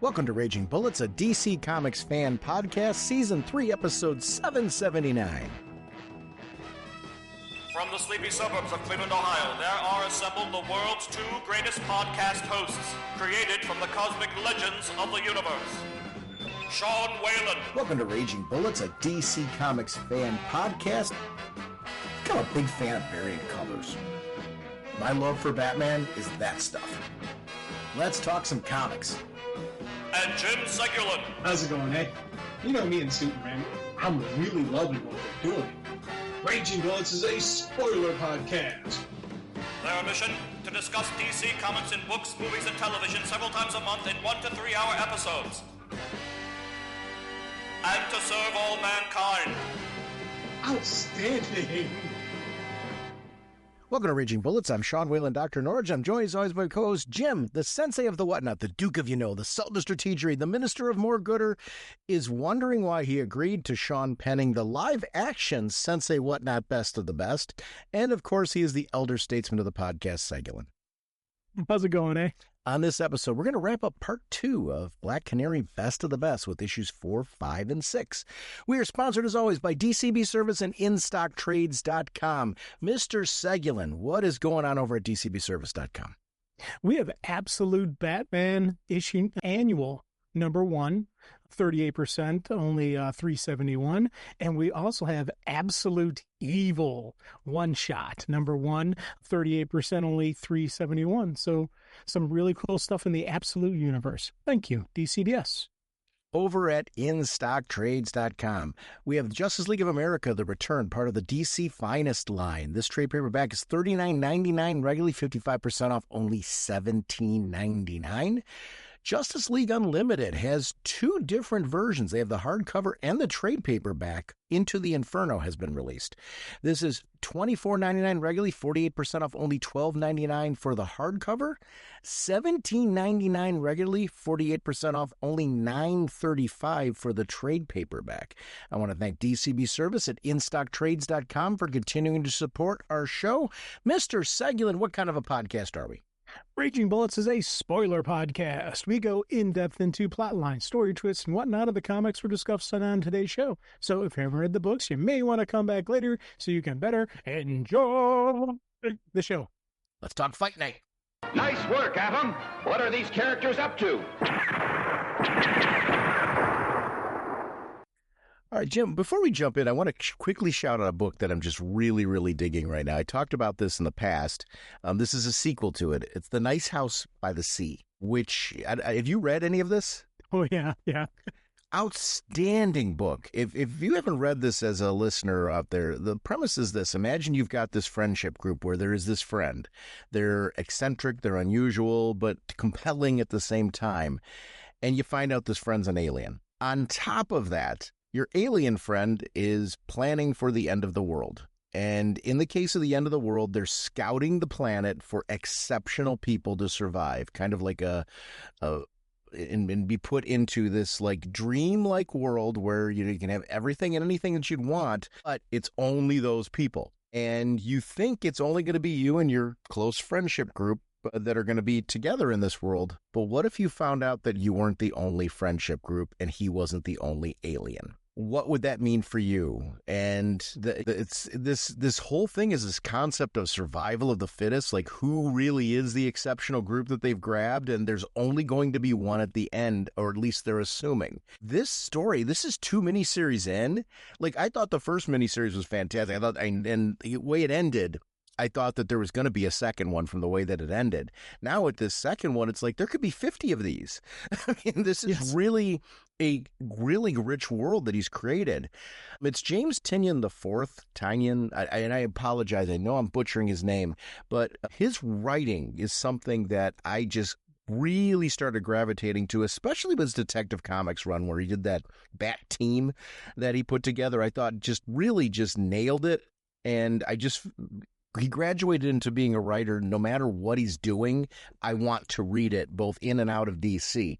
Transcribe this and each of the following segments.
Welcome to Raging Bullets, a DC Comics fan podcast, Season 3, Episode 779. From the sleepy suburbs of Cleveland, Ohio, there are assembled the world's two greatest podcast hosts, created from the cosmic legends of the universe. Sean Whalen. Welcome to Raging Bullets, a DC Comics fan podcast. I'm a big fan of variant colors. My love for Batman is that stuff. Let's talk some comics. And Jim Segulin. How's it going, eh? You know me and Superman. I'm really loving what they're doing. Raging Bullets is a spoiler podcast. Their mission? To discuss DC Comics in books, movies, and television several times a month in 1 to 3 hour episodes. And to serve all mankind. Outstanding! Welcome to Raging Bullets. I'm Sean Whalen, drnorge. I'm joined as always by co-host Jim, the sensei of the whatnot, the Duke of the Sultan of Strategery, the Minister of More Gooder, is wondering why he agreed to Sean penning the live-action Sensei Whatnot Best of the Best. And, of course, he is the elder statesman of the podcast, Segulin. How's it going, eh? On this episode, we're going to wrap up part 2 of Black Canary Best of the Best with issues 4, 5, and 6. We are sponsored, as always, by DCB Service and InStockTrades.com. Mr. Segulin, what is going on over at DCBService.com? We have Absolute Batman issue annual number 1, 38%, only $371. And we also have Absolute Evil one shot number 1, 38%, only $371. So some really cool stuff in the Absolute universe. Thank you, DCDS. Over at InStockTrades.com, we have Justice League of America, The Return, part of the DC Finest line. This trade paperback is $39.99, regularly 55% off, only $17.99. Justice League Unlimited has 2 different versions. They have the hardcover and the trade paperback. Into the Inferno has been released. This is $24.99 regularly, 48% off, only $12.99 for the hardcover, $17.99 regularly, 48% off, only $9.35 for the trade paperback. I want to thank DCB Service at InStockTrades.com for continuing to support our show. Mr. Segulin, what kind of a podcast are we? Raging Bullets is a spoiler podcast. We go in-depth into plotline, story twists, and whatnot of the comics we're discussing on today's show. So if you haven't read the books, you may want to come back later so you can better enjoy the show. Let's talk Fight Night. Nice work, Atom. What are these characters up to? All right, Jim, before we jump in, I want to quickly shout out a book that I'm just really, really digging right now. I talked about this in the past. This is a sequel to it. It's The Nice House by the Sea, which, have you read any of this? Oh, yeah. Outstanding book. If you haven't read this as a listener out there, the premise is this. Imagine you've got this friendship group where there is this friend. They're eccentric, they're unusual, but compelling at the same time. And you find out this friend's an alien. On top of that, your alien friend is planning for the end of the world. And in the case of the end of the world, they're scouting the planet for exceptional people to survive, kind of like and be put into this like dream-like world where you can have everything and anything that you'd want, but it's only those people. And you think it's only going to be you and your close friendship group that are going to be together in this world. But what if you found out that you weren't the only friendship group and he wasn't the only alien? What would that mean for you? And this whole thing is this concept of survival of the fittest, like who really is the exceptional group that they've grabbed, and there's only going to be one at the end, or at least they're assuming. This story, this is 2 miniseries in. Like, I thought the first miniseries was fantastic. And the way it ended, I thought that there was going to be a second one from the way that it ended. Now with this second one, it's like there could be 50 of these. I mean, this is really a really rich world that he's created. It's James Tynion IV, and I apologize. I know I'm butchering his name, but his writing is something that I just really started gravitating to, especially with his Detective Comics run where he did that Bat Team that he put together. I thought just nailed it. And he graduated into being a writer. No matter what he's doing, I want to read it both in and out of DC.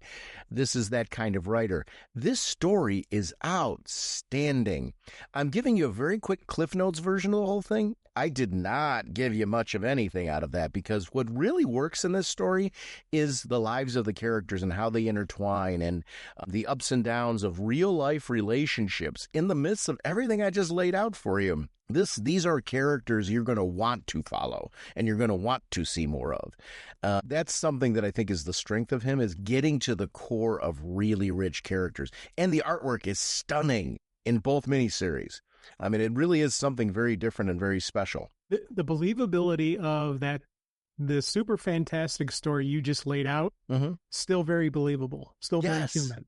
This is that kind of writer. This story is outstanding. I'm giving you a very quick Cliff Notes version of the whole thing. I did not give you much of anything out of that, because what really works in this story is the lives of the characters and how they intertwine, and the ups and downs of real life relationships in the midst of everything I just laid out for you. These are characters you're going to want to follow and you're going to want to see more of. That's something that I think is the strength of him, is getting to the core of really rich characters. And the artwork is stunning in both miniseries. I mean, it really is something very different and very special. The believability of the super fantastic story you just laid out, still very believable, still very human.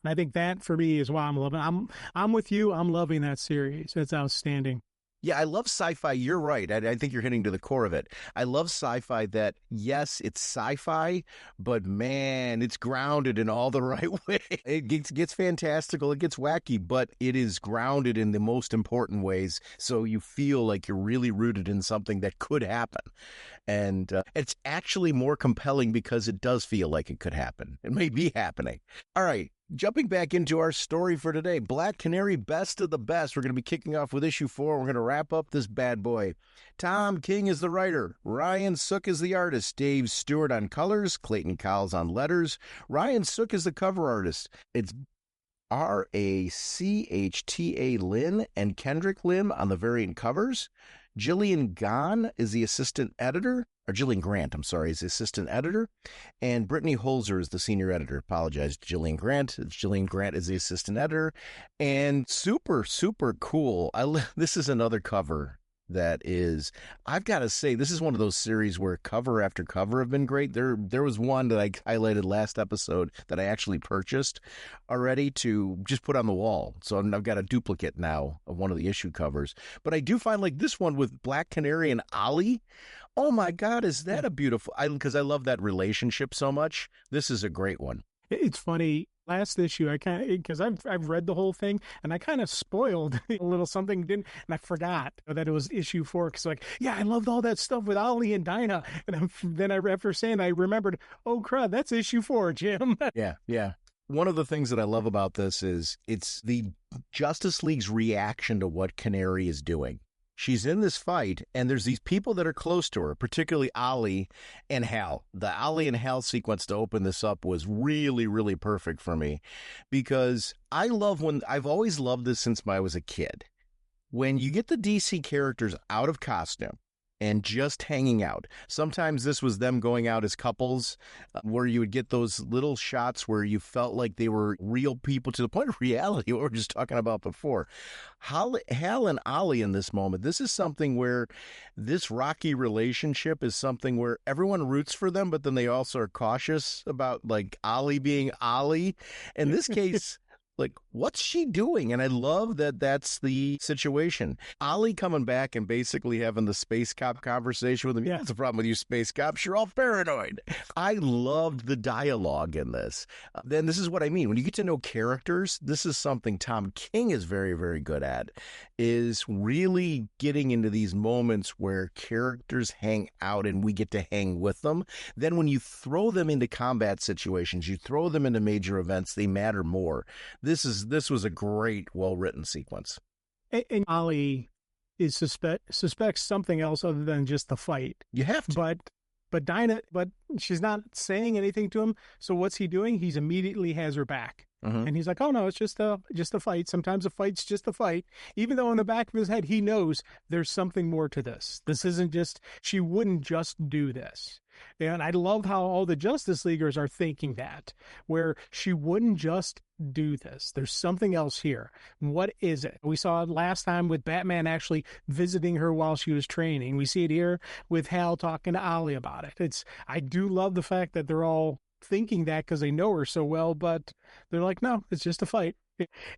And I think that for me is why I'm loving. I'm with you. I'm loving that series. It's outstanding. Yeah, I love sci-fi. You're right. I think you're hitting to the core of it. I love sci-fi that, yes, it's sci-fi, but man, it's grounded in all the right way. It gets fantastical, it gets wacky, but it is grounded in the most important ways, so you feel like you're really rooted in something that could happen. And it's actually more compelling because it does feel like it could happen. It may be happening. All right. Jumping back into our story for today, Black Canary, best of the best. We're going to be kicking off with issue 4. We're going to wrap up this bad boy. Tom King is the writer. Ryan Sook is the artist. Dave Stewart on colors. Clayton Cowles on letters. Ryan Sook is the cover artist. It's Rachta Lynn and Kendrick Lim on the variant covers. Gillian Gahn is the assistant editor, or Gillian Grant, I'm sorry, is the assistant editor, and Brittany Holzer is the senior editor. Apologize to Gillian Grant. Gillian Grant is the assistant editor, and super, super cool. This is another cover that is, I've got to say, this is one of those series where cover after cover have been great. There was one that I highlighted last episode that I actually purchased already to just put on the wall. So I've got a duplicate now of one of the issue covers. But I do find like this one with Black Canary and Ollie. Oh my God, is that a beautiful, because I love that relationship so much. This is a great one. It's funny. Last issue, I kind of, because I've read the whole thing, and I kind of spoiled a little something, and I forgot that it was issue 4. Because I loved all that stuff with Ollie and Dinah, and then after saying, I remembered, oh crud, that's issue 4, Jim. Yeah. One of the things that I love about this is it's the Justice League's reaction to what Canary is doing. She's in this fight, and there's these people that are close to her, particularly Ollie and Hal. The Ollie and Hal sequence to open this up was really, really perfect for me, because I've always loved this since I was a kid. When you get the DC characters out of costume and just hanging out. Sometimes this was them going out as couples, where you would get those little shots where you felt like they were real people, to the point of reality, what we were just talking about before. Hal and Ollie in this moment, this is something where this rocky relationship is something where everyone roots for them, but then they also are cautious about like Ollie being Ollie. In this case, like, what's she doing? And I love that that's the situation. Ollie coming back and basically having the space cop conversation with him. Yeah, what's the problem with you space cops? You're all paranoid. I loved the dialogue in this. Then this is what I mean. When you get to know characters, this is something Tom King is very, very good at, is really getting into these moments where characters hang out and we get to hang with them. Then when you throw them into combat situations, you throw them into major events, they matter more. This was a great, well-written sequence. And Ollie suspects something else other than just the fight. You have to. But Dinah, she's not saying anything to him. So what's he doing? He's immediately has her back. And he's like, oh no, it's just a fight. Sometimes a fight's just a fight. Even though in the back of his head, he knows there's something more to this. This isn't just, she wouldn't just do this. And I love how all the Justice Leaguers are thinking that, where she wouldn't just do this. There's something else here. What is it? We saw it last time with Batman actually visiting her while she was training. We see it here with Hal talking to Ollie about it. I do love the fact that they're all thinking that because they know her so well, but they're like, no, it's just a fight.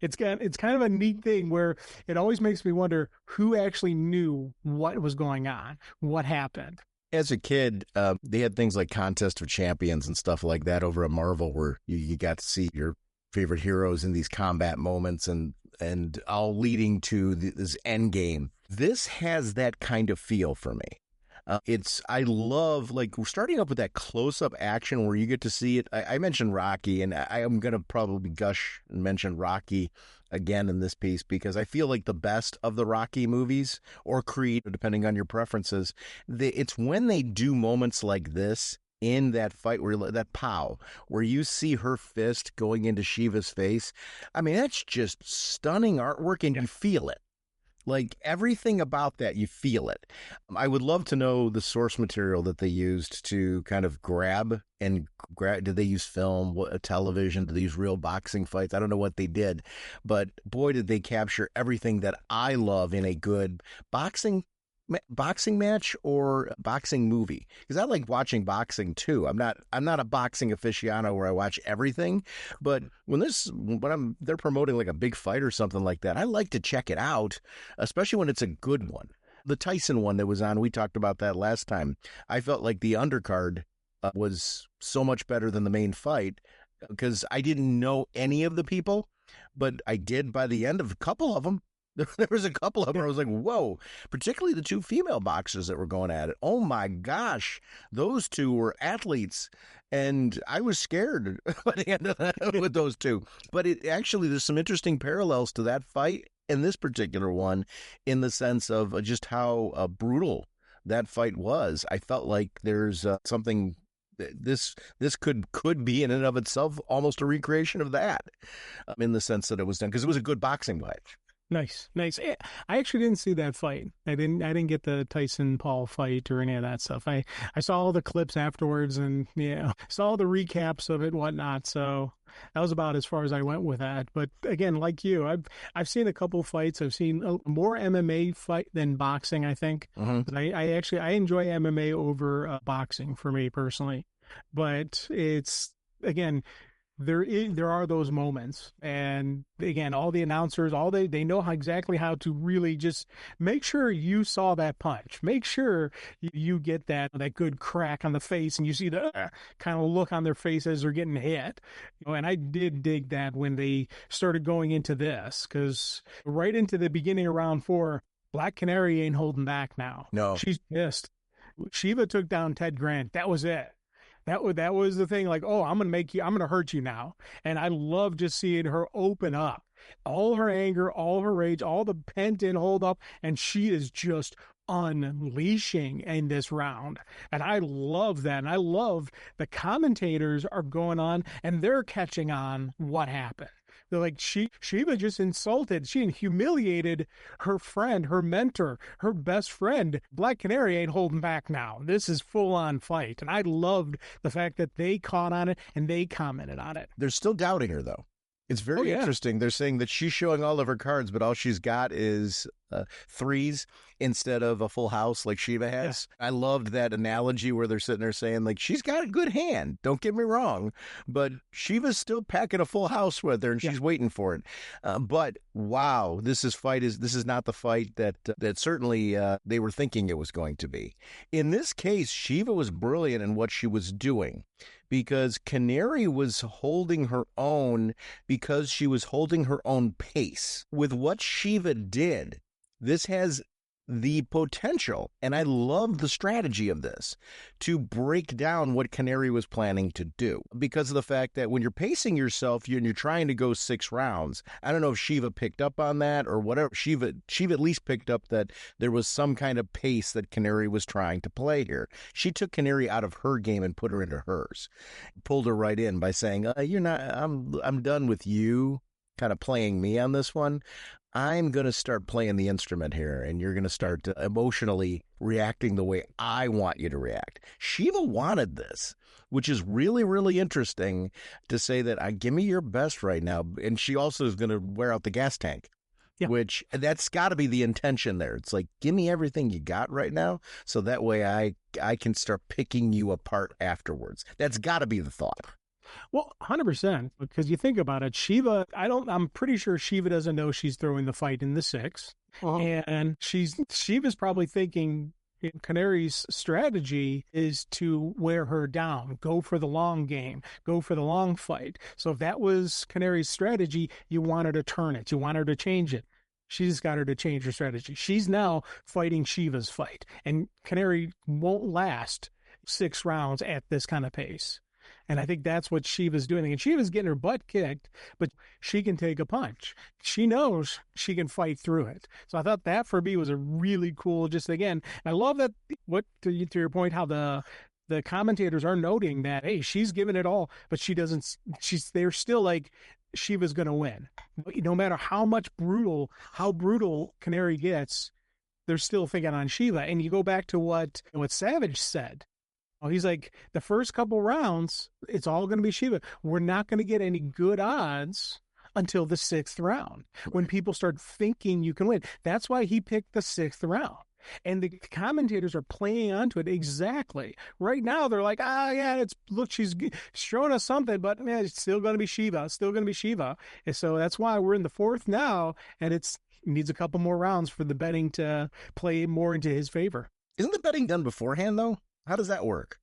It's kind of a neat thing where it always makes me wonder who actually knew what was going on, what happened. As a kid, they had things like Contest of Champions and stuff like that over at Marvel, where you got to see your favorite heroes in these combat moments and all leading to this end game. This has that kind of feel for me. I love, like, we're starting up with that close-up action where you get to see it. I mentioned Rocky, and I am going to probably gush and mention Rocky again in this piece because I feel like the best of the Rocky movies, or Creed, depending on your preferences, it's when they do moments like this in that fight, where that pow, where you see her fist going into Shiva's face. I mean, that's just stunning artwork, and you feel it. Like, everything about that, you feel it. I would love to know the source material that they used to kind of grab. Did they use film, television? Did they use real boxing fights? I don't know what they did, but boy, did they capture everything that I love in a good boxing match or boxing movie, because I like watching boxing too. I'm not a boxing aficionado where I watch everything, but when they're promoting like a big fight or something like that, I like to check it out, especially when it's a good one. The Tyson one that was on, we talked about that last time. I felt like the undercard was so much better than the main fight because I didn't know any of the people, but I did by the end of a couple of them. There was a couple of them where I was like, whoa, particularly the two female boxers that were going at it. Oh my gosh, those two were athletes. And I was scared by the end of that with those two. But there's some interesting parallels to that fight and this particular one in the sense of just how brutal that fight was. I felt like there's something. This could be in and of itself almost a recreation of that, in the sense that it was done because it was a good boxing fight. Nice. I actually didn't see that fight. I didn't get the Tyson Paul fight or any of that stuff. I saw all the clips afterwards and saw all the recaps of it and whatnot. So that was about as far as I went with that. But again, like you, I've seen a couple fights. I've seen more MMA fight than boxing, I think. Mm-hmm. I enjoy MMA over boxing for me personally. But it's, again, there are those moments, and again, all the announcers, they know exactly how to really just make sure you saw that punch, make sure you get that good crack on the face, and you see the kind of look on their face as they're getting hit. And I did dig that when they started going into this, because right into the beginning of round 4, Black Canary ain't holding back now. No, she's pissed. Shiva took down Ted Grant. That was it. That was the thing, like, oh, I'm going to hurt you now. And I love just seeing her open up. All her anger, all her rage, all the pent in hold up, and she is just unleashing in this round. And I love that. And I love the commentators are going on and they're catching on what happened. They're like, Shiva just insulted, she humiliated her friend, her mentor, her best friend. Black Canary ain't holding back now. This is full-on fight. And I loved the fact that they caught on it and they commented on it. They're still doubting her, though. It's very interesting. They're saying that she's showing all of her cards, but all she's got is threes instead of a full house like Shiva has. Yeah. I loved that analogy where they're sitting there saying, like, she's got a good hand. Don't get me wrong. But Shiva's still packing a full house with her, and she's waiting for it. But, wow, this is not the fight that certainly they were thinking it was going to be. In this case, Shiva was brilliant in what she was doing, because Canary was holding her own because she was holding her own pace. With what Shiva did, this has the potential, and I love the strategy of this, to break down what Canary was planning to do, because of the fact that when you're pacing yourself and you're trying to go 6 rounds, I don't know if Shiva picked up on that or whatever. Shiva at least picked up that there was some kind of pace that Canary was trying to play here. She took Canary out of her game and put her into hers, pulled her right in by saying, I'm done with you kind of playing me on this one. I'm going to start playing the instrument here, and you're going to start emotionally reacting the way I want you to react. Shiva wanted this, which is really, really interesting to say that give me your best right now. And she also is going to wear out the gas tank, which that's got to be the intention there. It's like, give me everything you got right now, so that way I can start picking you apart afterwards. That's got to be the thought. Well, 100%, because you think about it, Shiva, I'm pretty sure Shiva doesn't know she's throwing the fight in the 6. Uh-huh. And Shiva's probably thinking Canary's strategy is to wear her down, go for the long game, go for the long fight. So if that was Canary's strategy, you wanted to turn it, you wanted to change it. She just got her to change her strategy. She's now fighting Shiva's fight, and Canary won't last 6 rounds at this kind of pace. And I think that's what Shiva's doing. And Shiva's getting her butt kicked, but she can take a punch. She knows she can fight through it. So I thought that for me was a really cool, just again, I love that, what to your point, how the commentators are noting that, hey, she's giving it all, but they're still like, Shiva's going to win. No matter how brutal Canary gets, they're still thinking on Shiva. And you go back to what Savage said. He's like, the first couple rounds, it's all going to be Shiva. We're not going to get any good odds until the 6th round, when people start thinking you can win. That's why he picked the 6th round. And the commentators are playing onto it exactly. Right now, they're like, yeah, she's showing us something, but man, it's still going to be Shiva. And so that's why we're in the 4th now, and it needs a couple more rounds for the betting to play more into his favor. Isn't the betting done beforehand, though? How does that work?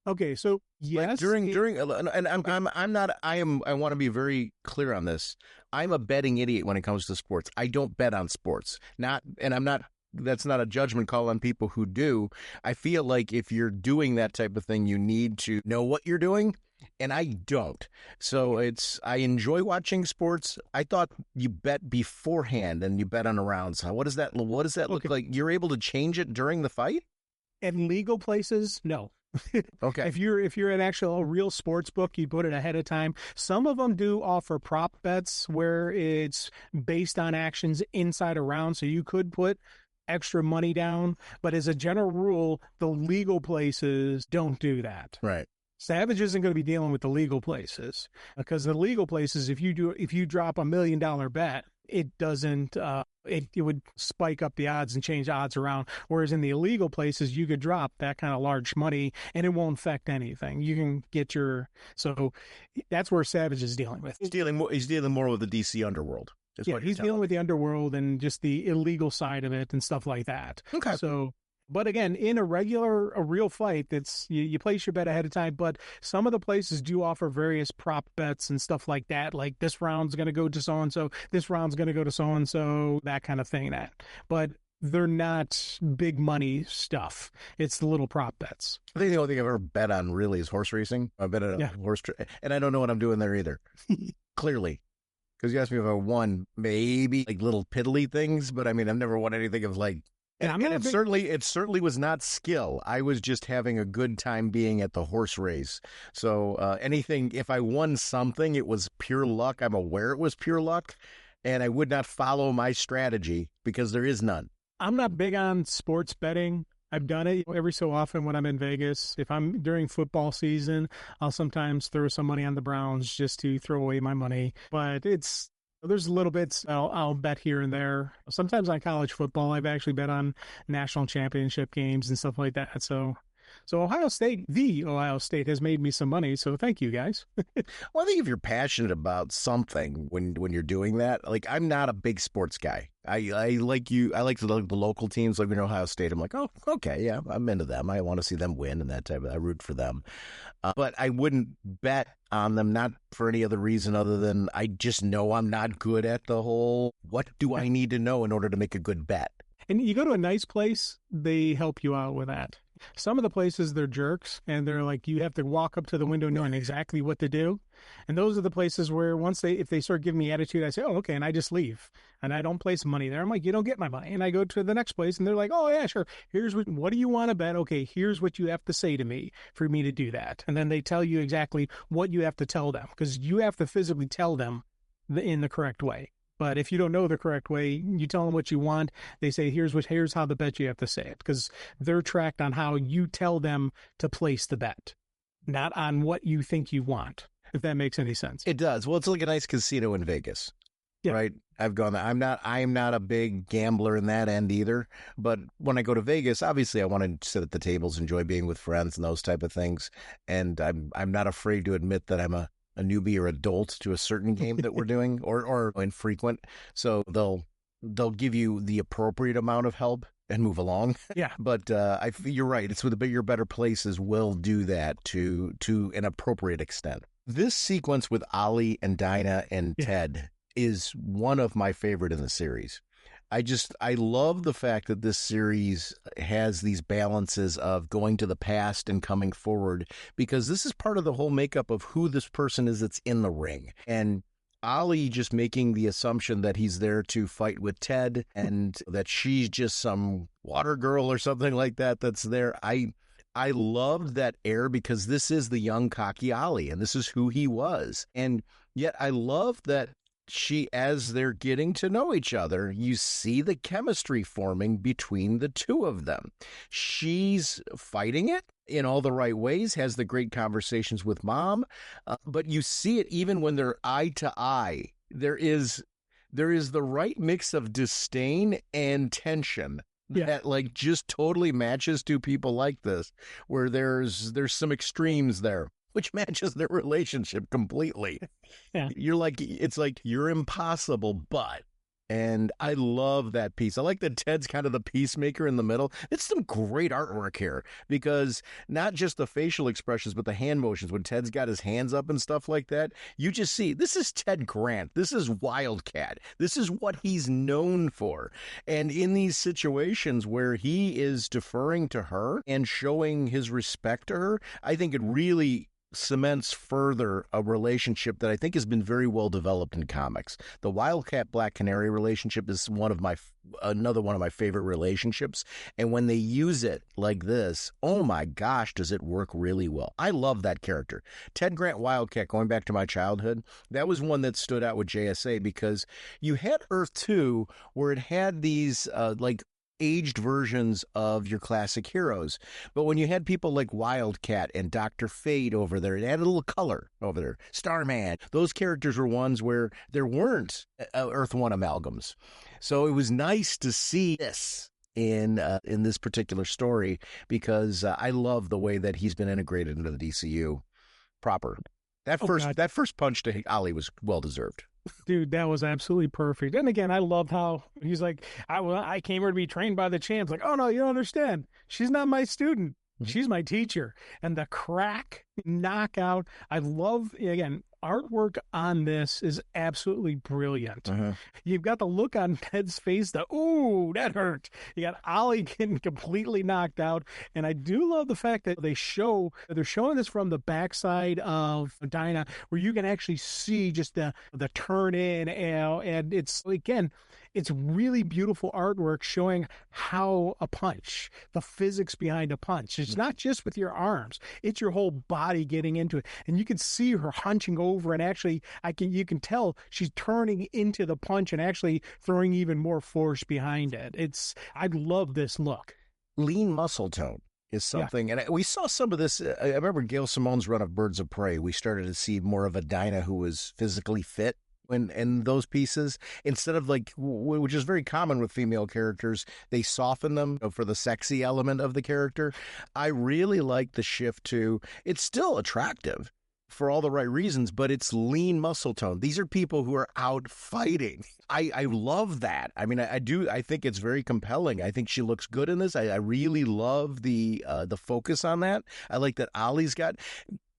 Okay, so yes, like during, and I want to be very clear on this. I'm a betting idiot when it comes to sports. I don't bet on sports. That's not a judgment call on people who do. I feel like if you're doing that type of thing, you need to know what you're doing, and I don't. So I enjoy watching sports. I thought you bet beforehand and you bet on the rounds. What does that look like? You're able to change it during the fight? At legal places, no. Okay. If you're an actual real sports book, you put it ahead of time. Some of them do offer prop bets where it's based on actions inside a round, so you could put extra money down. But as a general rule, the legal places don't do that. Right. Savage isn't going to be dealing with the legal places, because the legal places, if you drop $1 million bet, it doesn't. It would spike up the odds and change odds around. Whereas in the illegal places, you could drop that kind of large money and it won't affect anything. You can get so that's where Savage is dealing with. He's dealing more with the DC underworld. Yeah, he's dealing with the underworld and just the illegal side of it and stuff like that. Okay. So, but again, in a real fight, that's you place your bet ahead of time. But some of the places do offer various prop bets and stuff like that. Like this round's going to go to so and so, this round's going to go to so and so, that kind of thing. But they're not big money stuff. It's the little prop bets. I think the only thing I've ever bet on really is horse racing. I bet on a horse, and I don't know what I'm doing there either. Clearly. Because you asked me if I won, maybe like little piddly things, but I mean, I've never won anything of like. And it certainly was not skill. I was just having a good time being at the horse race. So if I won something, it was pure luck. I'm aware it was pure luck, and I would not follow my strategy because there is none. I'm not big on sports betting. I've done it every so often when I'm in Vegas. If I'm during football season, I'll sometimes throw some money on the Browns just to throw away my money. But there's little bits I'll bet here and there. Sometimes on college football, I've actually bet on national championship games and stuff like that. So Ohio State has made me some money. So thank you guys. Well, I think if you're passionate about something when you're doing that, like I'm not a big sports guy. I like the local teams, like in Ohio State. I'm like, oh, okay, yeah, I'm into them. I want to see them win and that type of. I root for them, but I wouldn't bet on them, not for any other reason other than I just know I'm not good at the whole. What do I need to know in order to make a good bet? And you go to a nice place, they help you out with that. Some of the places, they're jerks, and they're like, you have to walk up to the window knowing exactly what to do. And those are the places where if they start giving me attitude, I say, oh, okay, and I just leave. And I don't place money there. I'm like, you don't get my money. And I go to the next place, and they're like, oh, yeah, sure. Here's what do you want to bet? Okay, here's what you have to say to me for me to do that. And then they tell you exactly what you have to tell them, because you have to physically tell them in the correct way. But if you don't know the correct way, you tell them what you want. They say, here's how the bet you have to say it, because they're tracked on how you tell them to place the bet, not on what you think you want, if that makes any sense. It does. Well, it's like a nice casino in Vegas, right? I've gone there. I'm not a big gambler in that end either. But when I go to Vegas, obviously I want to sit at the tables, enjoy being with friends and those type of things. And I'm not afraid to admit that I'm a newbie or adult to a certain game that we're doing or infrequent. So they'll give you the appropriate amount of help and move along. Yeah. But you're right. It's with the bigger, better places will do that to an appropriate extent. This sequence with Ollie and Dinah and Ted is one of my favorite in the series. I love the fact that this series has these balances of going to the past and coming forward, because this is part of the whole makeup of who this person is that's in the ring. And Ollie just making the assumption that he's there to fight with Ted and that she's just some water girl or something like that that's there. I loved that air, because this is the young cocky Ollie, and this is who he was. And yet I love that as they're getting to know each other, you see the chemistry forming between the two of them. She's fighting it in all the right ways, has the great conversations with Mom, but you see it even when they're eye to eye. There is the right mix of disdain and tension that like just totally matches two people like this, where there's some extremes there, which matches their relationship completely. Yeah. It's like, you're impossible, but. And I love that piece. I like that Ted's kind of the peacemaker in the middle. It's some great artwork here, because not just the facial expressions, but the hand motions when Ted's got his hands up and stuff like that. You just see, this is Ted Grant. This is Wildcat. This is what he's known for. And in these situations where he is deferring to her and showing his respect to her, I think it really cements further a relationship that I think has been very well developed in comics. The Wildcat Black Canary relationship is another one of my favorite relationships, and when they use it like this, oh my gosh, does it work really well. I love that character. Ted Grant Wildcat, going back to my childhood, that was one that stood out with JSA, because you had Earth 2 where it had these aged versions of your classic heroes. But when you had people like Wildcat and Dr. Fate over there, it added a little color over there. Starman, those characters were ones where there weren't Earth 1 amalgams. So it was nice to see this in this particular story, because I love the way that he's been integrated into the DCU proper. That first punch to Ollie was well deserved. Dude, that was absolutely perfect. And again, I loved how he's like, I came here to be trained by the champs. Like, oh no, you don't understand. She's not my student. She's my teacher. And the crack knockout. I love, again, artwork on this is absolutely brilliant. You've got the look on Ted's face, ooh, that hurt. You got Ollie getting completely knocked out. And I do love the fact that they're showing this from the backside of Dinah, where you can actually see just the turn in, and it's, again, it's really beautiful artwork showing how a punch, the physics behind a punch. It's not just with your arms, it's your whole body getting into it. And you can see her hunching over, and actually you can tell she's turning into the punch and actually throwing even more force behind it. I love this look. Lean muscle tone is something, and we saw some of this. I remember Gail Simone's run of Birds of Prey. We started to see more of a Dinah who was physically fit in those pieces, instead of which is very common with female characters, they soften them for the sexy element of the character. I really like the shift to, it's still attractive for all the right reasons, but it's lean muscle tone. These are people who are out fighting. I love that. I mean, I do. I think it's very compelling. I think she looks good in this. I really love the focus on that. I like that Ollie's got.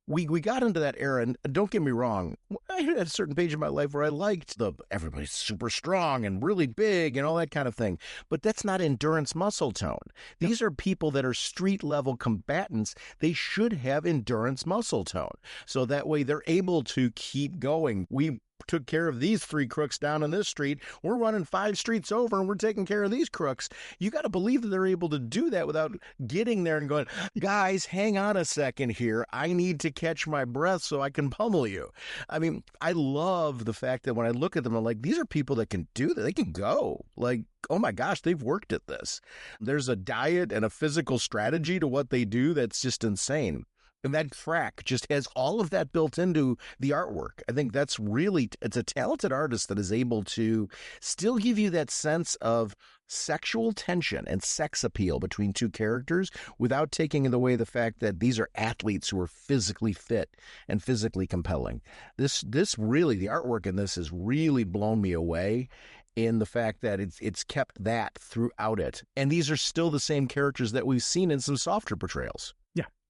We got into that era, and don't get me wrong, I had a certain page in my life where I liked everybody's super strong and really big and all that kind of thing. But that's not endurance muscle tone. These are people that are street level combatants. They should have endurance muscle tone. So that way they're able to keep going. We took care of these 3 crooks down in this street. We're running 5 streets over and we're taking care of these crooks. You got to believe that they're able to do that without getting there and going, guys, hang on a second here. I need to catch my breath so I can pummel you. I mean, I love the fact that when I look at them, I'm like, these are people that can do that. They can go. Like, oh my gosh, they've worked at this. There's a diet and a physical strategy to what they do that's just insane. And that track just has all of that built into the artwork. I think that's really, it's a talented artist that is able to still give you that sense of sexual tension and sex appeal between two characters without taking away the fact that these are athletes who are physically fit and physically compelling. This really, the artwork in this has really blown me away in the fact that it's kept that throughout it. And these are still the same characters that we've seen in some softer portrayals.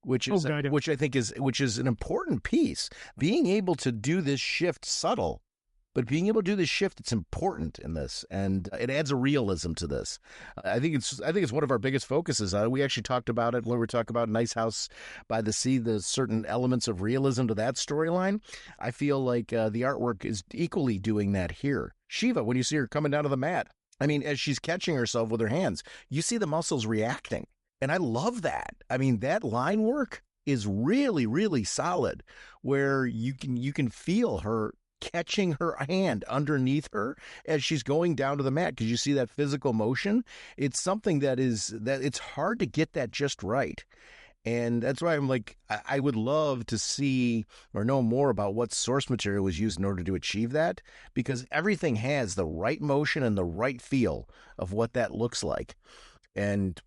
Which I think is an important piece. Being able to do this shift subtle But being able to do this shift, it's important in this, and it adds a realism to this. I think it's one of our biggest focuses. We actually talked about it when we were talking about Nice House by the Sea, the certain elements of realism to that storyline. I feel like the artwork is equally doing that here. Shiva, when you see her coming down to the mat, I mean, as she's catching herself with her hands, you see the muscles reacting. And I love that. I mean, that line work is really, really solid, where you can feel her catching her hand underneath her as she's going down to the mat, because you see that physical motion. It's something that it's hard to get that just right. And that's why I'm like, I would love to see or know more about what source material was used in order to achieve that, because everything has the right motion and the right feel of what that looks like. And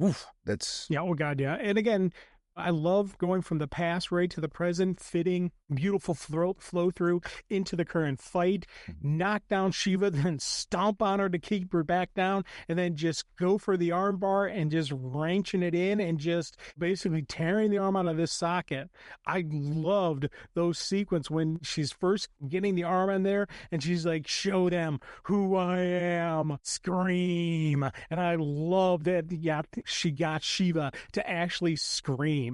that's... Yeah, oh God, yeah. And again, I love going from the past right to the present, fitting, beautiful flow through into the current fight, knock down Shiva, then stomp on her to keep her back down, and then just go for the arm bar and just wrenching it in and just basically tearing the arm out of this socket. I loved those sequences when she's first getting the arm in there and she's like, show them who I am, scream. And I loved that, yeah, she got Shiva to actually scream.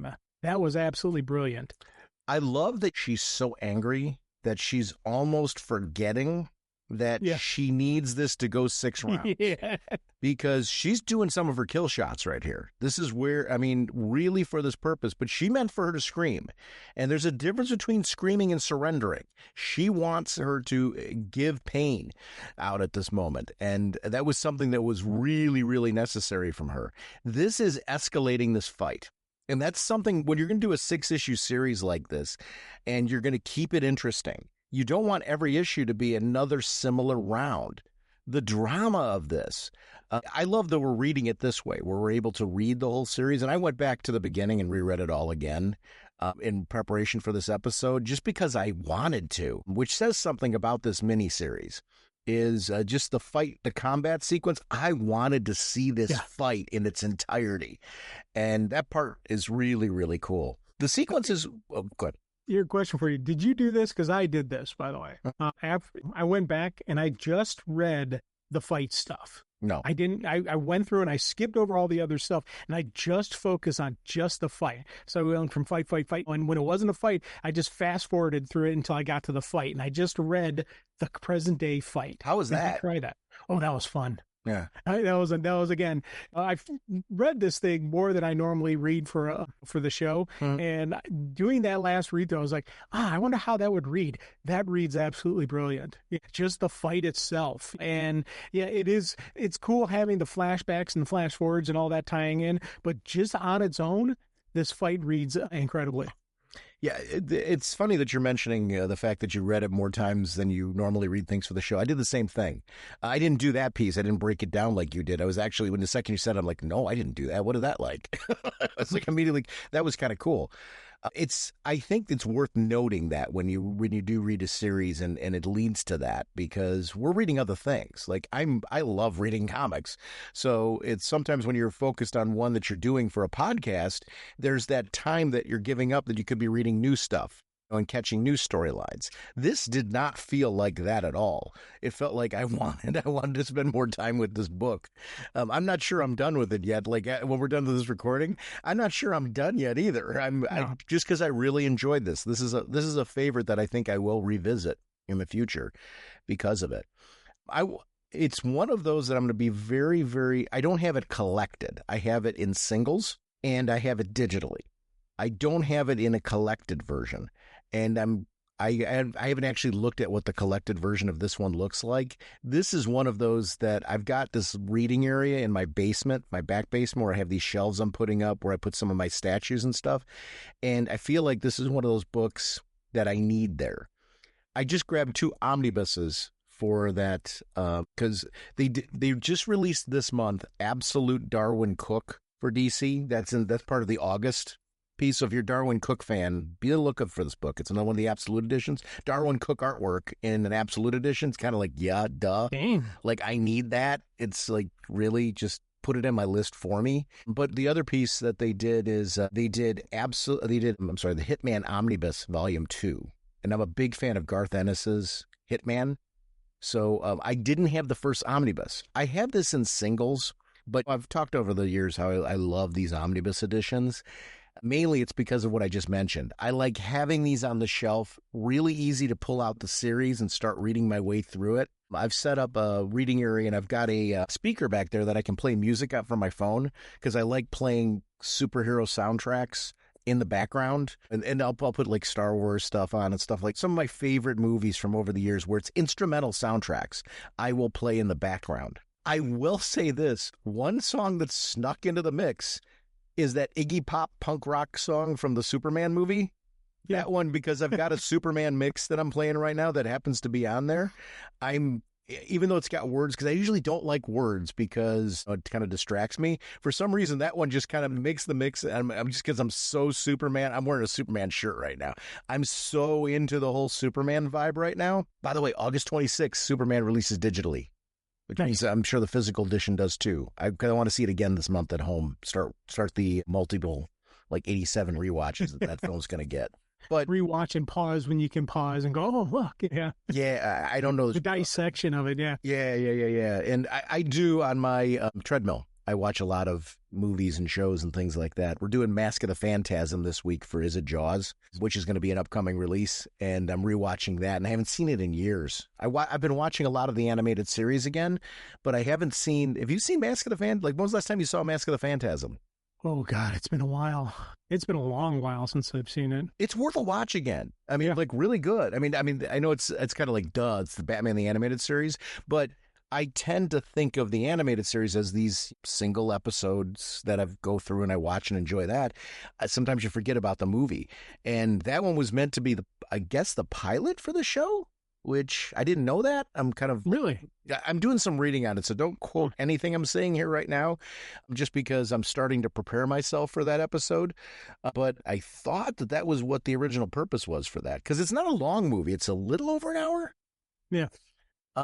That was absolutely brilliant. I love that she's so angry that she's almost forgetting that she needs this to go 6 rounds. Yeah. Because she's doing some of her kill shots right here. This is where, I mean, really for this purpose, but she meant for her to scream. And there's a difference between screaming and surrendering. She wants her to give pain out at this moment. And that was something that was really, really necessary from her. This is escalating this fight. And that's something, when you're going to do a 6-issue series like this, and you're going to keep it interesting, you don't want every issue to be another similar round. The drama of this, I love that we're reading it this way, where we're able to read the whole series. And I went back to the beginning and reread it all again in preparation for this episode, just because I wanted to, which says something about this miniseries. Is just the fight, the combat sequence. I wanted to see this fight in its entirety. And that part is really, really cool. The sequence is good. Your question for you. Did you do this? Because I did this, by the way. After I went back and I just read the fight stuff. No. I didn't. I went through and I skipped over all the other stuff and I just focused on just the fight. So I went from fight. And when it wasn't a fight, I just fast forwarded through it until I got to the fight. And I just read the present day fight. How was that? Try that. Oh, that was fun. Yeah. That was again, I've read this thing more than I normally read for the show. And doing that last read through, I was like, I wonder how that would read. That reads absolutely brilliant. Just the fight itself. And yeah, it's cool having the flashbacks and the flash forwards and all that tying in, but just on its own, this fight reads incredibly. Yeah, it's funny that you're mentioning the fact that you read it more times than you normally read things for the show. I did the same thing. I didn't do that piece. I didn't break it down like you did. I was actually, when the second you said it, I'm like, no, I didn't do that. What is that like? I was like, immediately, that was kind of cool. I think it's worth noting that when you do read a series and it leads to that, because we're reading other things. Like I love reading comics. So it's sometimes when you're focused on one that you're doing for a podcast, there's that time that you're giving up that you could be reading new stuff and catching new storylines. This did not feel like that at all. It felt like I wanted to spend more time with this book. I'm not sure I'm done with it yet. Like when we're done with this recording, I'm not sure I'm done yet either. I just because I really enjoyed this. This is a favorite that I think I will revisit in the future because of it. It's one of those that I'm going to be very, very, I don't have it collected. I have it in singles and I have it digitally. I don't have it in a collected version. And I haven't actually looked at what the collected version of this one looks like. This is one of those that I've got this reading area in my basement, my back basement, where I have these shelves I'm putting up where I put some of my statues and stuff. And I feel like this is one of those books that I need there. I just grabbed 2 omnibuses for that because they just released this month Absolute Darwin Cook for DC. That's part of the August piece. Of your Darwin Cook fan, be on the lookout for this book. It's another one of the Absolute editions. Darwin Cook artwork in an Absolute edition. It's kind of like, yeah, duh. Dang. Like, I need that. It's like, really just put it in my list for me. But the other piece that they did is the Hitman Omnibus Volume 2. And I'm a big fan of Garth Ennis's Hitman. So I didn't have the first omnibus. I have this in singles, but I've talked over the years how I love these omnibus editions. Mainly it's because of what I just mentioned. I like having these on the shelf, really easy to pull out the series and start reading my way through it. I've set up a reading area, and I've got a speaker back there that I can play music out from my phone because I like playing superhero soundtracks in the background. And I'll put like Star Wars stuff on and stuff, like some of my favorite movies from over the years where it's instrumental soundtracks I will play in the background. I will say this, one song that's snuck into the mix is that Iggy Pop punk rock song from the Superman movie. Yeah. That one, because I've got a Superman mix that I'm playing right now that happens to be on there. Even though it's got words, because I usually don't like words because it kind of distracts me. For some reason, that one just kind of makes the mix. I'm just because I'm so Superman. I'm wearing a Superman shirt right now. I'm so into the whole Superman vibe right now. By the way, August 26th, Superman releases digitally. Which means I'm sure the physical edition does too. I want to see it again this month at home. Start the multiple, like 87 rewatches that film's going to get. But rewatch and pause when you can pause and go, oh, look. Yeah. Yeah, I don't know. The dissection of it, yeah. Yeah. And I do on my treadmill. I watch a lot of movies and shows and things like that. We're doing Mask of the Phantasm this week for Is It Jaws, which is going to be an upcoming release, and I'm rewatching that, and I haven't seen it in years. I've been watching a lot of the animated series again, but I haven't seen... Have you seen Mask of the Phantasm? Like, when was the last time you saw Mask of the Phantasm? Oh, God, it's been a while. It's been a long while since I've seen it. It's worth a watch again. I mean, like, really good. I mean, I know it's kind of like, it's the Batman the Animated Series, but I tend to think of the animated series as these single episodes that I go through and I watch and enjoy that. Sometimes you forget about the movie. And that one was meant to be, the pilot for the show, which I didn't know that. I'm doing some reading on it, so don't quote anything I'm saying here right now, just because I'm starting to prepare myself for that episode. But I thought that was what the original purpose was for that, because it's not a long movie. It's a little over an hour. Yeah.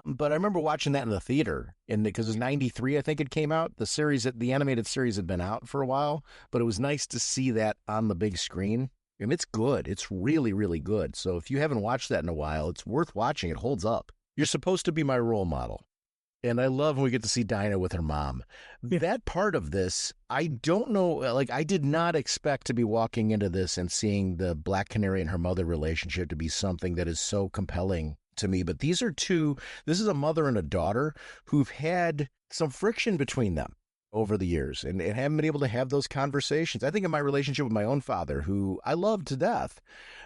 But I remember watching that in the theater, because it was 93, I think it came out. The animated series had been out for a while, but it was nice to see that on the big screen. And it's good. It's really, really good. So if you haven't watched that in a while, it's worth watching. It holds up. You're supposed to be my role model. And I love when we get to see Dinah with her mom. Yeah. That part of this, I don't know, like, I did not expect to be walking into this and seeing the Black Canary and her mother relationship to be something that is so compelling to me. But this is a mother and a daughter who've had some friction between them over the years and haven't been able to have those conversations. I think of my relationship with my own father, who I love to death,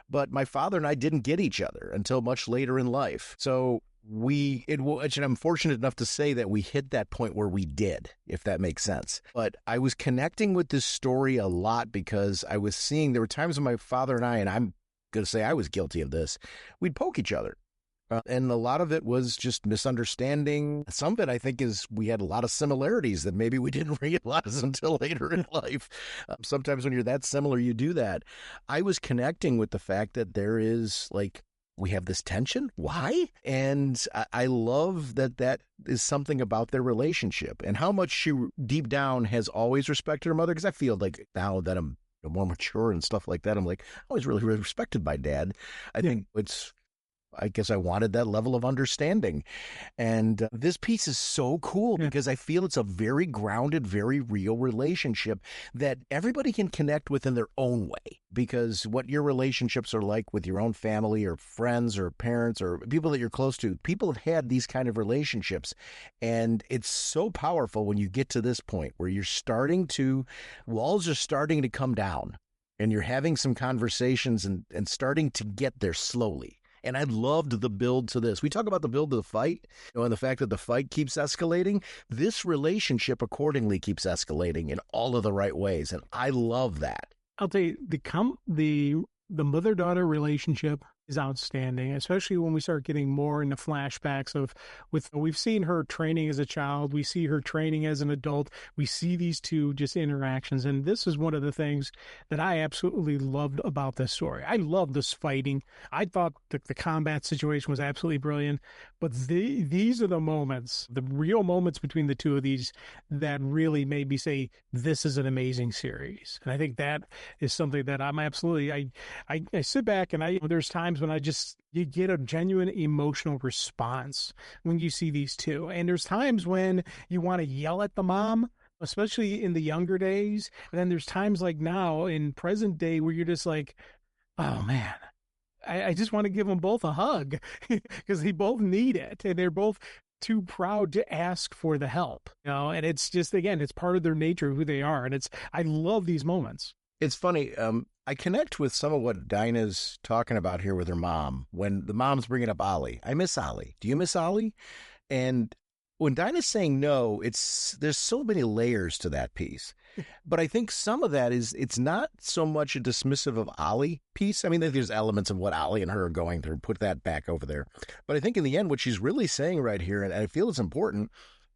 but my father and I didn't get each other until much later in life. So I'm fortunate enough to say that we hit that point where we did, if that makes sense. But I was connecting with this story a lot because I was seeing there were times when my father and I'm going to say I was guilty of this, we'd poke each other. And a lot of it was just misunderstanding. Some of it, I think, is we had a lot of similarities that maybe we didn't realize until later in life. Sometimes when you're that similar, you do that. I was connecting with the fact that there is, like, we have this tension. Why? And I love that is something about their relationship and how much she deep down has always respected her mother. Because I feel like now that I'm more mature and stuff like that, I'm like, I was really, really respected by Dad. I think I guess I wanted that level of understanding. And this piece is so cool because I feel it's a very grounded, very real relationship that everybody can connect with in their own way. Because what your relationships are like with your own family or friends or parents or people that you're close to, people have had these kind of relationships. And it's so powerful when you get to this point where walls are starting to come down and you're having some conversations and starting to get there slowly. And I loved the build to this. We talk about the build to the fight, and the fact that the fight keeps escalating. This relationship accordingly keeps escalating in all of the right ways, and I love that. I'll tell you, the mother-daughter relationship is outstanding, especially when we start getting more into flashbacks we've seen her training as a child, we see her training as an adult, we see these two just interactions, and this is one of the things that I absolutely loved about this story. I love this fighting. I thought the combat situation was absolutely brilliant, but these are the moments, the real moments between the two of these that really made me say, this is an amazing series. And I think that is something that I'm absolutely, I sit back and there's times times when you get a genuine emotional response when you see these two. And there's times when you want to yell at the mom, especially in the younger days. And then there's times like now in present day where you're just like, oh man, I just want to give them both a hug because they both need it. And they're both too proud to ask for the help, and it's just, again, it's part of their nature, who they are. And I love these moments. It's funny. I connect with some of what Dinah's talking about here with her mom. When the mom's bringing up Ollie, I miss Ollie. Do you miss Ollie? And when Dinah's saying no, there's so many layers to that piece. But I think some of that it's not so much a dismissive of Ollie piece. I mean, there's elements of what Ollie and her are going through. Put that back over there. But I think in the end, what she's really saying right here, and I feel it's important,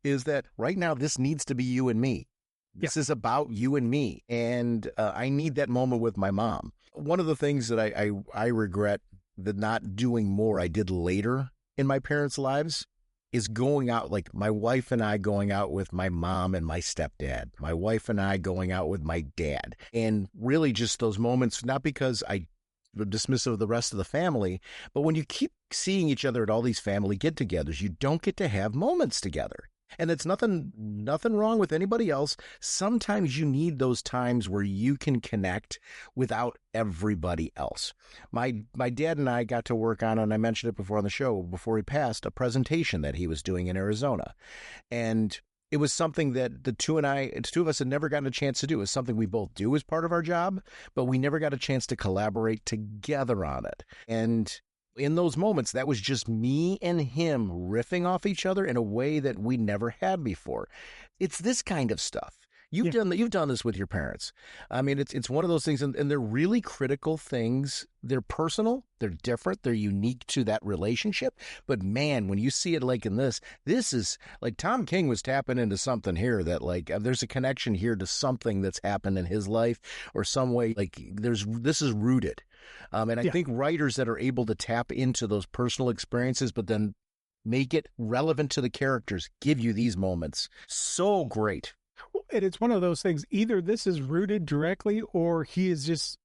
is that right now this needs to be you and me. This is about you and me. And I need that moment with my mom. One of the things that I regret that not doing more I did later in my parents' lives is going out, like my wife and I going out with my mom and my stepdad, my wife and I going out with my dad. And really just those moments, not because I dismissive of the rest of the family, but when you keep seeing each other at all these family get-togethers, you don't get to have moments together. And it's nothing wrong with anybody else. Sometimes you need those times where you can connect without everybody else. My dad and I got to work on, and I mentioned it before on the show, before he passed, a presentation that he was doing in Arizona. And it was something that the two of us had never gotten a chance to do. It was something we both do as part of our job, but we never got a chance to collaborate together on it. And in those moments, that was just me and him riffing off each other in a way that we never had before. It's this kind of stuff. You've done this with your parents. I mean, it's one of those things, and they're really critical things. They're personal, they're different, they're unique to that relationship. But man, when you see it like in this is like Tom King was tapping into something here that like there's a connection here to something that's happened in his life or some way. Like this is rooted. And I think writers that are able to tap into those personal experiences, but then make it relevant to the characters, give you these moments. So great. And it's one of those things, either this is rooted directly or he is just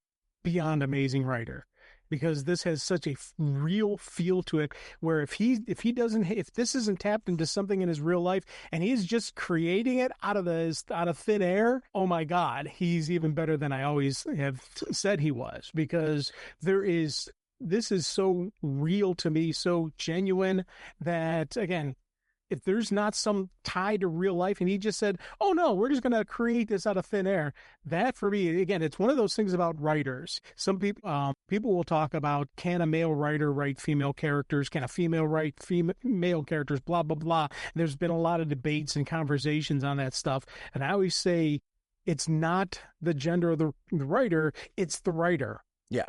beyond amazing writer, because this has such a real feel to it, where if this isn't tapped into something in his real life and he's just creating it out of thin air, oh my God, he's even better than I always have said he was, because this is so real to me, so genuine that, again, if there's not some tie to real life and he just said, oh no, we're just going to create this out of thin air, that for me, again, it's one of those things about writers. Some people will talk about, can a male writer write female characters? Can a female write male characters? Blah, blah, blah. And there's been a lot of debates and conversations on that stuff. And I always say it's not the gender of the writer, it's the writer. Yeah.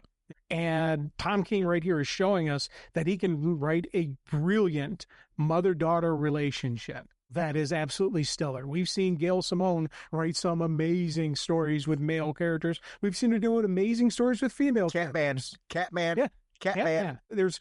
And Tom King right here is showing us that he can write a brilliant mother-daughter relationship that is absolutely stellar. We've seen Gail Simone write some amazing stories with male characters. We've seen her doing amazing stories with female characters. Catman. Yeah. Catman. There's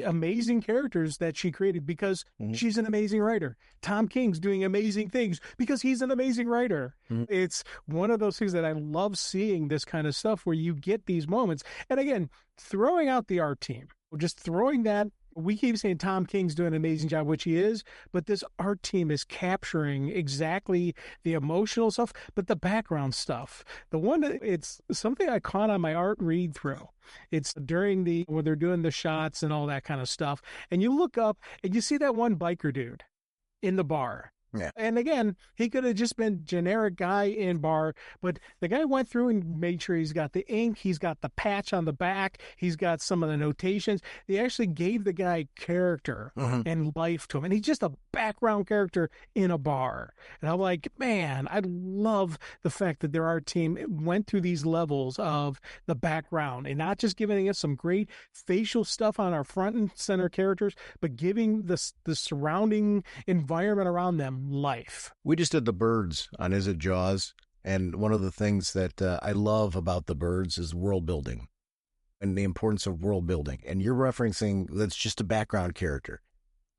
amazing characters that she created because she's an amazing writer. Tom King's doing amazing things because he's an amazing writer. It's one of those things that I love seeing, this kind of stuff where you get these moments. And again, throwing out the art team, just throwing that. We keep saying Tom King's doing an amazing job, which he is, but this art team is capturing exactly the emotional stuff, but the background stuff. It's something I caught on my art read through. It's during when they're doing the shots and all that kind of stuff. And you look up and you see that one biker dude in the bar. Yeah. And again, he could have just been generic guy in bar, but the guy went through and made sure he's got the ink, he's got the patch on the back, he's got some of the notations. They actually gave the guy character and life to him. And he's just a background character in a bar. And I'm like, man, I love the fact that their art team went through these levels of the background and not just giving us some great facial stuff on our front and center characters, but giving the surrounding environment around them life. We just did the birds on Is It Jaws? And one of the things that I love about the birds is world building and the importance of world building. And you're referencing that's just a background character.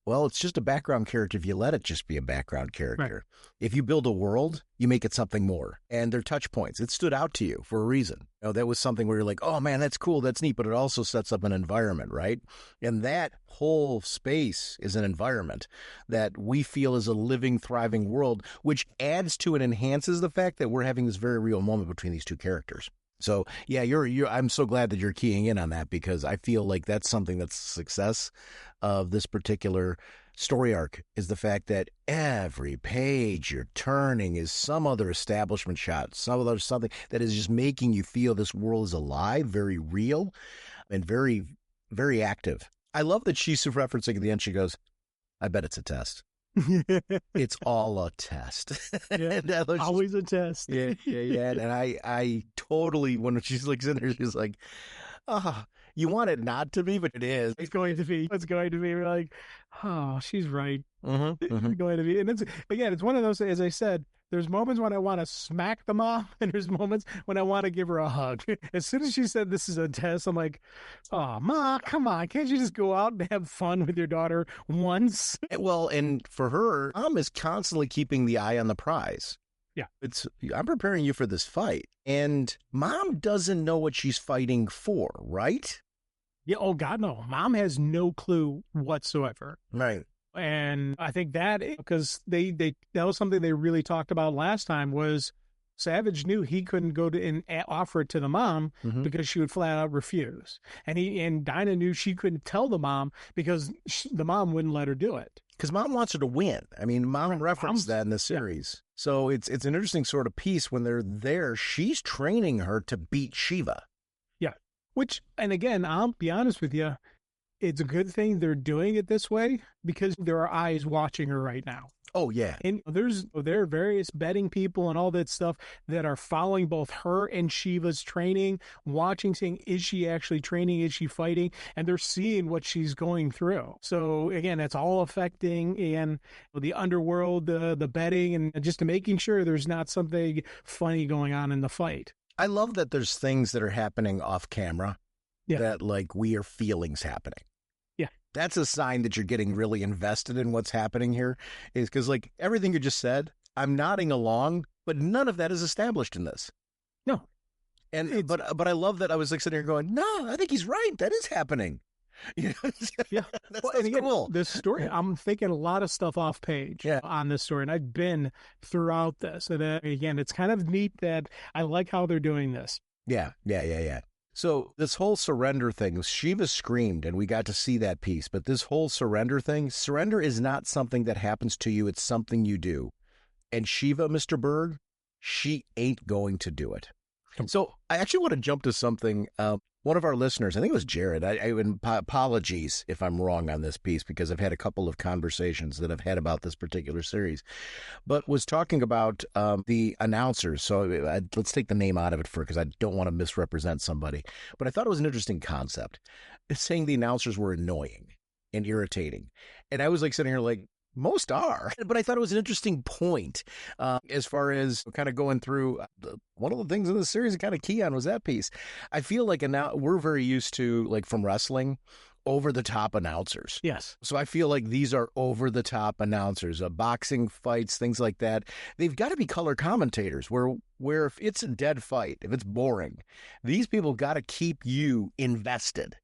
Well, it's just a background character if you let it just be a background character. Right. If you build a world, you make it something more. And they're touch points. It stood out to you for a reason. That was something where you're like, oh, man, that's cool, that's neat. But it also sets up an environment, right? And that whole space is an environment that we feel is a living, thriving world, which adds to and enhances the fact that we're having this very real moment between these two characters. So, yeah, I'm so glad that you're keying in on that, because I feel like that's something that's the success of this particular story arc, is the fact that every page you're turning is some other establishment shot, something that is just making you feel this world is alive, very real, and very, very active. I love that she's referencing at the end, she goes, I bet it's a test. It's all a test. Yeah, always a test. Yeah. And I totally, when she's like in there, she's like, you want it not to be, but it is. It's going to be. It's going to be. We're like, oh, she's right. It's going to be. And it's one of those, as I said, there's moments when I want to smack the mom, and there's moments when I want to give her a hug. As soon as she said this is a test, I'm like, oh, Ma, come on. Can't you just go out and have fun with your daughter once? Well, and for her, Mom is constantly keeping the eye on the prize. Yeah. I'm preparing you for this fight. And Mom doesn't know what she's fighting for, right? Yeah. Oh, God, no. Mom has no clue whatsoever. Right. And I think that, because that was something they really talked about last time, was Savage knew he couldn't go to and offer it to the mom because she would flat out refuse. And Dinah knew she couldn't tell the mom because the mom wouldn't let her do it. Because Mom wants her to win. I mean, Mom referenced that in the series. Yeah. So it's an interesting sort of piece when they're there. She's training her to beat Shiva. Yeah. Which, and again, I'll be honest with you, it's a good thing they're doing it this way, because there are eyes watching her right now. Oh, yeah. And there are various betting people and all that stuff that are following both her and Shiva's training, watching, saying, is she actually training? Is she fighting? And they're seeing what she's going through. So, again, it's all affecting and the underworld, the betting, and just making sure there's not something funny going on in the fight. I love that there's things that are happening off camera. Yeah. That we are feelings happening. Yeah. That's a sign that you're getting really invested in what's happening here, is because everything you just said, I'm nodding along, but none of that is established in this. No. And but I love that I was sitting here going, no, I think he's right. That is happening. Yeah. That's cool. This story, I'm thinking a lot of stuff off page on this story, and I've been throughout this. And again, it's kind of neat that I like how they're doing this. Yeah. So this whole surrender thing, Shiva screamed, and we got to see that piece. But this whole surrender thing, surrender is not something that happens to you. It's something you do. And Shiva, Mr. Berg, she ain't going to do it. So I actually want to jump to something. One of our listeners, I think it was Jared, apologies if I'm wrong on this piece, because I've had a couple of conversations that I've had about this particular series, but was talking about the announcers. So let's take the name out of it because I don't want to misrepresent somebody. But I thought it was an interesting concept. It's saying the announcers were annoying and irritating. And I was sitting here most are. But I thought it was an interesting point as far as kind of going through one of the things in the series that kind of key on was that piece. I feel now we're very used to, from wrestling, over-the-top announcers. Yes. So I feel like these are over-the-top announcers, boxing fights, things like that. They've got to be color commentators where if it's a dead fight, if it's boring, these people got to keep you invested.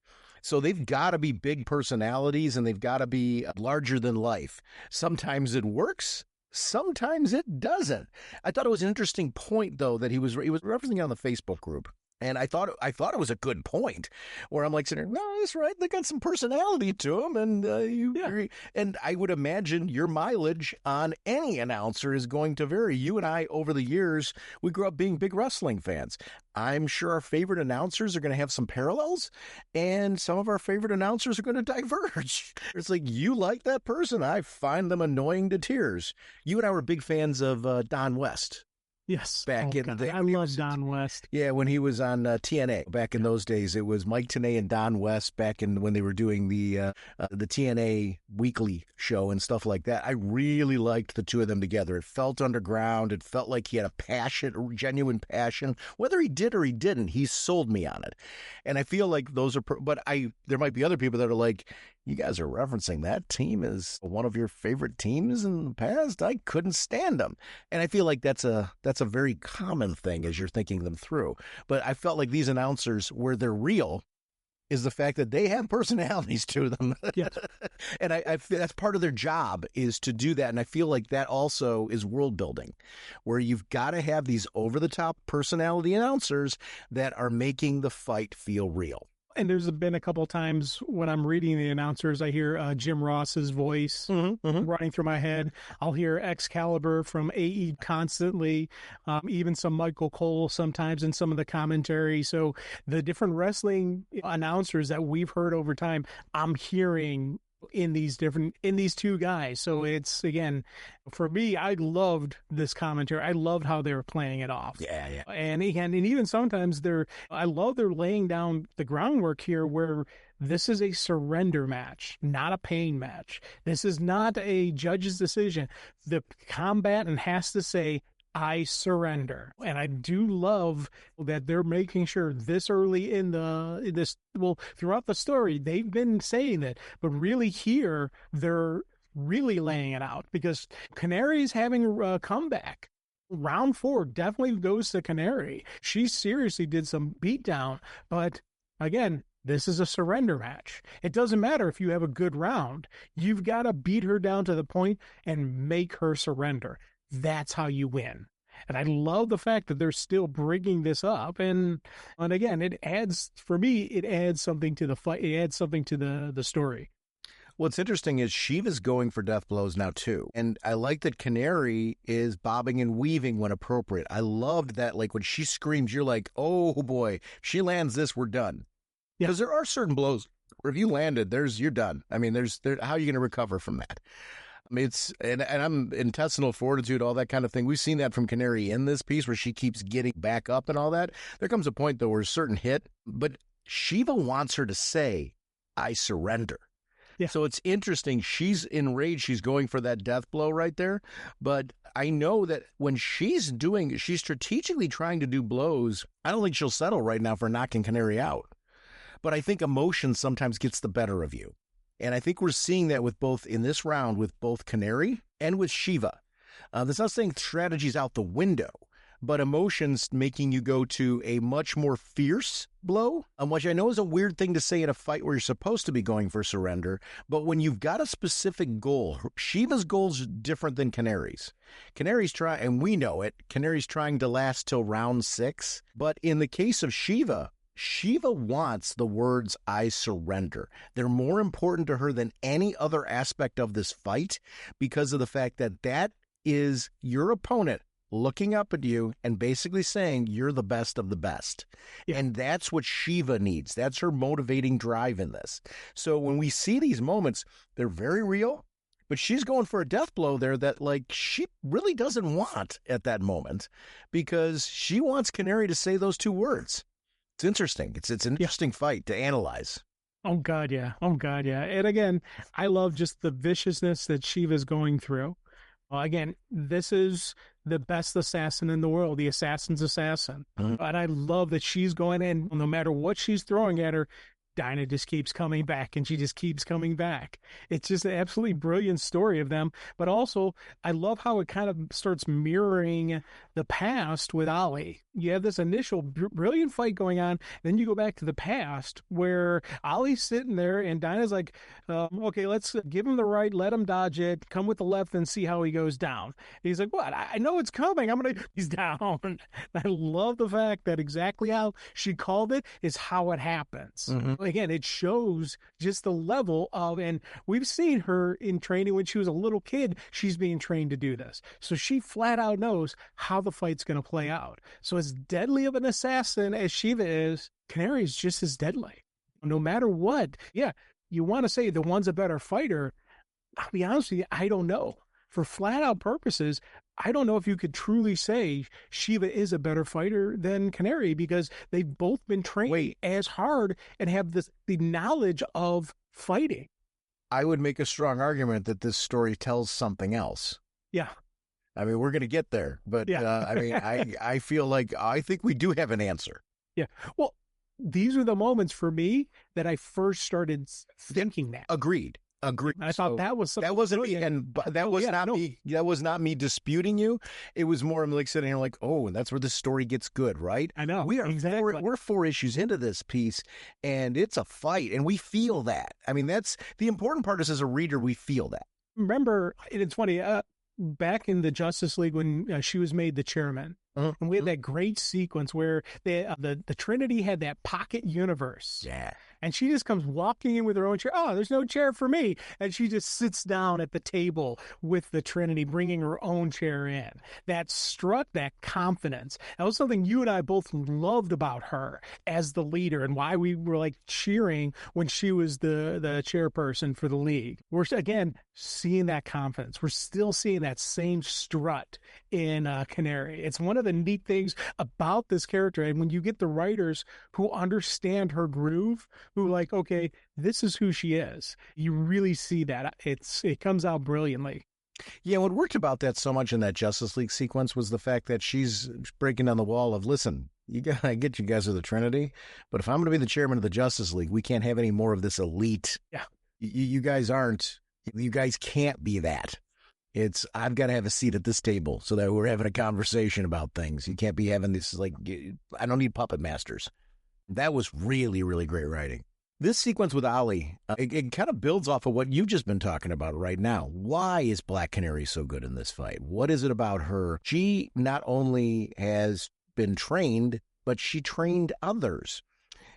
So they've got to be big personalities and they've got to be larger than life. Sometimes it works. Sometimes it doesn't. I thought it was an interesting point, though, that he was referencing it on the Facebook group. And I thought it was a good point where I'm sitting there, no, that's right. They got some personality to them. And and I would imagine your mileage on any announcer is going to vary. You and I, over the years, we grew up being big wrestling fans. I'm sure our favorite announcers are going to have some parallels, and some of our favorite announcers are going to diverge. It's you like that person. I find them annoying to tears. You and I were big fans of Don West. Yes. Back in the day. I love Don West. Yeah, when he was on TNA. Back in those days, it was Mike Tenay and Don West back when they were doing the TNA weekly show and stuff like that. I really liked the two of them together. It felt underground. It felt like he had a passion, a genuine passion. Whether he did or he didn't, he sold me on it. And I feel like those are, but there might be other people that are you guys are referencing that team as one of your favorite teams in the past. I couldn't stand them. And I feel like that's a very common thing as you're thinking them through. But I felt like these announcers, where they're real, is the fact that they have personalities to them. Yes. And I feel that's part of their job, is to do that. And I feel like that also is world building, where you've got to have these over-the-top personality announcers that are making the fight feel real. And there's been a couple of times when I'm reading the announcers, I hear Jim Ross's voice running through my head. I'll hear Excalibur from AE constantly, even some Michael Cole sometimes in some of the commentary. So the different wrestling announcers that we've heard over time, I'm hearing in these two guys. So it's, again, for me, I loved this commentary. I loved how they were playing it off. Yeah. And even sometimes I love they're laying down the groundwork here, where this is a surrender match, not a pain match. This is not a judge's decision. The combatant has to say, I surrender. And I do love that they're making sure this early in throughout the story, they've been saying that, but really here, they're really laying it out, because Canary's having a comeback. Round 4 definitely goes to Canary. She seriously did some beatdown, but again, this is a surrender match. It doesn't matter if you have a good round. You've got to beat her down to the point and make her surrender. That's how you win. And I love the fact that they're still bringing this up. And again, it adds something to the fight. It adds something to the story. What's interesting is Shiva's going for death blows now, too. And I like that Canary is bobbing and weaving when appropriate. I loved that, like, when she screams, you're like, oh, boy, if she lands this, we're done. Because there are certain blows where if you landed, you're done. I mean, how are you going to recover from that? I mean, and I'm intestinal fortitude, all that kind of thing. We've seen that from Canary in this piece, where she keeps getting back up and all that. There comes a point, though, where a certain hit, but Shiva wants her to say, I surrender. Yeah. So it's interesting. She's enraged. She's going for that death blow right there. But I know that when she's strategically trying to do blows, I don't think she'll settle right now for knocking Canary out. But I think emotion sometimes gets the better of you. And I think we're seeing that in this round with both Canary and with Shiva. That's not saying strategy's out the window, but emotions making you go to a much more fierce blow, which I know is a weird thing to say in a fight where you're supposed to be going for surrender. But when you've got a specific goal, Shiva's goal's different than Canary's. Canary's and we know it, Canary's trying to last till round 6. But in the case of Shiva wants the words, I surrender. They're more important to her than any other aspect of this fight, because of the fact that is your opponent looking up at you and basically saying you're the best of the best. Yeah. And that's what Shiva needs. That's her motivating drive in this. So when we see these moments, they're very real, but she's going for a death blow there that, like, she really doesn't want at that moment, because she wants Canary to say those 2 words. It's interesting. It's an interesting fight to analyze. Oh, God, yeah. And again, I love just the viciousness that Shiva's going through. Again, this is the best assassin in the world, the assassin's assassin. Mm-hmm. And I love that she's going in, no matter what she's throwing at her, Dinah just keeps coming back, and she just keeps coming back. It's just an absolutely brilliant story of them. But also, I love how it kind of starts mirroring the past with Ollie. You have this initial brilliant fight going on, then you go back to the past where Ollie's sitting there and Dinah's like, okay, let's give him the right, let him dodge it, come with the left and see how he goes down. He's like, what? I know it's coming. He's down. I love the fact that exactly how she called it is how it happens. Mm-hmm. Again, it shows just the level of, and we've seen her in training when she was a little kid, she's being trained to do this. So she flat out knows how the fight's going to play out. So as deadly of an assassin as Shiva is, Canary's just as deadly. No matter what. Yeah, you want to say the one's a better fighter. I'll be honest with you, I don't know. For flat out purposes, I don't know if you could truly say Shiva is a better fighter than Canary, because they've both been trained as hard and have the knowledge of fighting. I would make a strong argument that this story tells something else. Yeah. I mean, we're going to get there, but I mean, I feel like I think we do have an answer. Yeah. Well, these are the moments for me that I first started thinking that. Agreed. And I thought that was something. That wasn't me, and that was not me. That was not me disputing you. It was more I'm like sitting here like, oh, and that's where the story gets good, right? I know. Exactly. We're 4 issues into this piece, and it's a fight, and we feel that. I mean, that's the important part. Is as a reader, we feel that. Remember, and it's funny. Back in the Justice League when she was made the chairman, and we had that great sequence where the Trinity had that pocket universe. Yeah. And she just comes walking in with her own chair. Oh, there's no chair for me. And she just sits down at the table with the Trinity, bringing her own chair in. That strut, that confidence. That was something you and I both loved about her as the leader and why we were like cheering when she was the chairperson for the league. We're, again, seeing that confidence. We're still seeing that same strut in Canary. It's one of the neat things about this character. And when you get the writers who understand her groove, who like, okay, this is who she is. You really see that. It comes out brilliantly. Yeah, what worked about that so much in that Justice League sequence was the fact that she's breaking down the wall of, listen, I get you guys are the Trinity, but if I'm going to be the chairman of the Justice League, we can't have any more of this elite. Yeah. You guys can't be that. I've got to have a seat at this table so that we're having a conversation about things. You can't be having this, like, I don't need puppet masters. That was really, really great writing. This sequence with Ollie, it kind of builds off of what you've just been talking about right now. Why is Black Canary so good in this fight? What is it about her? She not only has been trained, but she trained others.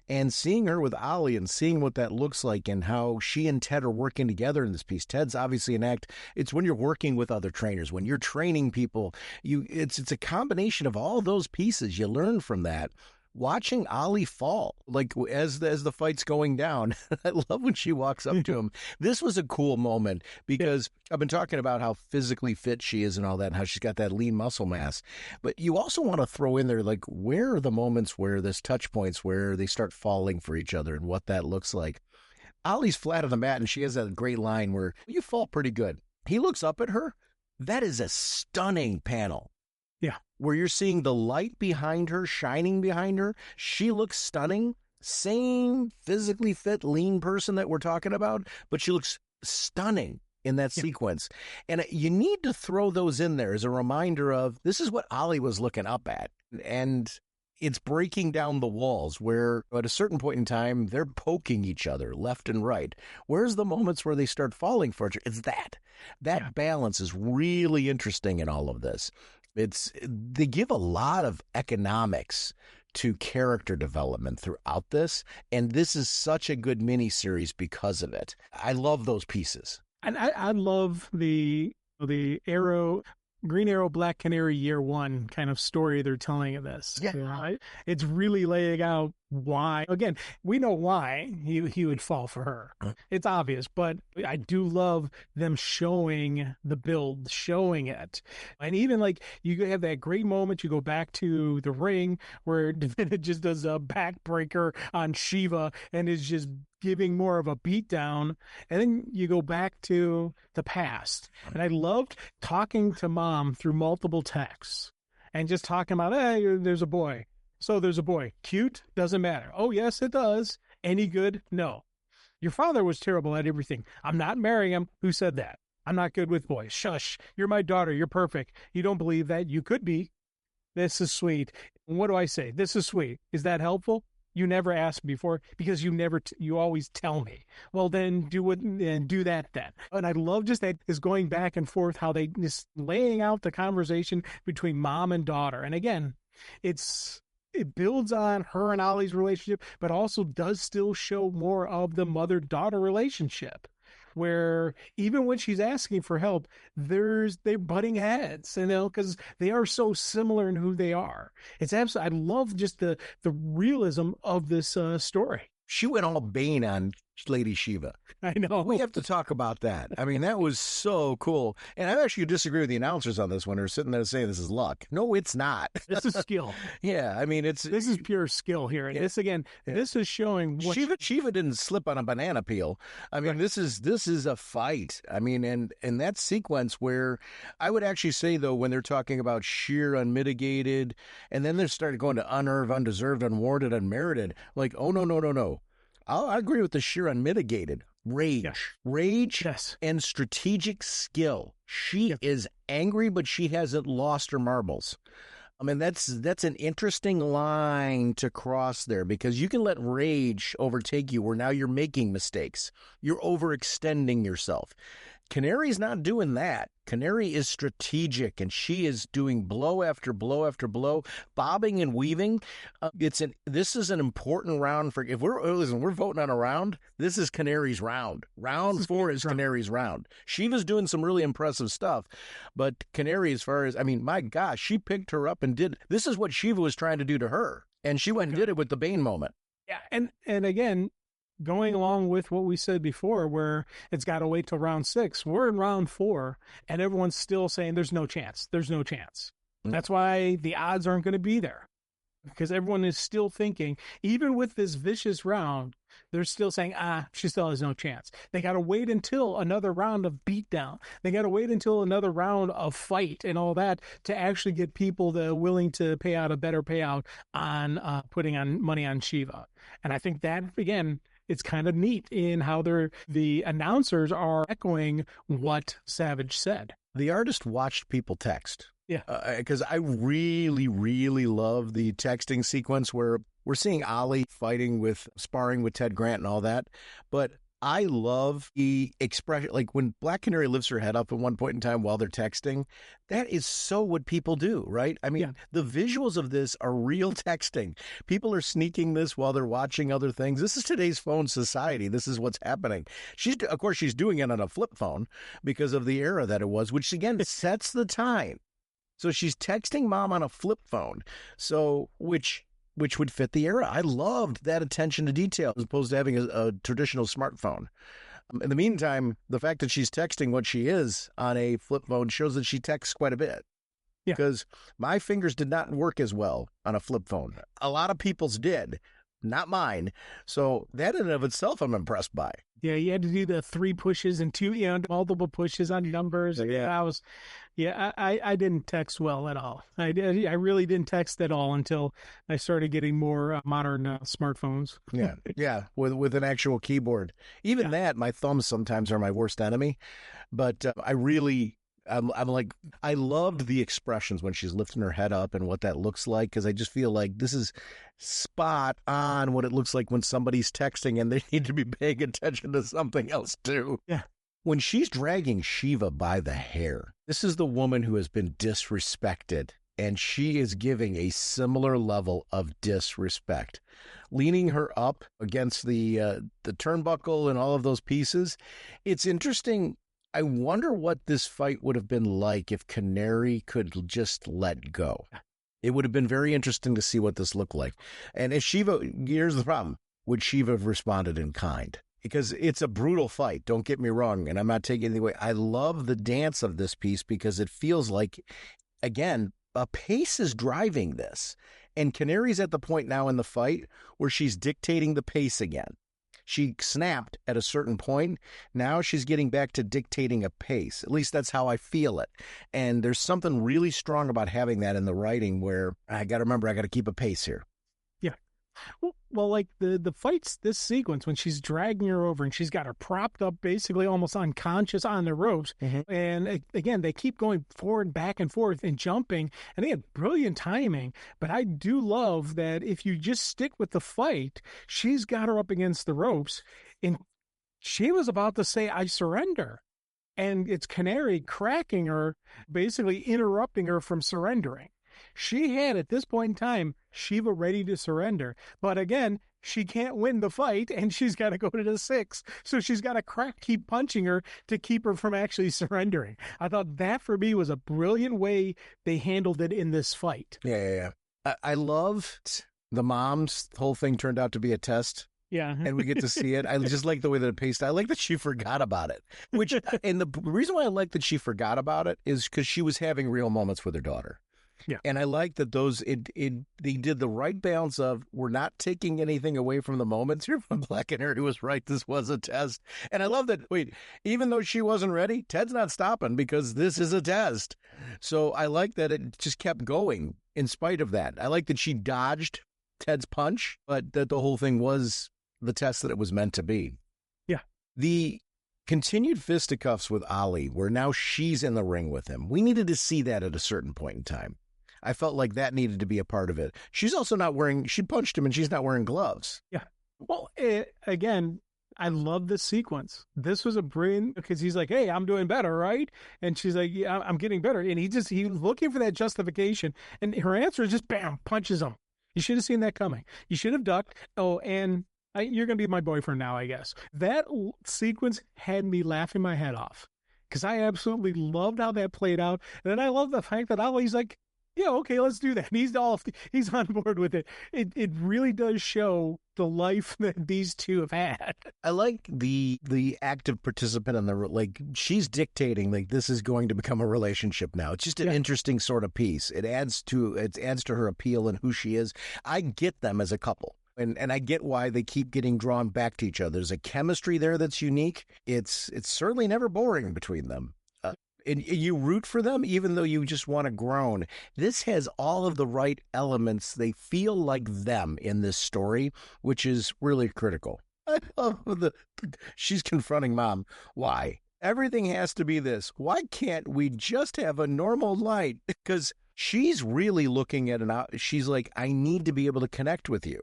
And seeing her with Ollie and seeing what that looks like and how she and Ted are working together in this piece. Ted's obviously an act. It's when you're working with other trainers, when you're training people, it's a combination of all those pieces. You learn from that. Watching Ollie fall, like as the fight's going down, I love when she walks up to him. This was a cool moment because I've been talking about how physically fit she is and all that, and how she's got that lean muscle mass. But you also want to throw in there, like, where are the moments where there's touch points where they start falling for each other and what that looks like. Ollie's flat on the mat, and she has that great line where you fall pretty good. He looks up at her. That is a stunning panel. Yeah. Where you're seeing the light behind her, shining behind her. She looks stunning. Same physically fit, lean person that we're talking about, but she looks stunning in that sequence. And you need to throw those in there as a reminder of this is what Ollie was looking up at. And it's breaking down the walls where at a certain point in time, they're poking each other left and right. Where's the moments where they start falling for each other? It's that balance is really interesting in all of this. They give a lot of economics to character development throughout this, and this is such a good miniseries because of it. I love those pieces. And I love the Green Arrow, Black Canary year one kind of story they're telling of this. Yeah. Right? It's really laying out why. Again, we know why he would fall for her. It's obvious, but I do love them showing the build, showing it. And even like you have that great moment, you go back to the ring where it just does a backbreaker on Shiva and is just giving more of a beatdown. And then you go back to the past. And I loved talking to Mom through multiple texts and just talking about, hey, there's a boy. So there's a boy. Cute? Doesn't matter. Oh, yes, it does. Any good? No. Your father was terrible at everything. I'm not marrying him. Who said that? I'm not good with boys. Shush. You're my daughter. You're perfect. You don't believe that? You could be. This is sweet. What do I say? This is sweet. Is that helpful? You never asked before because you always tell me. Well, then do that then. And I love just that is going back and forth, how they just laying out the conversation between mom and daughter. And again, it builds on her and Ollie's relationship, but also does still show more of the mother-daughter relationship, where even when she's asking for help, they're butting heads, because they are so similar in who they are. It's absolutely, I love just the realism of this story. She went all Bane on Lady Shiva. I know. We have to talk about that. I mean, that was so cool. And I actually disagree with the announcers on this one. They're sitting there saying this is luck. No, it's not. This is skill. Yeah, I mean, This is pure skill here. And this, again, this is showing what... Shiva didn't slip on a banana peel. I mean, this is a fight. I mean, and that sequence where I would actually say, though, when they're talking about sheer, unmitigated, and then they started going to unearned, undeserved, unwarranted, unmerited, like, oh, no. I agree with the sheer unmitigated. Rage and strategic skill. She is angry, but she hasn't lost her marbles. I mean, that's an interesting line to cross there, because you can let rage overtake you where now you're making mistakes. You're overextending yourself. Canary's not doing that. Canary is strategic, and she is doing blow after blow after blow, bobbing and weaving. This is an important round for. If we're voting on a round, this is Canary's round. Round 4 is Canary's round. Shiva's doing some really impressive stuff, but Canary, as far as, I mean, my gosh, she picked her up and did. This is what Shiva was trying to do to her, and she went and did it with the Bane moment. Yeah, and again, going along with what we said before, where it's got to wait till round 6, we're in round 4, and everyone's still saying there's no chance. There's no chance. That's why the odds aren't going to be there, because everyone is still thinking, even with this vicious round, they're still saying, she still has no chance. They got to wait until another round of beatdown. They got to wait until another round of fight and all that to actually get people that are willing to pay out a better payout on putting on money on Shiva. And I think that, again, it's kind of neat in how the announcers are echoing what Savage said. The artist watched people text. Yeah. Because I really, really love the texting sequence where we're seeing Ollie sparring with Ted Grant and all that. But I love the expression, like when Black Canary lifts her head up at one point in time while they're texting. That is so what people do, right? I mean, the visuals of this are real texting. People are sneaking this while they're watching other things. This is today's phone society. This is what's happening. Of course, she's doing it on a flip phone because of the era that it was, which again sets the time. So she's texting mom on a flip phone. So which would fit the era. I loved that attention to detail as opposed to having a traditional smartphone. In the meantime, the fact that she's texting what she is on a flip phone shows that she texts quite a bit. Yeah. Because my fingers did not work as well on a flip phone. A lot of people's did, not mine. So that in and of itself, I'm impressed by. Yeah, you had to do the 3 pushes and 2, multiple pushes on numbers. Yeah, I didn't text well at all. I really didn't text at all until I started getting more modern smartphones. Yeah, with an actual keyboard. Even that, my thumbs sometimes are my worst enemy. But I'm like, I loved the expressions when she's lifting her head up and what that looks like, because I just feel like this is spot on what it looks like when somebody's texting and they need to be paying attention to something else too. Yeah. When she's dragging Shiva by the hair, this is the woman who has been disrespected, and she is giving a similar level of disrespect. Leaning her up against the turnbuckle and all of those pieces. It's interesting. I wonder what this fight would have been like if Canary could just let go. It would have been very interesting to see what this looked like. And if Shiva, here's the problem. Would Shiva have responded in kind? Because it's a brutal fight, don't get me wrong, and I'm not taking anything away. I love the dance of this piece because it feels like, again, a pace is driving this. And Canary's at the point now in the fight where she's dictating the pace again. She snapped at a certain point. Now she's getting back to dictating a pace. At least that's how I feel it. And there's something really strong about having that in the writing where I got to remember I got to keep a pace here. Yeah. Well, like the fights, this sequence, when she's dragging her over and she's got her propped up basically almost unconscious on the ropes. Mm-hmm. And again, they keep going forward, back and forth and jumping. And they had brilliant timing. But I do love that if you just stick with the fight, she's got her up against the ropes. And she was about to say, I surrender. And it's Canary cracking her, basically interrupting her from surrendering. She had, at this point in time, Shiva ready to surrender. But again, she can't win the fight, and she's got to go to the 6. So she's got to keep punching her to keep her from actually surrendering. I thought that, for me, was a brilliant way they handled it in this fight. Yeah. I loved the mom's whole thing turned out to be a test. Yeah. and we get to see it. I just like the way that it paced. I like that she forgot about it. And the reason why I like that she forgot about it is because she was having real moments with her daughter. Yeah. And I like that they did the right balance of, we're not taking anything away from the moments here. Black Canary was right. This was a test. And I love that, even though she wasn't ready, Ted's not stopping because this is a test. So I like that it just kept going in spite of that. I like that she dodged Ted's punch, but that the whole thing was the test that it was meant to be. Yeah. The continued fisticuffs with Ollie, where now she's in the ring with him. We needed to see that at a certain point in time. I felt like that needed to be a part of it. She's also she punched him and she's not wearing gloves. Yeah. Well, again, I love this sequence. This was a brilliant, because he's like, hey, I'm doing better, right? And she's like, yeah, I'm getting better. And he's looking for that justification. And her answer is just, bam, punches him. You should have seen that coming. You should have ducked. Oh, and you're going to be my boyfriend now, I guess. That sequence had me laughing my head off because I absolutely loved how that played out. And then I love the fact that Ollie's like, yeah, okay, let's do that. And he's on board with it. It really does show the life that these two have had. I like the active participant in she's dictating, this is going to become a relationship now. It's just an interesting sort of piece. It adds to her appeal and who she is. I get them as a couple. And I get why they keep getting drawn back to each other. There's a chemistry there that's unique. It's certainly never boring between them. And you root for them, even though you just want to groan. This has all of the right elements. They feel like them in this story, which is really critical. I love she's confronting Mom. Why? Everything has to be this. Why can't we just have a normal night? Because she's really looking at she's like, I need to be able to connect with you.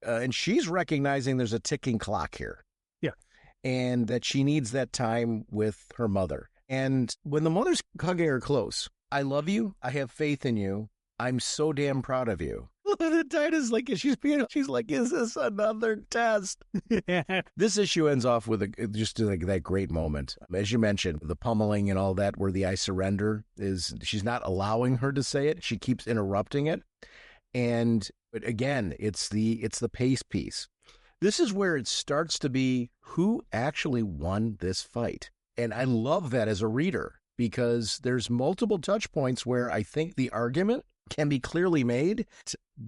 And she's recognizing there's a ticking clock here. Yeah. And that she needs that time with her mother. And when the mother's hugging her close, I love you. I have faith in you. I'm so damn proud of you. Dinah's like, she's like, is this another test? This issue ends off with that great moment. As you mentioned, the pummeling and all that, where the I surrender she's not allowing her to say it. She keeps interrupting it. But again, it's the pace piece. This is where it starts to be who actually won this fight. And I love that as a reader, because there's multiple touch points where I think the argument can be clearly made.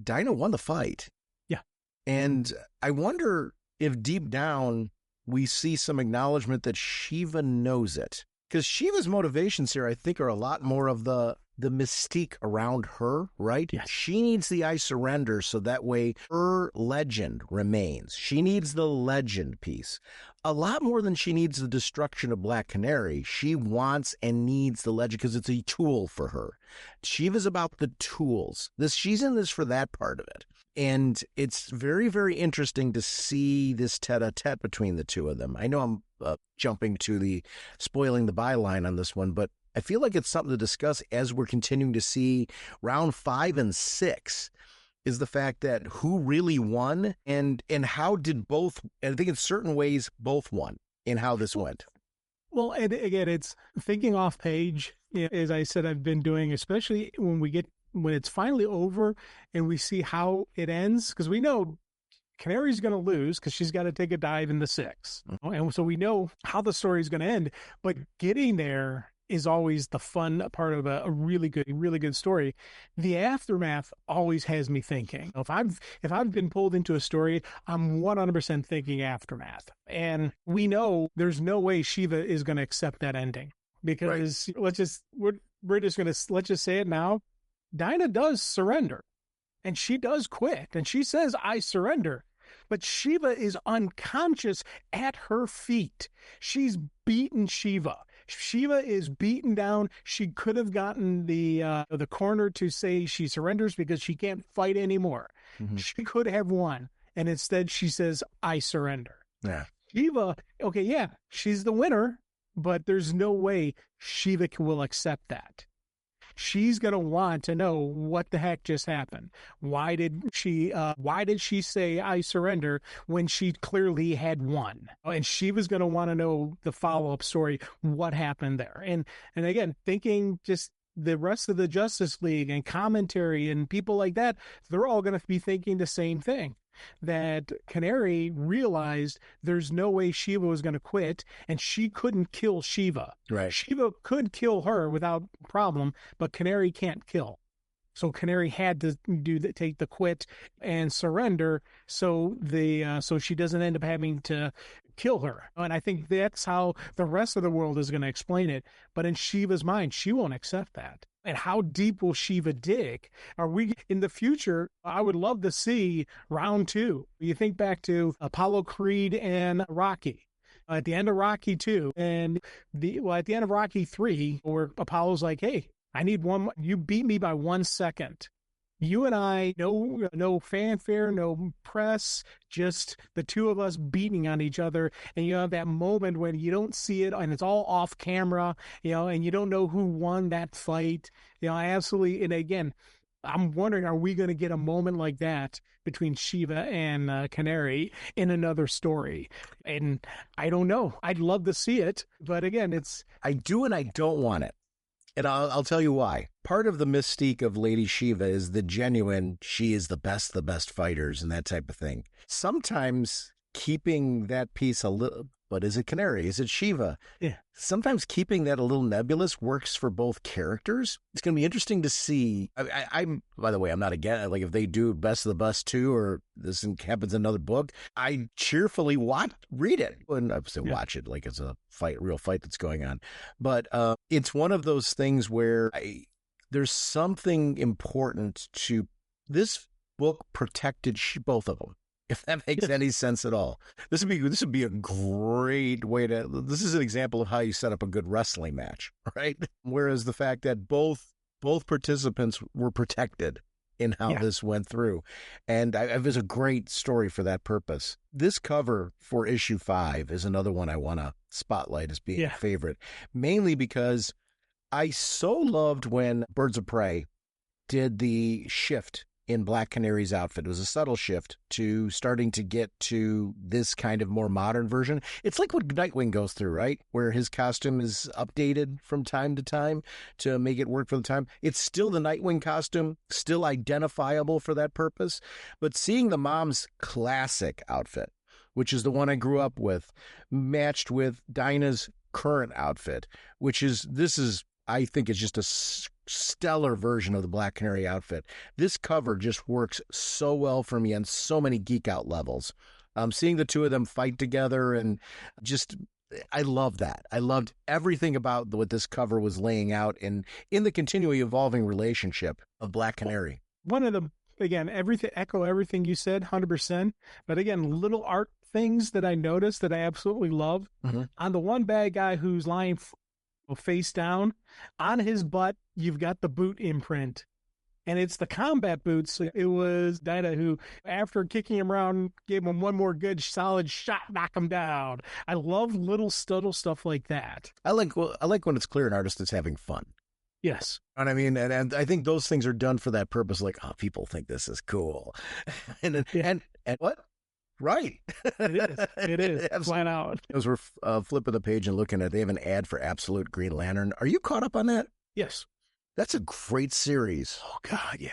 Dinah won the fight. Yeah. And I wonder if deep down we see some acknowledgement that Shiva knows it. Because Shiva's motivations here, I think, are a lot more of the mystique around her, right? Yes. She needs the I surrender so that way her legend remains. She needs the legend piece. A lot more than she needs the destruction of Black Canary. She wants and needs the legend because it's a tool for her. Shiva's about the tools. She's in this for that part of it. And it's very, very interesting to see this tete-a-tete between the two of them. I know I'm jumping to spoiling the byline on this one, but I feel like it's something to discuss as we're continuing to see round 5 and 6 is the fact that who really won and how did both, and I think in certain ways, both won in how this went. Well, and again, it's thinking off page, as I said, I've been doing, especially when it's finally over and we see how it ends, because we know Canary's going to lose because she's got to take a dive in the 6. Mm-hmm. And so we know how the story is going to end, but getting there is always the fun part of a really good story. The aftermath always has me thinking. If I've been pulled into a story, I'm 100% thinking aftermath. And we know there's no way Shiva is going to accept that ending, because let's just say it now. Dinah does surrender, and she does quit, and she says, I surrender. But Shiva is unconscious at her feet. She's beaten Shiva. Shiva is beaten down. She could have gotten the coroner to say she surrenders because she can't fight anymore. Mm-hmm. She could have won. And instead she says, I surrender. Yeah. Shiva, okay, yeah, she's the winner, but there's no way Shiva will accept that. She's going to want to know what the heck just happened. Why did she say I surrender when she clearly had won? And she was going to want to know the follow-up story, what happened there. And again, thinking just the rest of the Justice League and commentary and people like that, they're all going to be thinking the same thing. that Canary realized there's no way Shiva was going to quit, and she couldn't kill Shiva. Right. Shiva could kill her without problem, but Canary can't kill. So Canary had to take the quit and surrender, so she doesn't end up having to kill her. And I think that's how the rest of the world is going to explain it. But in Shiva's mind, she won't accept that. And how deep will Shiva dig? Are we in the future? I would love to see round 2. You think back to Apollo Creed and Rocky. At the end of Rocky 2, and at the end of Rocky 3, where Apollo's like, hey, I need one. You beat me by 1 second. You and I, no fanfare, no press, just the two of us beating on each other. And you have that moment when you don't see it and it's all off camera, and you don't know who won that fight. I absolutely, and again, I'm wondering, are we going to get a moment like that between Shiva and Canary in another story? And I don't know. I'd love to see it. But again, I do and I don't want it. And I'll tell you why. Part of the mystique of Lady Shiva is the genuine, she is the best fighters and that type of thing. Sometimes keeping that piece a little, but is it Canary? Is it Shiva? Yeah. Sometimes keeping that a little nebulous works for both characters. It's going to be interesting to see. I'm, by the way, I'm not against, like if they do Best of the Best 2 or this happens in another book, I cheerfully read it. And I say watch it like it's a real fight that's going on. But it's one of those things where there's something important to this book protected both of them. If that makes any sense at all. This would be a great way this is an example of how you set up a good wrestling match, right? Whereas the fact that both participants were protected in how this went through. And it was a great story for that purpose. This cover for issue 5 is another one I want to spotlight as being a favorite, mainly because I so loved when Birds of Prey did the shift in Black Canary's outfit. It was a subtle shift to starting to get to this kind of more modern version. It's like what Nightwing goes through, right? Where his costume is updated from time to time to make it work for the time. It's still the Nightwing costume, still identifiable for that purpose. But seeing the mom's classic outfit, which is the one I grew up with, matched with Dinah's current outfit, I think it's just a stellar version of the Black Canary outfit. This cover just works so well for me on so many geek out levels. Seeing the two of them fight together and I love that. I loved everything about what this cover was laying out in the continually evolving relationship of Black Canary. One of the, again, echo everything you said, 100%. But again, little art things that I noticed that I absolutely love. Mm-hmm. On the one bad guy who's lying face down, on his butt you've got the boot imprint, and it's the combat boots. It was Dinah who, after kicking him around, gave him one more good solid shot, knock him down. I love little subtle stuff like that. I like when it's clear an artist is having fun. Yes. And I mean, and I think those things are done for that purpose. Like, people think this is cool, and what? Right. It is. Flat out. As we're flipping the page and looking at, they have an ad for Absolute Green Lantern. Are you caught up on that? Yes. That's a great series. Oh, God, yeah.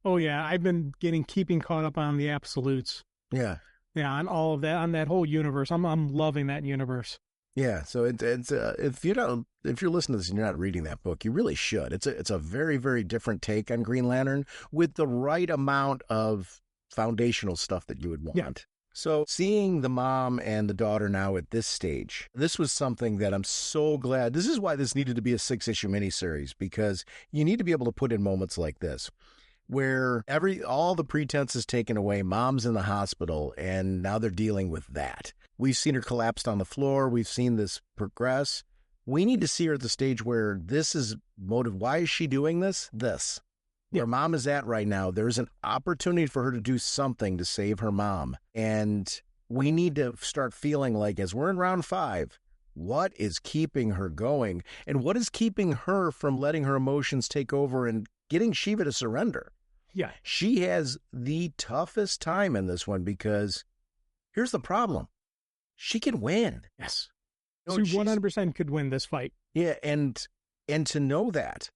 Oh, yeah. I've been keeping caught up on the Absolutes. Yeah. Yeah, on all of that, on that whole universe. I'm loving that universe. Yeah. So it's if you're listening to this and you're not reading that book, you really should. It's a very, very different take on Green Lantern with the right amount of foundational stuff that you would want. Yeah. So seeing the mom and the daughter now at this stage, this was something that I'm so glad. This is why this needed to be a 6-issue miniseries, because you need to be able to put in moments like this where all the pretense is taken away. Mom's in the hospital and now they're dealing with that. We've seen her collapsed on the floor. We've seen this progress. We need to see her at the stage where this is motive. Why is she doing this? Where mom is at right now, there's an opportunity for her to do something to save her mom. And we need to start feeling like, as we're in round 5, what is keeping her going? And what is keeping her from letting her emotions take over and getting Shiva to surrender? Yeah. She has the toughest time in this one because here's the problem. She can win. Yes. She 100% could win this fight. Yeah, and to know that,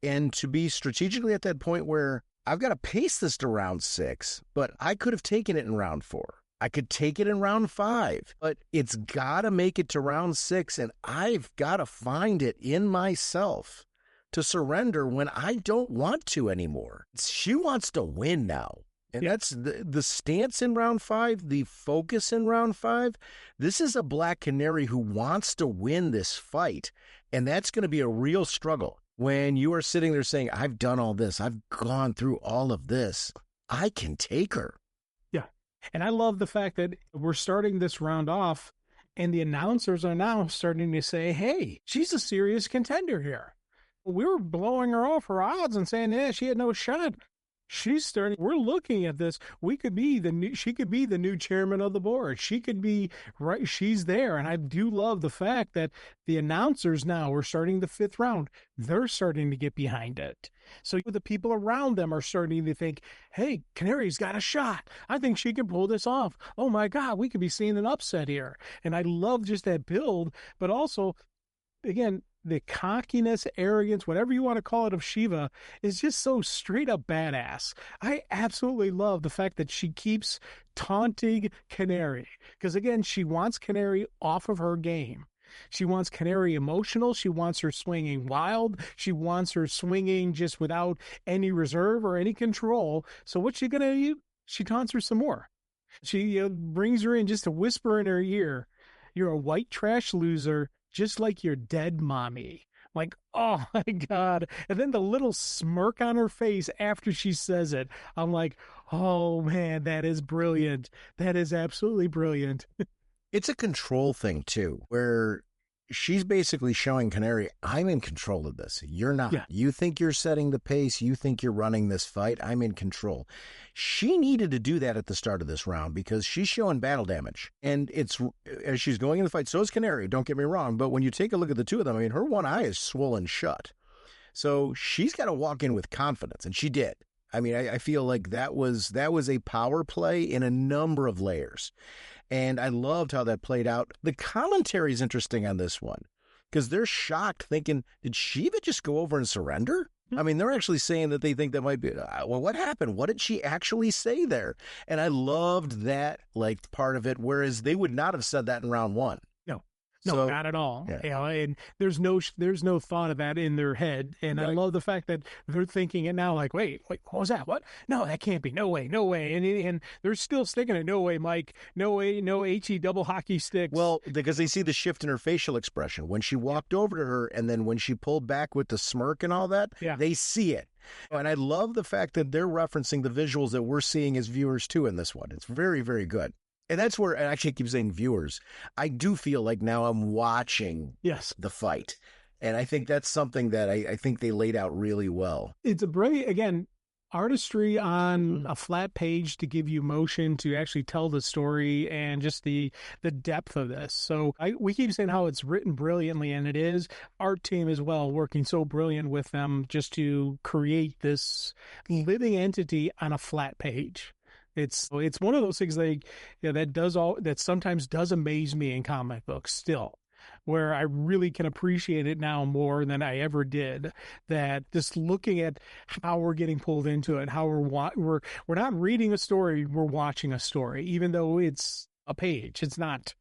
and to be strategically at that point where I've got to pace this to round 6, but I could have taken it in round 4. I could take it in round 5, but it's got to make it to round 6, and I've got to find it in myself to surrender when I don't want to anymore. She wants to win now. And that's the stance in round 5, the focus in round 5. This is a Black Canary who wants to win this fight, and that's going to be a real struggle. When you are sitting there saying, I've done all this, I've gone through all of this, I can take her. Yeah. And I love the fact that we're starting this round off, and the announcers are now starting to say, hey, she's a serious contender here. We were blowing her off her odds and saying, she had no shot. She's starting. We're looking at this. She could be the new chairman of the board. She could be right. She's there. And I do love the fact that the announcers now are starting the 5th round. They're starting to get behind it. So the people around them are starting to think, hey, Canary's got a shot. I think she can pull this off. Oh my God, we could be seeing an upset here. And I love just that build, but also, again, the cockiness, arrogance, whatever you want to call it, of Shiva is just so straight up badass. I absolutely love the fact that she keeps taunting Canary. Because again, she wants Canary off of her game. She wants Canary emotional. She wants her swinging wild. She wants her swinging just without any reserve or any control. So what's she going to do? She taunts her some more. She brings her in just to whisper in her ear, you're a white trash loser, just like your dead mommy. Like, oh my God. And then the little smirk on her face after she says it. I'm like, oh man, that is brilliant. That is absolutely brilliant. It's a control thing too, where she's basically showing Canary, I'm in control of this. You're not. Yeah. You think you're setting the pace. You think you're running this fight. I'm in control. She needed to do that at the start of this round because she's showing battle damage. And it's as she's going in the fight, so is Canary, don't get me wrong. But when you take a look at the two of them, I mean, her one eye is swollen shut. So she's got to walk in with confidence, and she did. I mean, I feel like that was a power play in a number of layers. And I loved how that played out. The commentary is interesting on this one because they're shocked thinking, did Shiva just go over and surrender? I mean, they're actually saying that they think that might be, well, what happened? What did she actually say there? And I loved that, like, part of it, whereas they would not have said that in round 1. No, So, not at all. yeah. And there's no thought of that in their head. And right. I love the fact that they're thinking it now like, wait, what was that? What? No, that can't be. No way. And they're still sticking it. No way, Mike. No way. No HE double hockey sticks. Well, because they see the shift in her facial expression. When she walked over to her and then when she pulled back with the smirk and all that, They see it. And I love the fact that they're referencing the visuals that we're seeing as viewers too in this one. It's very, very good. And that's where, and actually I keep saying viewers, I do feel like now I'm watching the fight. And I think that's something that I think they laid out really well. It's a brilliant, again, artistry on a flat page to give you motion, to actually tell the story, and just the depth of this. So we keep saying how it's written brilliantly, and it is. Art team as well, working so brilliant with them just to create this living entity on a flat page. It's one of those things that sometimes does amaze me in comic books still, where I really can appreciate it now more than I ever did. That just looking at how we're getting pulled into it, how we're not reading a story, we're watching a story, even though it's a page. It's not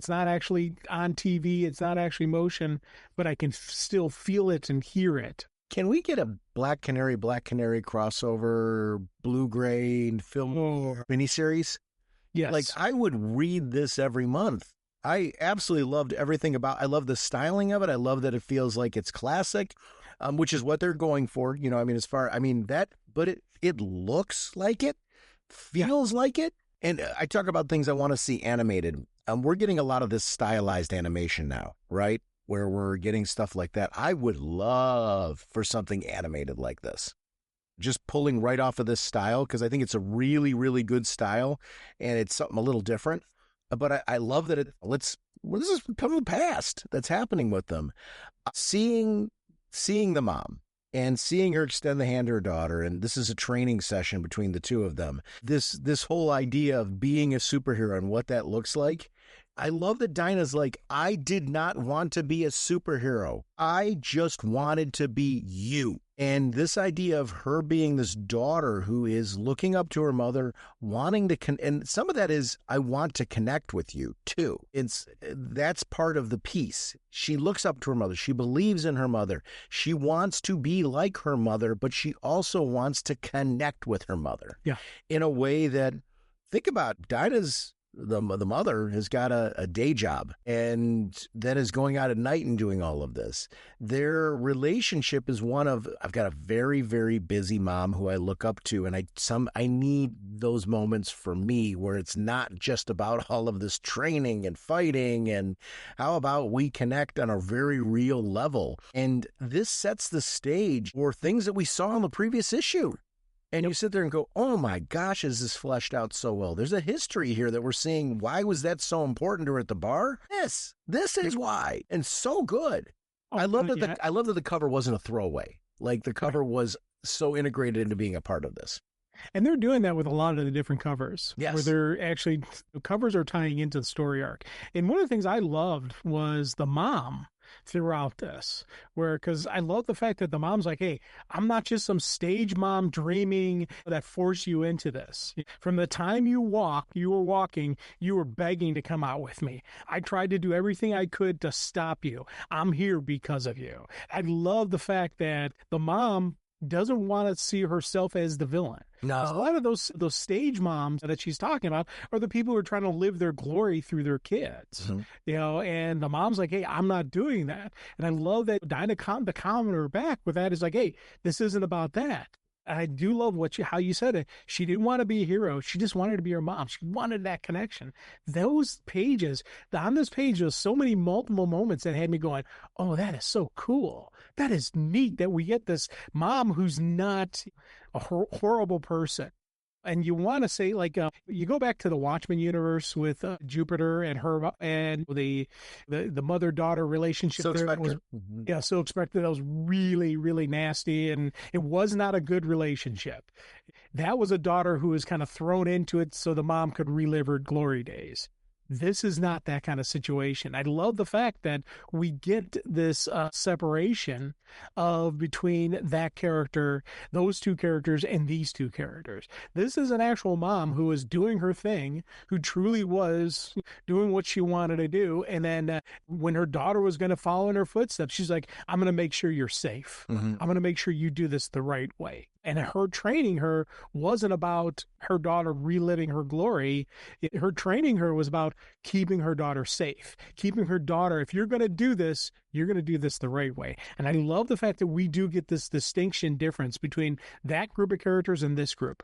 actually on TV. It's not actually motion, but I can still feel it and hear it. Can we get a Black Canary crossover, blue-gray film miniseries? Yes. Like, I would read this every month. I absolutely loved everything I love the styling of it. I love that it feels like it's classic, which is what they're going for. You know, I mean, but it looks like it, feels like it. And I talk about things I want to see animated. We're getting a lot of this stylized animation now, right? Where we're getting stuff like that. I would love for something animated like this. Just pulling right off of this style, because I think it's a really, really good style, and it's something a little different. But I love that this is from the past that's happening with them. Seeing the mom and seeing her extend the hand to her daughter, and this is a training session between the two of them. This whole idea of being a superhero and what that looks like. I love that Dinah's like, I did not want to be a superhero. I just wanted to be you. And this idea of her being this daughter who is looking up to her mother, wanting to and some of that is, I want to connect with you too. That's part of the piece. She looks up to her mother. She believes in her mother. She wants to be like her mother, but she also wants to connect with her mother. Yeah. In a way that, think about Dinah's, the mother has got a day job and then is going out at night and doing all of this. Their relationship is one of, I've got a very, very busy mom who I look up to, and I need those moments for me where it's not just about all of this training and fighting, and how about we connect on a very real level. And this sets the stage for things that we saw in the previous issue. And you sit there and go, oh my gosh, is this fleshed out so well? There's a history here that we're seeing. Why was that so important to her at the bar? This is why. And so good. I love that the cover wasn't a throwaway. Like, the cover was so integrated into being a part of this. And they're doing that with a lot of the different covers. Yes. Where they're actually, the covers are tying into the story arc. And one of the things I loved was the mom throughout this, because I love the fact that the mom's like, hey, I'm not just some stage mom dreaming that forced you into this. From the time you were walking, you were begging to come out with me. I tried to do everything I could to stop you. I'm here because of you. I love the fact that the mom doesn't want to see herself as the villain. No. A lot of those stage moms that she's talking about are the people who are trying to live their glory through their kids. Mm-hmm. And the mom's like, hey, I'm not doing that. And I love that Dinah the commenter back with that is like, hey, this isn't about that. I do love how you said it. She didn't want to be a hero. She just wanted to be her mom. She wanted that connection. Those pages, on this page, there's so many multiple moments that had me going, oh, that is so cool. That is neat that we get this mom who's not a horrible person. And you want to say, like, you go back to the Watchmen universe with Jupiter and her and the mother-daughter relationship. So expected. Yeah, so expected. That was really, really nasty, and it was not a good relationship. That was a daughter who was kind of thrown into it so the mom could relive her glory days. This is not that kind of situation. I love the fact that we get this separation between that character, those two characters, and these two characters. This is an actual mom who was doing her thing, who truly was doing what she wanted to do. And then when her daughter was going to follow in her footsteps, she's like, I'm going to make sure you're safe. Mm-hmm. I'm going to make sure you do this the right way. And her training her wasn't about her daughter reliving her glory. Her training her was about keeping her daughter safe, keeping her daughter, if you're going to do this, you're going to do this the right way. And I love the fact that we do get this distinction difference between that group of characters and this group.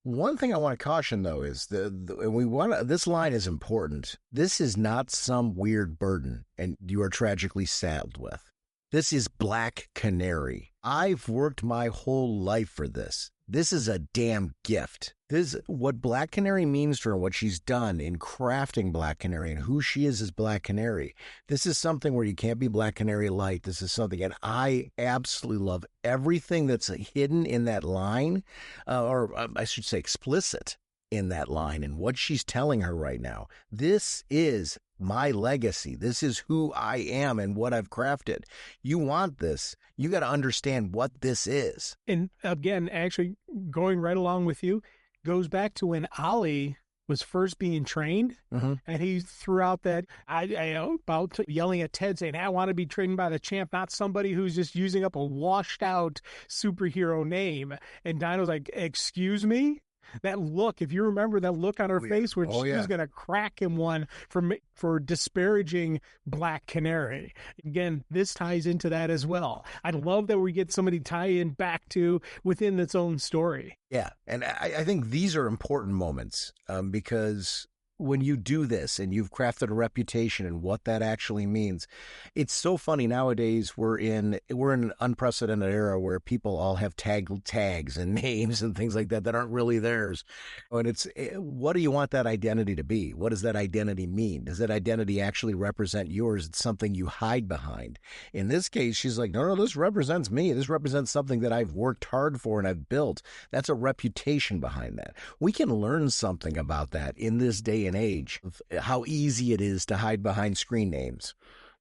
One thing I want to caution, though, is this line is important. This is not some weird burden and you are tragically saddled with. This is Black Canary. I've worked my whole life for this. This is a damn gift. This what Black Canary means to her, what she's done in crafting Black Canary and who she is as Black Canary. This is something where you can't be Black Canary light. This is something, and I absolutely love everything that's hidden in that line, or I should say explicit in that line and what she's telling her right now. This is my legacy. This is who I am and what I've crafted. You want this, you got to understand what this is. And again, actually going right along with you, goes back to when Ollie was first being trained, and he threw out that about yelling at Ted saying, I want to be trained by the champ, not somebody who's just using up a washed out superhero name. And Dino's like, excuse me? That look, if you remember that look on her face where she was going to crack him one for disparaging Black Canary. Again, this ties into that as well. I love that we get somebody tie in back to within its own story. Yeah, and I think these are important moments because when you do this and you've crafted a reputation and what that actually means, it's so funny nowadays. We're in an unprecedented era where people all have tags and names and things like that aren't really theirs. And it's, what do you want that identity to be? What does that identity mean? Does that identity actually represent yours? It's something you hide behind. In this case, she's like, no, this represents me. This represents something that I've worked hard for and I've built. That's a reputation behind that. We can learn something about that in this day and age of how easy it is to hide behind screen names.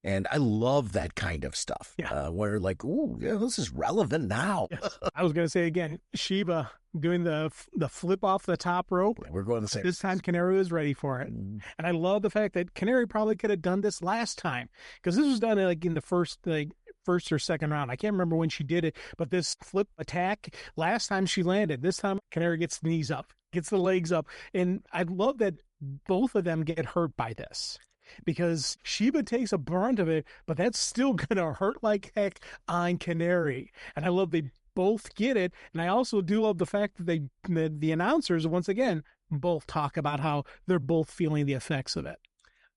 And I love that kind of stuff. Yeah. Where like, ooh, yeah, this is relevant now. Yes. I was going to say again, Sheba doing the flip off the top rope. We're going the same. This time Canary was ready for it. And I love the fact that Canary probably could have done this last time, because this was done like in the first or second round. I can't remember when she did it, but this flip attack, last time she landed. This time Canary gets the knees up, gets the legs up. And I love that both of them get hurt by this, because Sheba takes a brunt of it, but that's still going to hurt like heck on Canary. And I love they both get it. And I also do love the fact that the announcers, once again, both talk about how they're both feeling the effects of it.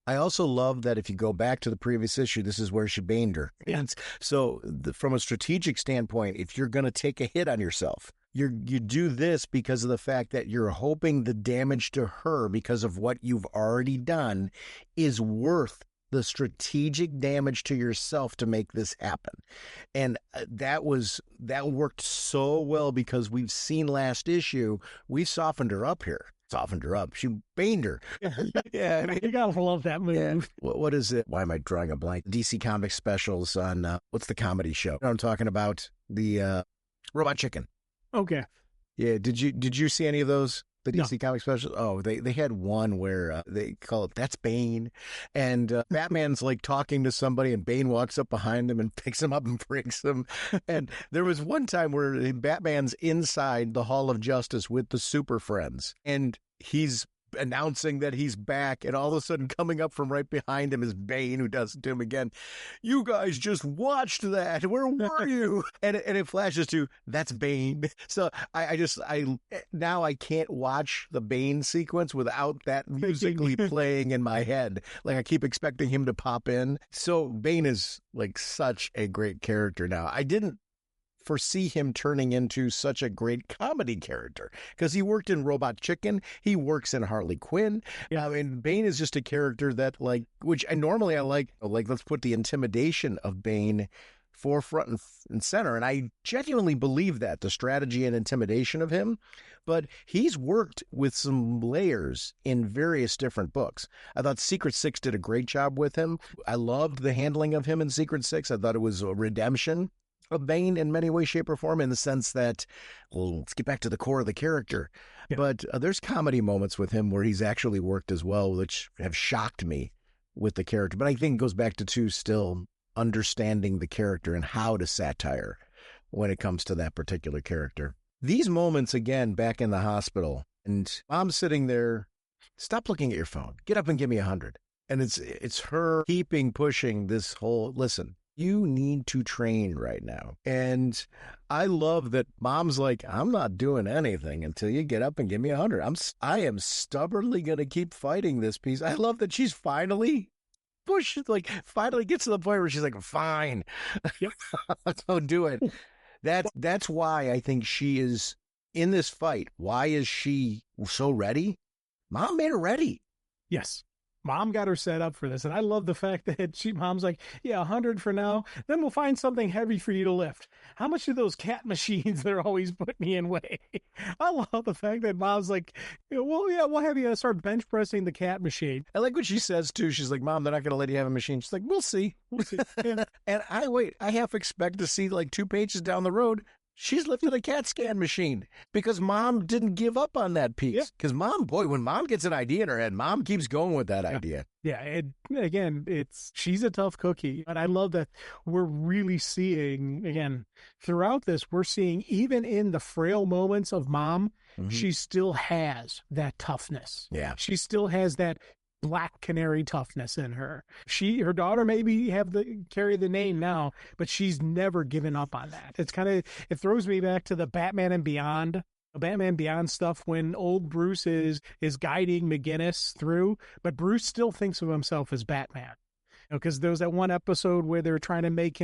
I also love that if you go back to the previous issue, this is where she baned her. Yeah. So from a strategic standpoint, if you're going to take a hit on yourself, you do this because of the fact that you're hoping the damage to her, because of what you've already done, is worth the strategic damage to yourself to make this happen. And that worked so well, because we've seen last issue, we softened her up here. She baned her. Yeah, I mean, you gotta love that move. Yeah. What is it? Why am I drawing a blank? DC Comics specials on, what's the comedy show? You know what I'm talking about? The Robot Chicken. Okay. Yeah, did you see any of those? The DC Comics specials? Oh, they had one where they call it That's Bane. And Batman's like talking to somebody, and Bane walks up behind him and picks him up and breaks him. And there was one time where Batman's inside the Hall of Justice with the Super Friends, and he's announcing that he's back, and all of a sudden coming up from right behind him is Bane, who does it to him again. You guys just watched that. Where were you? And it flashes to, that's Bane. So I now I can't watch the Bane sequence without that musically playing in my head. Like, I keep expecting him to pop in. So Bane is like such a great character now. I didn't foresee him turning into such a great comedy character, because he worked in Robot Chicken, he works in Harley Quinn. Yeah, I mean, Bane is just a character that, like, which I normally like let's put the intimidation of Bane forefront and center, and I genuinely believe that, the strategy and intimidation of him. But he's worked with some layers in various different books. I thought Secret Six did a great job with him. I loved the handling of him in Secret Six. I thought it was a redemption of Bane in many ways, shape, or form, in the sense that, well, let's get back to the core of the character. Yeah. But there's comedy moments with him where he's actually worked as well, which have shocked me with the character. But I think it goes back to still understanding the character and how to satire when it comes to that particular character. These moments, again, back in the hospital, and Mom's sitting there, stop looking at your phone, get up and give me 100. And it's her pushing this whole, listen, you need to train right now. And I love that Mom's like, I'm not doing anything until you get up and give me 100. I am stubbornly going to keep fighting this piece. I love that she's finally gets to the point where she's like, fine, yep. Don't do it. That's why I think she is in this fight. Why is she so ready? Mom made her ready. Yes. Mom got her set up for this. And I love the fact that Mom's like, yeah, 100 for now. Then we'll find something heavy for you to lift. How much do those cat machines that are always put me in way? I love the fact that Mom's like, well, yeah, we'll have you start bench pressing the cat machine. I like what she says too. She's like, Mom, they're not going to let you have a machine. She's like, we'll see. Yeah. And I half expect to see like 2 pages down the road, she's lifting a CAT scan machine, because Mom didn't give up on that piece. Because when Mom gets an idea in her head, Mom keeps going with that idea. Yeah. She's a tough cookie. And I love that we're really seeing, again, throughout this, we're seeing, even in the frail moments of Mom, she still has that toughness. Yeah. She still has that Black Canary toughness in her. Her daughter maybe carry the name now, but she's never given up on that. It throws me back to the Batman and Beyond stuff, when old Bruce is guiding McGinnis through, but Bruce still thinks of himself as Batman. Because there was that one episode where they were trying to make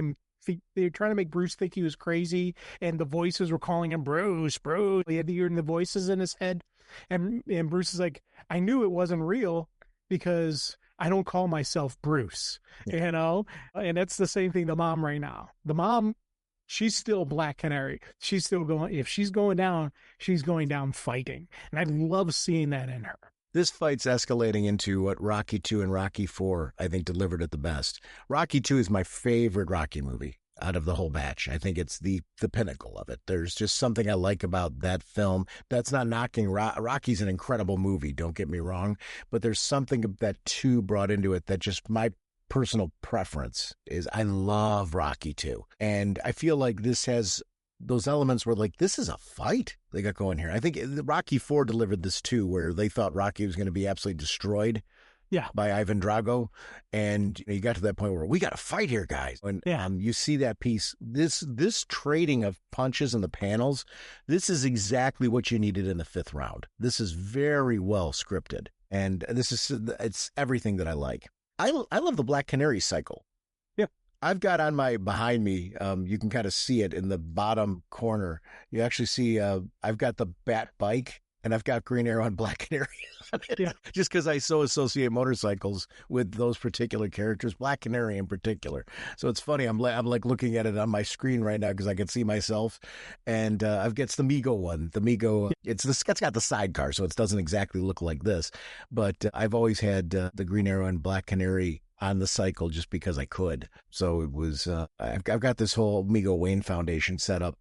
Bruce think he was crazy, and the voices were calling him Bruce. He had to hear the voices in his head, and Bruce is like, I knew it wasn't real, because I don't call myself Bruce, and that's the same thing to Mom right now. The Mom, she's still Black Canary. She's still going, if she's going down, she's going down fighting. And I love seeing that in her. This fight's escalating into what Rocky 2 and Rocky 4, I think, delivered it the best. Rocky 2 is my favorite Rocky movie out of the whole batch. I think it's the pinnacle of it. There's just something I like about that film. That's not knocking Rocky's an incredible movie, don't get me wrong, but there's something that 2 brought into it that just my personal preference is I love Rocky 2. And I feel like this has those elements where, like, this is a fight they got going here. I think Rocky 4 delivered this too, where they thought Rocky was going to be absolutely destroyed by Ivan Drago. And you got to that point where we got to fight here, guys. And you see that piece, this trading of punches in the panels, this is exactly what you needed in the 5th round. This is very well scripted. And it's everything that I like. I love the Black Canary cycle. Yeah. I've got on behind me, you can kind of see it in the bottom corner. You actually see, I've got the Bat bike and I've got Green Arrow and Black Canary on it. Yeah. Just because I so associate motorcycles with those particular characters, Black Canary in particular. So it's funny. I'm like looking at it on my screen right now because I can see myself. And I've got the Mego one. The Mego, it's got the sidecar, so it doesn't exactly look like this. But I've always had the Green Arrow and Black Canary on the cycle just because I could. So it was, I've got this whole Mego Wayne Foundation set up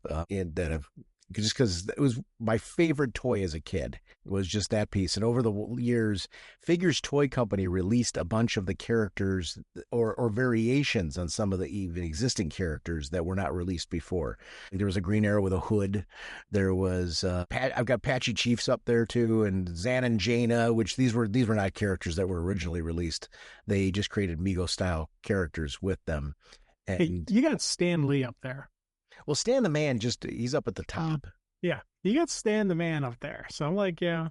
just because it was my favorite toy as a kid. It was just that piece. And over the years, Figures Toy Company released a bunch of the characters or variations on some of the even existing characters that were not released before. There was a Green Arrow with a hood. There was I've got Patchy Chiefs up there too, and Zan and Jaina, which these were not characters that were originally released. They just created Mego style characters with them. And hey, you got Stan Lee up there. Well, Stan the Man, he's up at the top. Yeah, you got Stan the Man up there. So I'm like, yeah.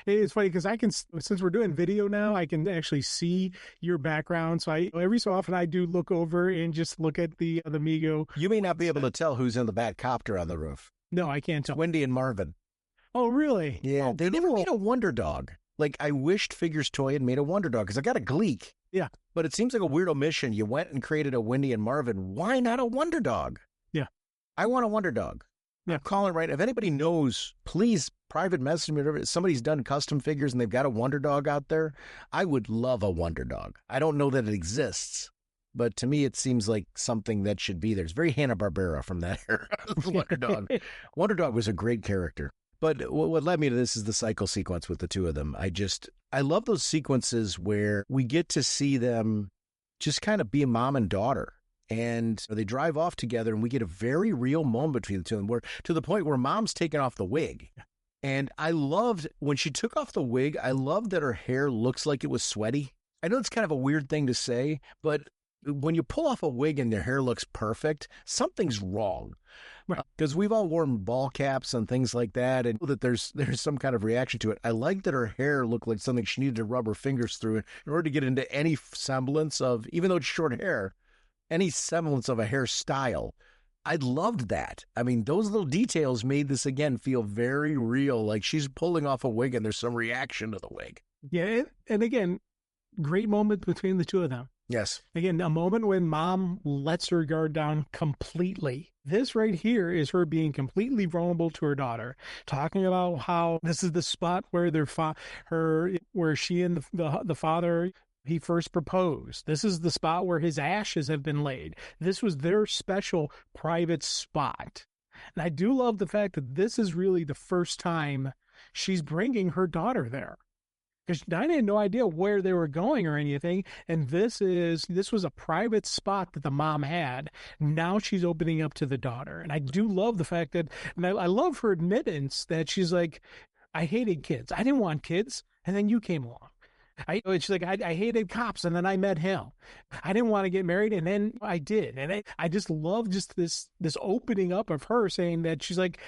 It's funny because since we're doing video now, I can actually see your background. So every so often I do look over and just look at the Mego. You may not be able to tell who's in the Batcopter on the roof. No, I can't tell. Wendy and Marvin. Oh, really? Yeah, they never made a Wonder Dog. Like, I wished Figures Toy had made a Wonder Dog because I got a Gleek. Yeah. But it seems like a weird omission. You went and created a Wendy and Marvin. Why not a Wonder Dog? Yeah. I want a Wonder Dog. Yeah. I'm calling right. If anybody knows, please private message me. If somebody's done custom figures and they've got a Wonder Dog out there, I would love a Wonder Dog. I don't know that it exists, but to me, it seems like something that should be there. It's very Hanna-Barbera from that era. Wonder Dog. Wonder Dog was a great character. But what led me to this is the cycle sequence with the two of them. I love those sequences where we get to see them just kind of be a mom and daughter. And they drive off together, and we get a very real moment between the two of them, where to the point where mom's taking off the wig. And I loved when she took off the wig, I loved that her hair looks like it was sweaty. I know it's kind of a weird thing to say, but when you pull off a wig and their hair looks perfect, something's wrong. Because we've all worn ball caps and things like that, and that there's some kind of reaction to it. I like that her hair looked like something she needed to rub her fingers through in order to get into any semblance of, even though it's short hair, any semblance of a hairstyle. I loved that. I mean, those little details made this, again, feel very real. Like she's pulling off a wig and there's some reaction to the wig. Yeah, and again, great moment between the two of them. Yes. Again, a moment when mom lets her guard down completely. This right here is her being completely vulnerable to her daughter, talking about how this is the spot where where she and the father, he first proposed. This is the spot where his ashes have been laid. This was their special private spot. And I do love the fact that this is really the first time she's bringing her daughter there. Because Dinah had no idea where they were going or anything. And this was a private spot that the mom had. Now she's opening up to the daughter. And I do love the fact that, and I love her admittance that she's like, I hated kids. I didn't want kids. And then you came along. She's like, I hated cops, and then I met him. I didn't want to get married, and then I did. And I just love just this opening up of her saying that she's like,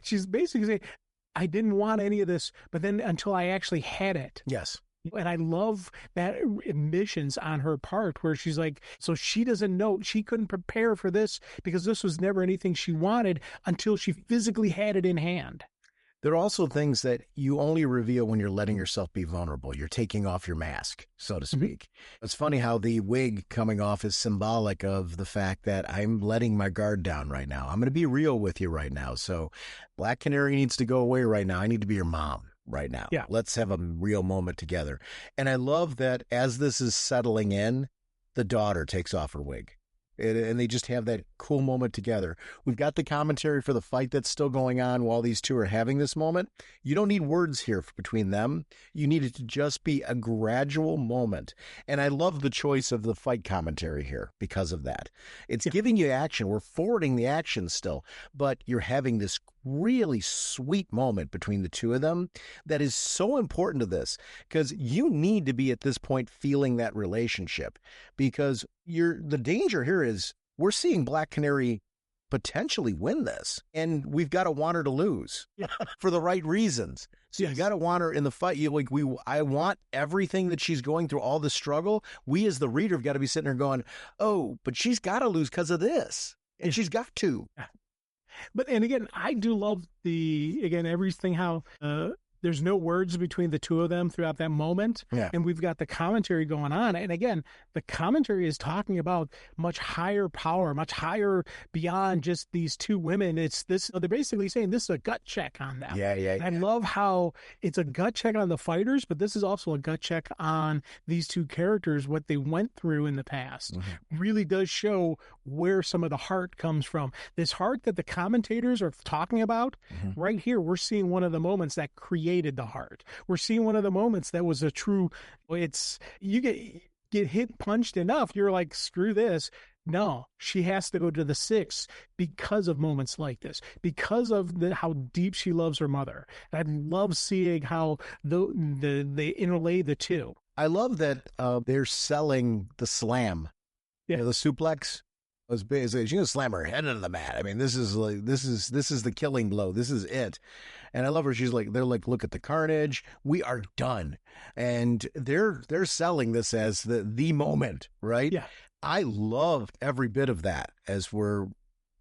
she's basically saying, I didn't want any of this, but then until I actually had it. Yes. And I love that admissions on her part where she's like, so she doesn't know, she couldn't prepare for this because this was never anything she wanted until she physically had it in hand. There are also things that you only reveal when you're letting yourself be vulnerable. You're taking off your mask, so to speak. Mm-hmm. It's funny how the wig coming off is symbolic of the fact that I'm letting my guard down right now. I'm going to be real with you right now. So Black Canary needs to go away right now. I need to be your mom right now. Yeah. Let's have a real moment together. And I love that as this is settling in, the daughter takes off her wig. And they just have that cool moment together. We've got the commentary for the fight that's still going on while these two are having this moment. You don't need words here between them. You need it to just be a gradual moment. And I love the choice of the fight commentary here because of that. It's giving you action. We're forwarding the action still, but you're having this really sweet moment between the two of them that is so important to this, because you need to be at this point feeling that relationship, because the danger here is we're seeing Black Canary potentially win this, and we've got to want her to lose for the right reasons. So you got to want her in the fight. I want everything that she's going through, all the struggle. We as the reader have got to be sitting there going, oh, but she's got to lose because of this, and she's got to. And again, I do love everything, how there's no words between the two of them throughout that moment. Yeah. And we've got the commentary going on. And again, the commentary is talking about much higher power, much higher beyond just these two women. It's this, they're basically saying this is a gut check on them. Yeah. And I love how it's a gut check on the fighters, but this is also a gut check on these two characters, what they went through in the past. Mm-hmm. Really does show where some of the heart comes from. This heart that the commentators are talking about, right here, we're seeing one of the moments that created the heart. We're seeing one of the moments that was a true, you get hit, punched enough, you're like, screw this. No, she has to go to the 6 because of moments like this, because of how deep she loves her mother. And I love seeing how they interlay the two. I love that they're selling the slam, the suplex. She's gonna slam her head into the mat. I mean, this is the killing blow. This is it. And I love her. They're like, look at the carnage. We are done. And they're selling this as the moment, right? Yeah. I love every bit of that as we're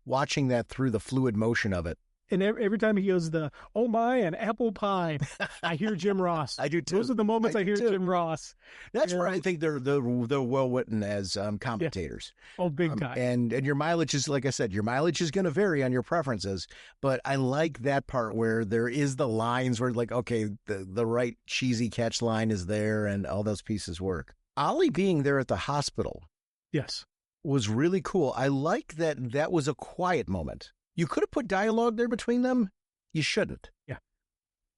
watching that through the fluid motion of it. And every time he goes oh my, an apple pie, I hear Jim Ross. I do too. Those are the moments I hear Jim Ross. That's where I think they're well written as commentators. Yeah. Oh, big time. And your mileage is, like I said, your mileage is going to vary on your preferences. But I like that part where there is the lines where, like, okay, the right cheesy catch line is there, and all those pieces work. Ollie being there at the hospital, yes, was really cool. I like that was a quiet moment. You could have put dialogue there between them. You shouldn't. Yeah.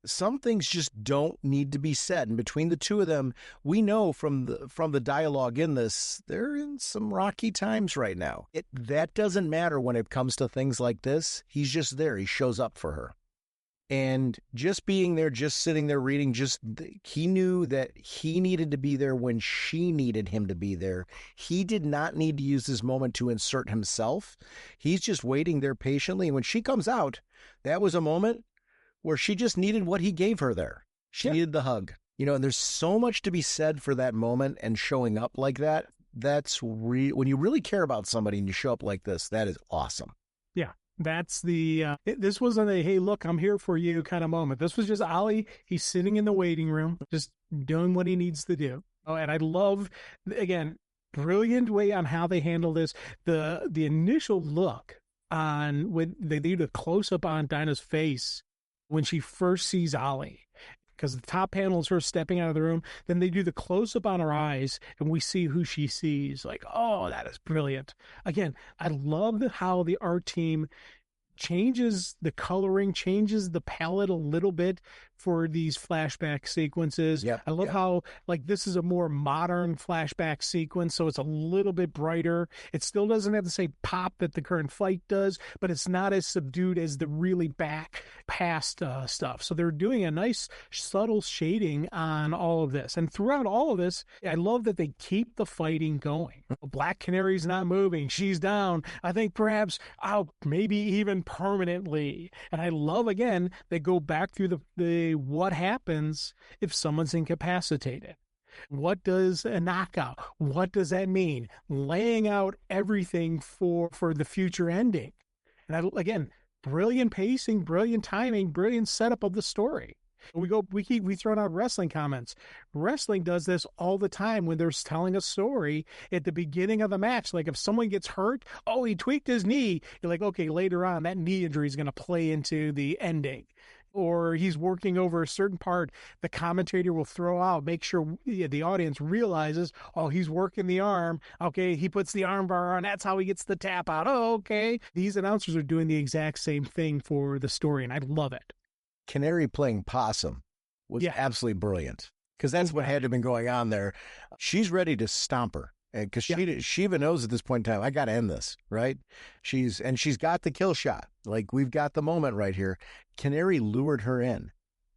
Some things just don't need to be said. And between the two of them, we know from the dialogue in this, they're in some rocky times right now. That doesn't matter when it comes to things like this. He's just there. He shows up for her. And just being there, just sitting there reading, he knew that he needed to be there when she needed him to be there. He did not need to use this moment to insert himself. He's just waiting there patiently. And when she comes out, that was a moment where she just needed what he gave her there. She needed the hug. And there's so much to be said for that moment and showing up like that. That's when you really care about somebody and you show up like this, that is awesome. Yeah. That's this wasn't a, hey, look, I'm here for you kind of moment. This was just Ollie. He's sitting in the waiting room, just doing what he needs to do. Oh, and I love, again, brilliant way on how they handle this. The initial look on when they do the close up on Dinah's face when she first sees Ollie, because the top panel is her stepping out of the room. Then they do the close up on her eyes and we see who she sees. Like, oh, that is brilliant. Again, I love how the art team changes the coloring, changes the palette a little bit for these flashback sequences. Yep, I love how, like, this is a more modern flashback sequence, so it's a little bit brighter. It still doesn't have the same pop that the current fight does, but it's not as subdued as the really back past stuff. So they're doing a nice subtle shading on all of this. And throughout all of this, I love that they keep the fighting going. Black Canary's not moving. She's down. I think perhaps out, maybe even permanently. And I love, again, they go back through the what happens if someone's incapacitated. What does a knockout? What does that mean? Laying out everything for the future ending. And again, brilliant pacing, brilliant timing, brilliant setup of the story. We throw out wrestling comments. Wrestling does this all the time when they're telling a story at the beginning of the match. Like if someone gets hurt, oh, he tweaked his knee. You're like, okay, later on, that knee injury is going to play into the ending. or he's working over a certain part, the commentator will throw out, make sure the audience realizes, oh, he's working the arm. Okay, he puts the arm bar on. That's how he gets the tap out. Oh, okay. These announcers are doing the exact same thing for the story, and I love it. Canary playing possum was absolutely brilliant, because that's what had to have been going on there. She's ready to stomp her. Because she even knows at this point in time, I got to end this, right? She's got the kill shot. Like, we've got the moment right here. Canary lured her in.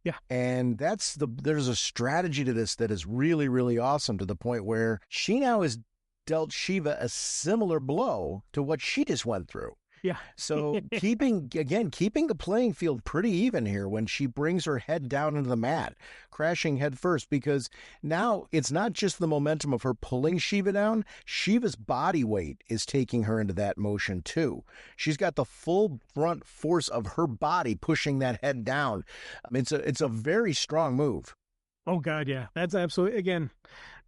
Yeah. And there's a strategy to this that is really, really awesome, to the point where she now has dealt Shiva a similar blow to what she just went through. Yeah. So keeping the playing field pretty even here when she brings her head down into the mat, crashing head first, because now it's not just the momentum of her pulling Shiva down. Shiva's body weight is taking her into that motion too. She's got the full front force of her body pushing that head down. I mean, it's a very strong move. Oh, God, yeah. That's absolutely, again,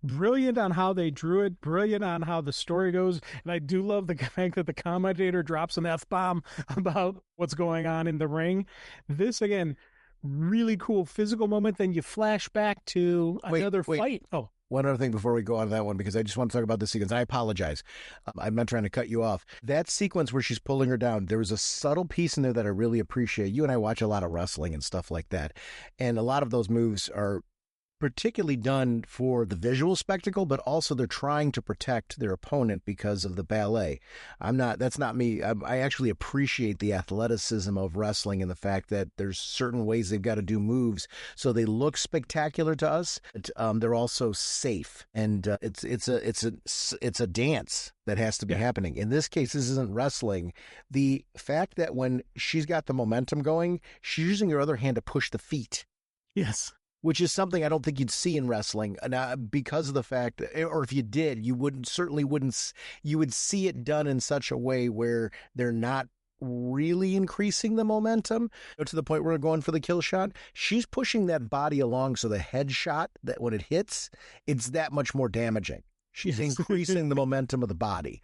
brilliant on how they drew it, brilliant on how the story goes. And I do love the fact that the commentator drops an F-bomb about what's going on in the ring. This, again, really cool physical moment. Then you flash back to another fight. Oh, one other thing before we go on to that one, because I just want to talk about this sequence. I apologize. I'm not trying to cut you off. That sequence where she's pulling her down, there was a subtle piece in there that I really appreciate. You and I watch a lot of wrestling and stuff like that. And a lot of those moves are particularly done for the visual spectacle, but also they're trying to protect their opponent because of the ballet. That's not me. I actually appreciate the athleticism of wrestling and the fact that there's certain ways they've got to do moves so they look spectacular to us. But, they're also safe, and it's a dance that has to be happening. In this case, this isn't wrestling. The fact that when she's got the momentum going, she's using her other hand to push the feet. yes. Which is something I don't think you'd see in wrestling, because of the fact, or if you did, you would see it done in such a way where they're not really increasing the momentum to the point where we're going for the kill shot. She's pushing that body along, so the head shot, that when it hits, it's that much more damaging. She's increasing the momentum of the body,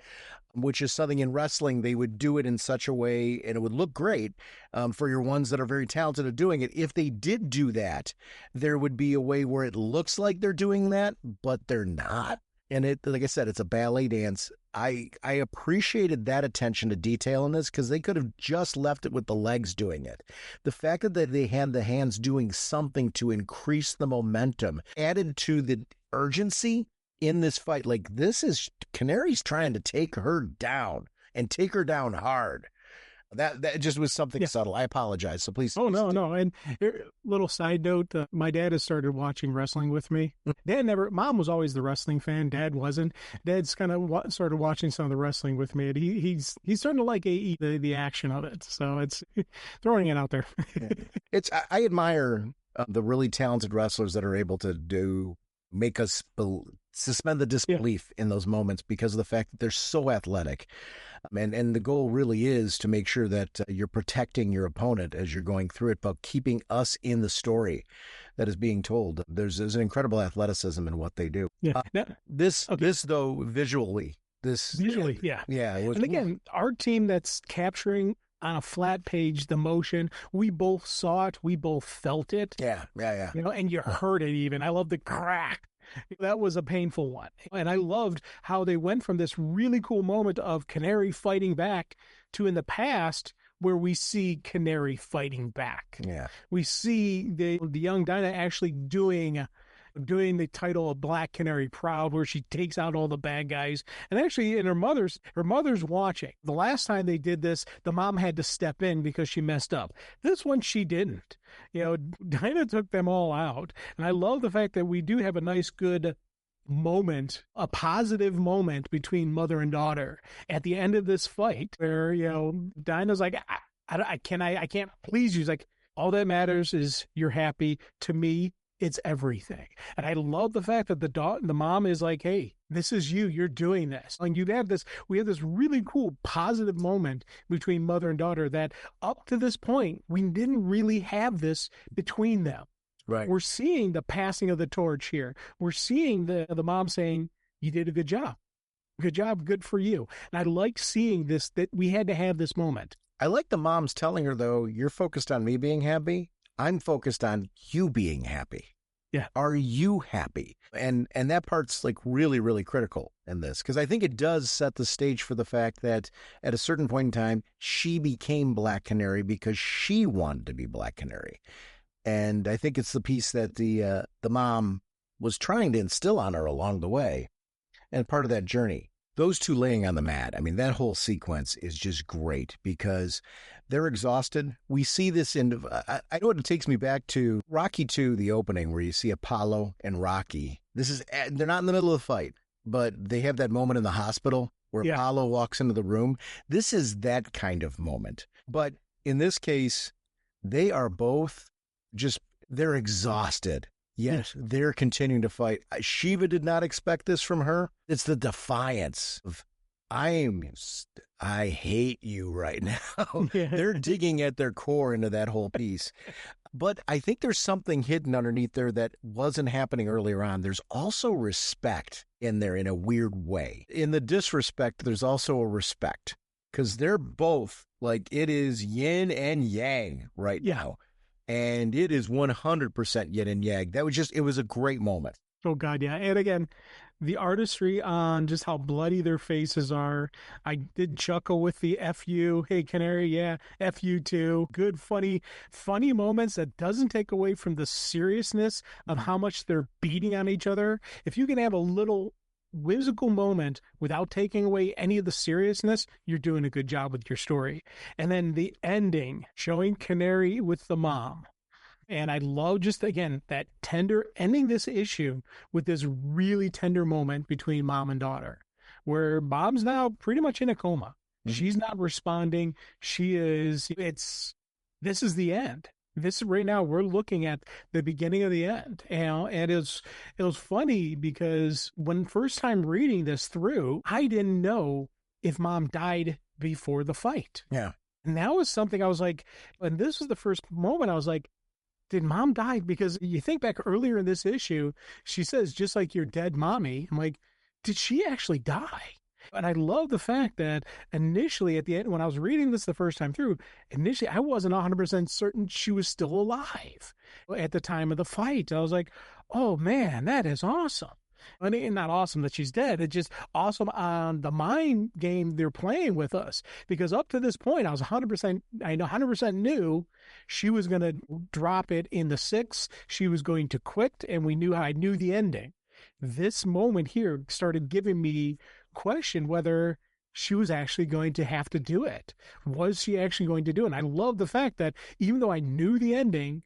which is something in wrestling, they would do it in such a way, and it would look great for your ones that are very talented at doing it. If they did do that, there would be a way where it looks like they're doing that, but they're not. And it, like I said, it's a ballet dance. I appreciated that attention to detail in this, because they could have just left it with the legs doing it. The fact that they had the hands doing something to increase the momentum added to the urgency in this fight. Like, this is Canary's trying to take her down, and take her down hard. That just was something subtle. I apologize. So please. Oh, no. And little side note, my dad has started watching wrestling with me. Mom was always the wrestling fan. Dad wasn't. Dad's kind of started watching some of the wrestling with me. And he's starting to like the action of it. So it's throwing it out there. I admire the really talented wrestlers that are able to make us suspend the disbelief in those moments, because of the fact that they're so athletic. And the goal really is to make sure that you're protecting your opponent as you're going through it, but keeping us in the story that is being told. There's an incredible athleticism in what they do. Yeah. This though, visually. Yeah. And again, our team that's capturing on a flat page the motion, we both saw it, we both felt it. Yeah. And you heard it even. I love the crack. That was a painful one. And I loved how they went from this really cool moment of Canary fighting back to, in the past, where we see Canary fighting back. Yeah. We see the young Dinah actually doing the title of Black Canary proud, where she takes out all the bad guys. And actually, her mother's watching. The last time they did this, the mom had to step in because she messed up. This one, she didn't. Dinah took them all out. And I love the fact that we do have a nice, good moment, a positive moment between mother and daughter at the end of this fight, where, Dinah's like, I can't please you. She's like, all that matters is you're happy. To me, it's everything. And I love the fact that the mom is like, hey, this is you. You're doing this. And we have this really cool positive moment between mother and daughter that up to this point, we didn't really have this between them. Right. We're seeing the passing of the torch here. We're seeing the mom saying, you did a good job. Good job. Good for you. And I like seeing this, that we had to have this moment. I like the mom's telling her, though, you're focused on me being happy. I'm focused on you being happy. Yeah. Are you happy? And that part's like really, really critical in this, because I think it does set the stage for the fact that at a certain point in time, she became Black Canary because she wanted to be Black Canary. And I think it's the piece that the mom was trying to instill on her along the way, and part of that journey. Those two laying on the mat, I mean, that whole sequence is just great because they're exhausted. We see this in, I know it takes me back to Rocky 2, the opening, where you see Apollo and Rocky. They're not in the middle of the fight, but they have that moment in the hospital where Apollo walks into the room. This is that kind of moment. But in this case, they are both they're exhausted. Yes, they're continuing to fight. Shiva did not expect this from her. It's the defiance of, I hate you right now. Yeah. They're digging at their core into that whole piece. But I think there's something hidden underneath there that wasn't happening earlier on. There's also respect in there in a weird way. In the disrespect, there's also a respect, because they're both like, it is yin and yang right now. And it is 100% yin and yang. It was a great moment. Oh, God, yeah. And again, the artistry on just how bloody their faces are. I did chuckle with the F you. Hey, Canary, yeah, F you too. Good, funny moments that doesn't take away from the seriousness of how much they're beating on each other. If you can have a little whimsical moment without taking away any of the seriousness, you're doing a good job with your story. And then the ending, showing Canary with the mom. And I love just, again, that tender, ending this issue with this really tender moment between mom and daughter, where mom's now pretty much in a coma. Mm-hmm. She's not responding. This is the end. This right now, we're looking at the beginning of the end. And it was funny because when first time reading this through, I didn't know if mom died before the fight. Yeah. And that was something I was like, and this was the first moment I was like, did mom die? Because you think back earlier in this issue, she says, just like your dead mommy. I'm like, did she actually die? And I love the fact that initially at the end, when I was reading this the first time through, initially I wasn't 100% certain she was still alive at the time of the fight. I was like, oh man, that is awesome. And not awesome that she's dead. It's just awesome on the mind game they're playing with us. Because up to this point, I know 100% knew she was going to drop it in the 6. She was going to quit, and I knew the ending. This moment here started giving me question whether she was actually going to have to do it. Was she actually going to do it? And I love the fact that even though I knew the ending,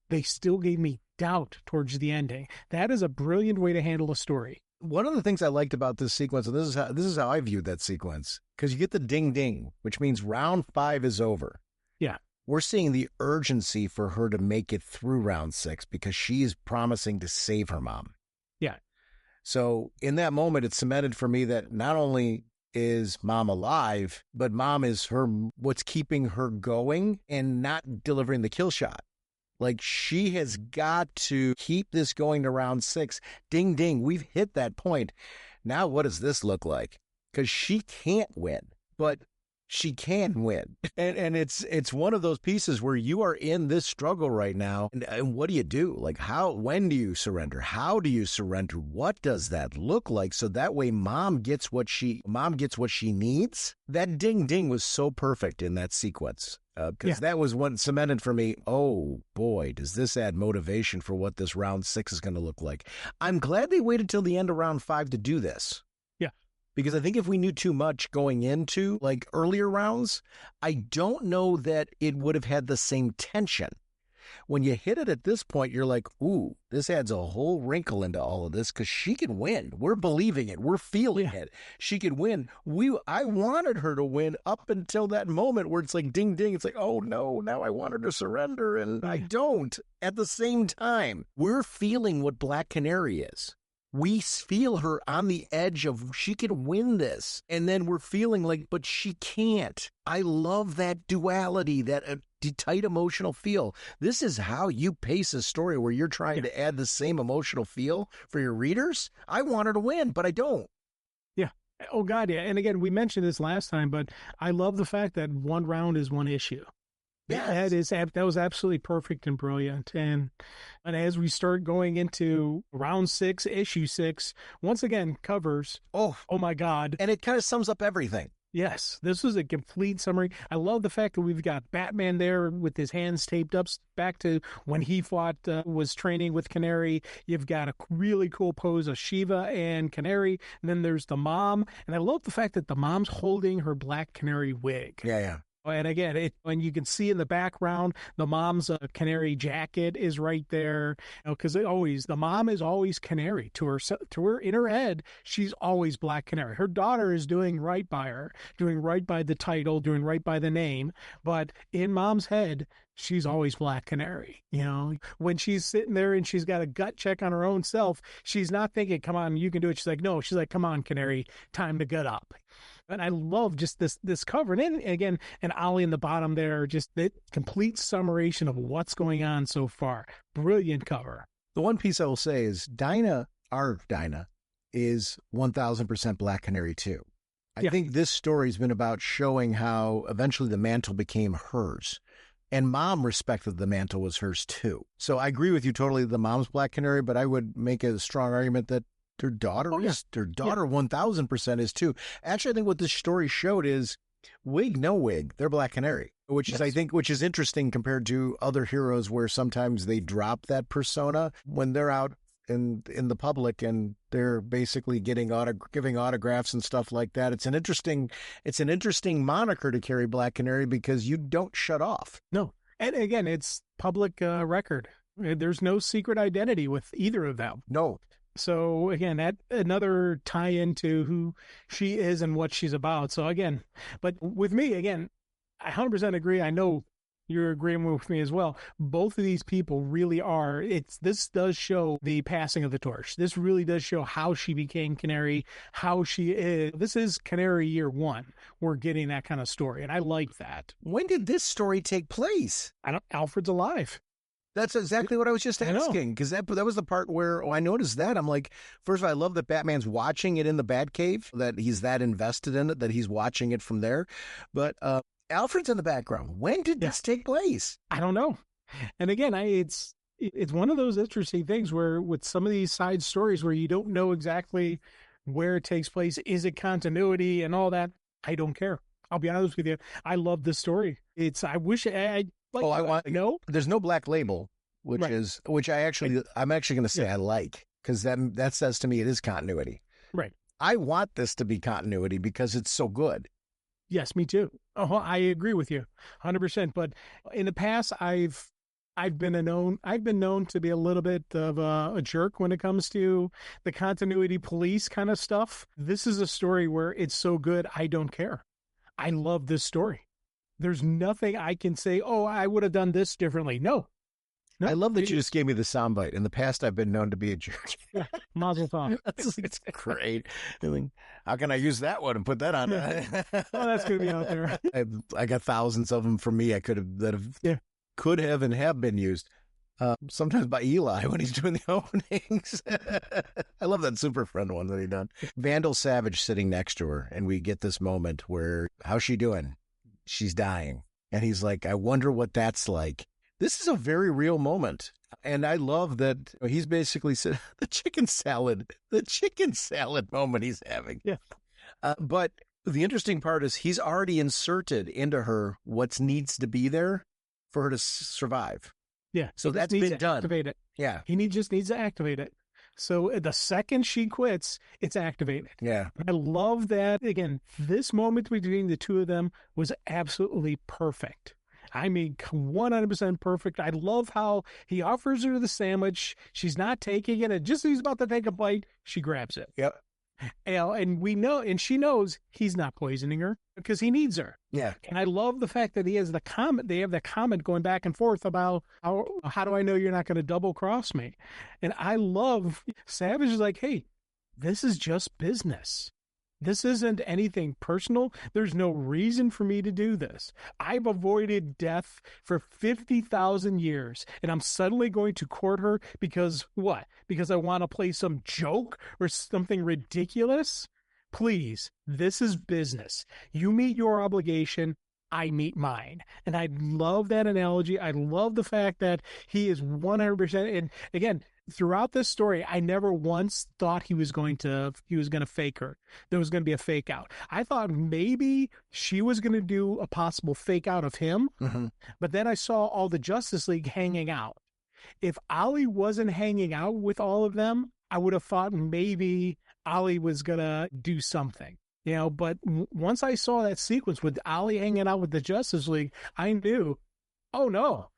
they still gave me doubt towards the ending. That is a brilliant way to handle a story. One of the things I liked about this sequence, and this is how I viewed that sequence, because you get the ding ding, which means round 5 is over. Yeah. We're seeing the urgency for her to make it through round 6 because she is promising to save her mom. Yeah. So in that moment, it's cemented for me that not only is mom alive, but mom is what's keeping her going and not delivering the kill shot. Like, she has got to keep this going to round 6. Ding, ding. We've hit that point. Now, what does this look like? Because she can't win, but she can win. And it's one of those pieces where you are in this struggle right now. And what do you do? Like, when do you surrender? How do you surrender? What does that look like? So that way mom gets what she needs. That ding ding was so perfect in that sequence. Because that was what cemented for me, oh boy, does this add motivation for what this round 6 is going to look like. I'm glad they waited till the end of round 5 to do this. Yeah. Because I think if we knew too much going into like earlier rounds, I don't know that it would have had the same tension. When you hit it at this point, you're like, ooh, this adds a whole wrinkle into all of this because she can win. We're believing it. We're feeling it. She could win. I wanted her to win up until that moment where it's like ding, ding. It's like, oh, no, now I want her to surrender, and I don't. At the same time, we're feeling what Black Canary is. We feel her on the edge of she can win this. And then we're feeling like, but she can't. I love that duality, that tight emotional feel. This is how you pace a story where you're trying to add the same emotional feel for your readers. I want her to win, but I don't. Yeah. Oh, God, yeah. And again, we mentioned this last time, but I love the fact that one round is one issue. Yes. That was absolutely perfect and brilliant. And as we start going into round 6, issue 6, once again covers. Oh, Oh my God! and it kind of sums up everything. Yes, this was a complete summary. I love the fact that we've got Batman there with his hands taped up back to when he was training with Canary. You've got a really cool pose of Shiva and Canary. And then there's the mom. And I love the fact that the mom's holding her Black Canary wig. Yeah. And again, when you can see in the background, the mom's canary jacket is right there, because the mom is always Canary to her in her head. She's always Black Canary. Her daughter is doing right by her, doing right by the title, doing right by the name. But in mom's head, she's always Black Canary. When she's sitting there and she's got a gut check on her own self, she's not thinking, come on, you can do it. She's like, no, she's like, come on, Canary, time to gut up. And I love just this cover. And then, again, and Ollie in the bottom there, just the complete summation of what's going on so far. Brilliant cover. The one piece I will say is our Dinah, is 1,000% Black Canary too. I think this story's been about showing how eventually the mantle became hers. And mom respected the mantle was hers too. So I agree with you totally, the mom's Black Canary, but I would make a strong argument that their daughter 1,000% is too. Actually, I think what this story showed is wig, no wig, they're Black Canary, which is interesting compared to other heroes where sometimes they drop that persona when they're out in the public and they're basically giving autographs and stuff like that. It's an interesting moniker to carry, Black Canary, because you don't shut off. No. And again, it's public record. There's no secret identity with either of them. No. So again, that another tie into who she is and what she's about. So again, but with me, again, I 100% agree. I know you're agreeing with me as well. Both of these people really are. This does show the passing of the torch. This really does show how she became Canary, how she is. This is Canary year 1. We're getting that kind of story, and I like that. When did this story take place? Alfred's alive. That's exactly what I was just asking, because that was the part where I noticed that. I'm like, first of all, I love that Batman's watching it in the Batcave, that he's that invested in it, that he's watching it from there. But Alfred's in the background. When did this take place? I don't know. And again, it's one of those interesting things where with some of these side stories where you don't know exactly where it takes place, is it continuity and all that? I don't care. I'll be honest with you. I love this story. I wish there's no black label, I'm actually going to say I like, because that says to me it is continuity. Right. I want this to be continuity because it's so good. Yes, me too. Oh, I agree with you 100%. But in the past, I've been known to be a little bit of a jerk when it comes to the continuity police kind of stuff. This is a story where it's so good, I don't care. I love this story. There's nothing I can say, I would have done this differently. No. I love that you just gave me the soundbite. In the past, I've been known to be a jerk. Mazel tov. It's great. How can I use that one and put that on? That's going to be out there. I got thousands of them from me. Could have and have been used. Sometimes by Eli when he's doing the openings. I love that Super Friend one that he done. Vandal Savage sitting next to her, and we get this moment where, how's she doing? She's dying. And he's like, I wonder what that's like. This is a very real moment. And I love that he's basically said the chicken salad moment he's having. Yeah. But the interesting part is he's already inserted into her what needs to be there for her to survive. Yeah. So that's been done. Activate it. Yeah. He just needs to activate it. So the second she quits, it's activated. Yeah. I love that. Again, this moment between the two of them was absolutely perfect. I mean, 100% perfect. I love how he offers her the sandwich. She's not taking it. And just as he's about to take a bite, she grabs it. Yep. And we know, and she knows he's not poisoning her because he needs her. Yeah. And I love the fact that he has the comment. They have the comment going back and forth about how do I know you're not going to double cross me? And I love Savage is like, hey, this is just business. This isn't anything personal. There's no reason for me to do this. I've avoided death for 50,000 years, and I'm suddenly going to court her because what? Because I want to play some joke or something ridiculous? Please, this is business. You meet your obligation. I meet mine. And I love that analogy. I love the fact that he is 100%. And again, throughout this story, I never once thought he was going to fake her. There was going to be a fake out. I thought maybe she was going to do a possible fake out of him. Mm-hmm. But then I saw all the Justice League hanging out. If Ollie wasn't hanging out with all of them, I would have thought maybe Ollie was going to do something. But once I saw that sequence with Ollie hanging out with the Justice League, I knew, oh no,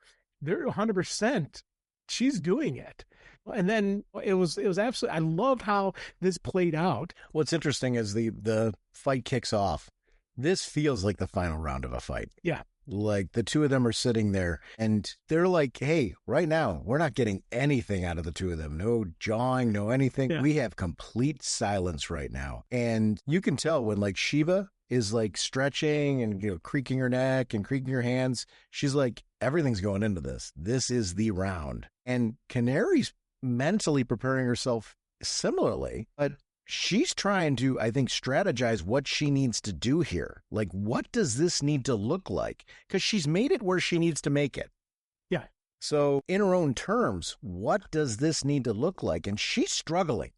they're 100%. She's doing it. And then it was absolutely, I loved how this played out. What's interesting is the fight kicks off. This feels like the final round of a fight. Yeah. Like the two of them are sitting there and they're like, hey, right now, we're not getting anything out of the two of them. No jawing, no anything. Yeah. We have complete silence right now. And you can tell when like Shiva is like stretching and creaking her neck and creaking her hands. She's like, everything's going into this. This is the round. And Canary's mentally preparing herself similarly, but she's trying to, I think, strategize what she needs to do here. Like, what does this need to look like? Because she's made it where she needs to make it. Yeah. So in her own terms, what does this need to look like? And she's struggling.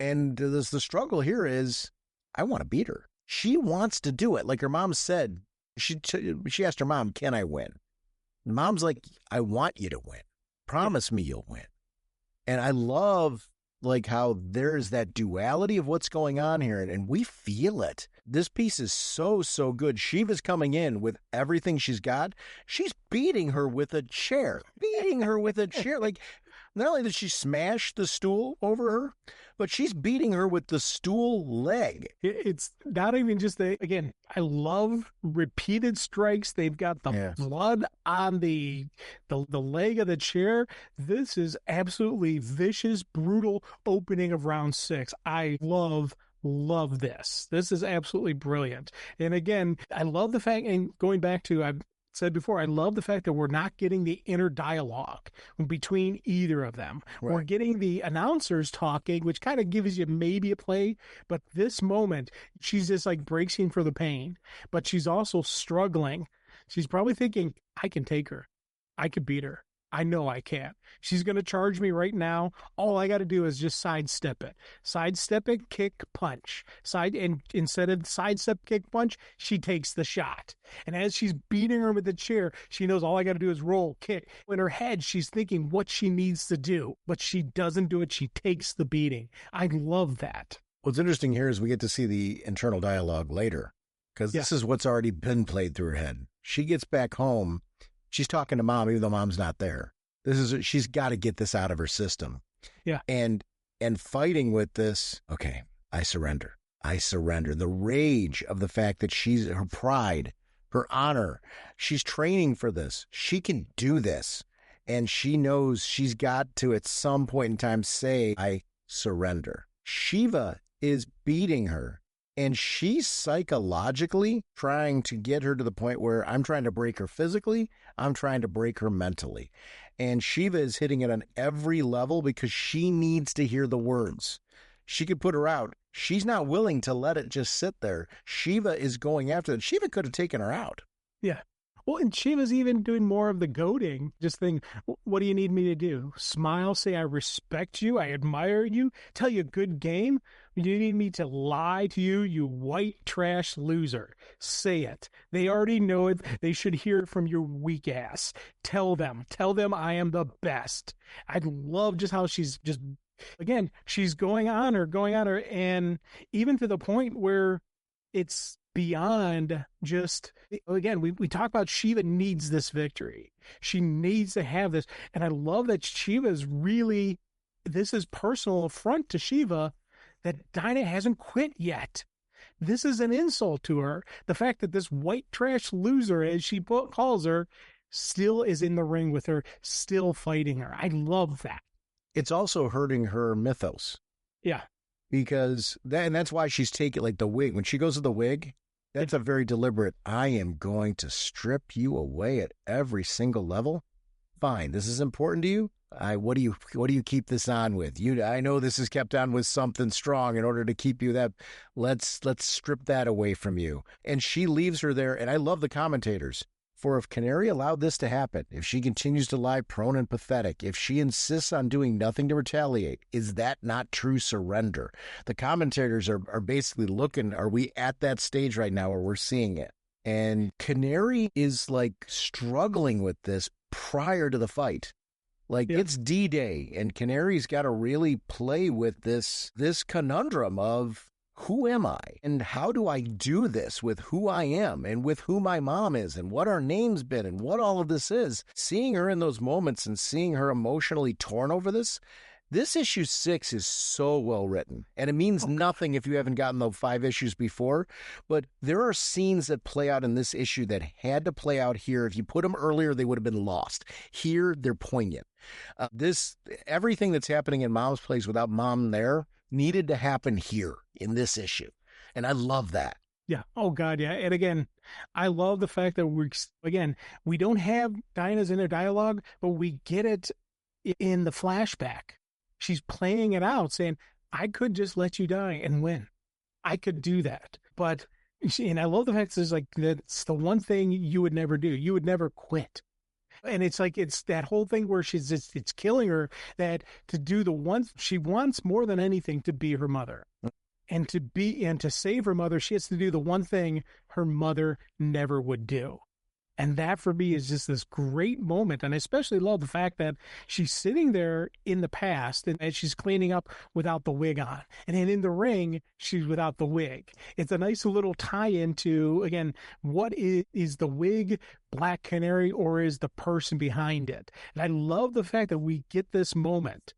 And the struggle here is, I want to beat her. She wants to do it. Like her mom said, she asked her mom, can I win? And mom's like, I want you to win. Promise me you'll win. And I love like how there's that duality of what's going on here, and we feel it. This piece is so good. Shiva's coming in with everything she's got. She's beating her with a chair. Like, not only did she smash the stool over her, but she's beating her with the stool leg. It's not even just again, I love repeated strikes. They've got the blood on the leg of the chair. This is absolutely vicious, brutal opening of round 6. I love this. This is absolutely brilliant. And again, I love the fact, and going back to, I've said before, I love the fact that we're not getting the inner dialogue between either of them. Right. We're getting the announcers talking, which kind of gives you maybe a play, but this moment, she's just like bracing for the pain, but she's also struggling. She's probably thinking, I can take her. I could beat her. I know I can. She's going to charge me right now. All I got to do is just sidestep it. Sidestep it, kick, punch. And instead of sidestep, kick, punch, she takes the shot. And as she's beating her with the chair, she knows all I got to do is roll, kick. In her head, she's thinking what she needs to do, but she doesn't do it. She takes the beating. I love that. What's interesting here is we get to see the internal dialogue later, because this is what's already been played through her head. She gets back home. She's talking to mom, even though mom's not there. She's got to get this out of her system. Yeah. And fighting with this, okay, I surrender. The rage of the fact that her pride, her honor, she's training for this. She can do this. And she knows she's got to, at some point in time, say, I surrender. Shiva is beating her. And she's psychologically trying to get her to the point where I'm trying to break her physically, I'm trying to break her mentally. And Shiva is hitting it on every level because she needs to hear the words. She could put her out. She's not willing to let it just sit there. Shiva is going after it. Shiva could have taken her out. Yeah. Well, and Shiva's even doing more of the goading. Just think, what do you need me to do? Smile, say I respect you, I admire you, tell you good game? You need me to lie to you, you white trash loser. Say it. They already know it. They should hear it from your weak ass. Tell them I am the best. I love just how she's just, again, she's going on her, and even to the point where it's beyond just, again, we talk about Shiva needs this victory. She needs to have this. And I love that Shiva's really, this is personal affront to Shiva that Dinah hasn't quit yet. This is an insult to her. The fact that this white trash loser, as she calls her, still is in the ring with her, still fighting her. I love that. It's also hurting her mythos. Yeah. Because that's why she's taking, like, the wig. When she goes to the wig, that's a very deliberate, I am going to strip you away at every single level. Fine. This is important to you. What do you keep this on with? I know this is kept on with something strong in order to keep you that. Let's strip that away from you. And she leaves her there. And I love the commentators. For if Canary allowed this to happen, if she continues to lie prone and pathetic, if she insists on doing nothing to retaliate, is that not true surrender? The commentators are basically looking, are we at that stage right now where we're seeing it? And Canary is like struggling with this prior to the fight. Like, It's D-Day, and Canary's got to really play with this conundrum of, who am I? And how do I do this with who I am and with who my mom is and what our name's been and what all of this is? Seeing her in those moments and seeing her emotionally torn over this issue 6 is so well written. And it means nothing if you haven't gotten the 5 issues before, but there are scenes that play out in this issue that had to play out here. If you put them earlier, they would have been lost. Here, they're poignant. Everything that's happening in Mom's place without Mom there needed to happen here in this issue. And I love that. Yeah. Oh, God, yeah. And again, I love the fact that we don't have Dinah's inner dialogue, but we get it in the flashback. She's playing it out, saying, I could just let you die and win. I could do that. And I love the fact that that's the one thing you would never do. You would never quit. And it's that whole thing where it's killing her, that to do the one, she wants more than anything to be her mother. And to save her mother, she has to do the one thing her mother never would do. And that for me is just this great moment. And I especially love the fact that she's sitting there in the past and she's cleaning up without the wig on. And then in the ring, she's without the wig. It's a nice little tie into, again, what is the wig Black Canary or is the person behind it? And I love the fact that we get this moment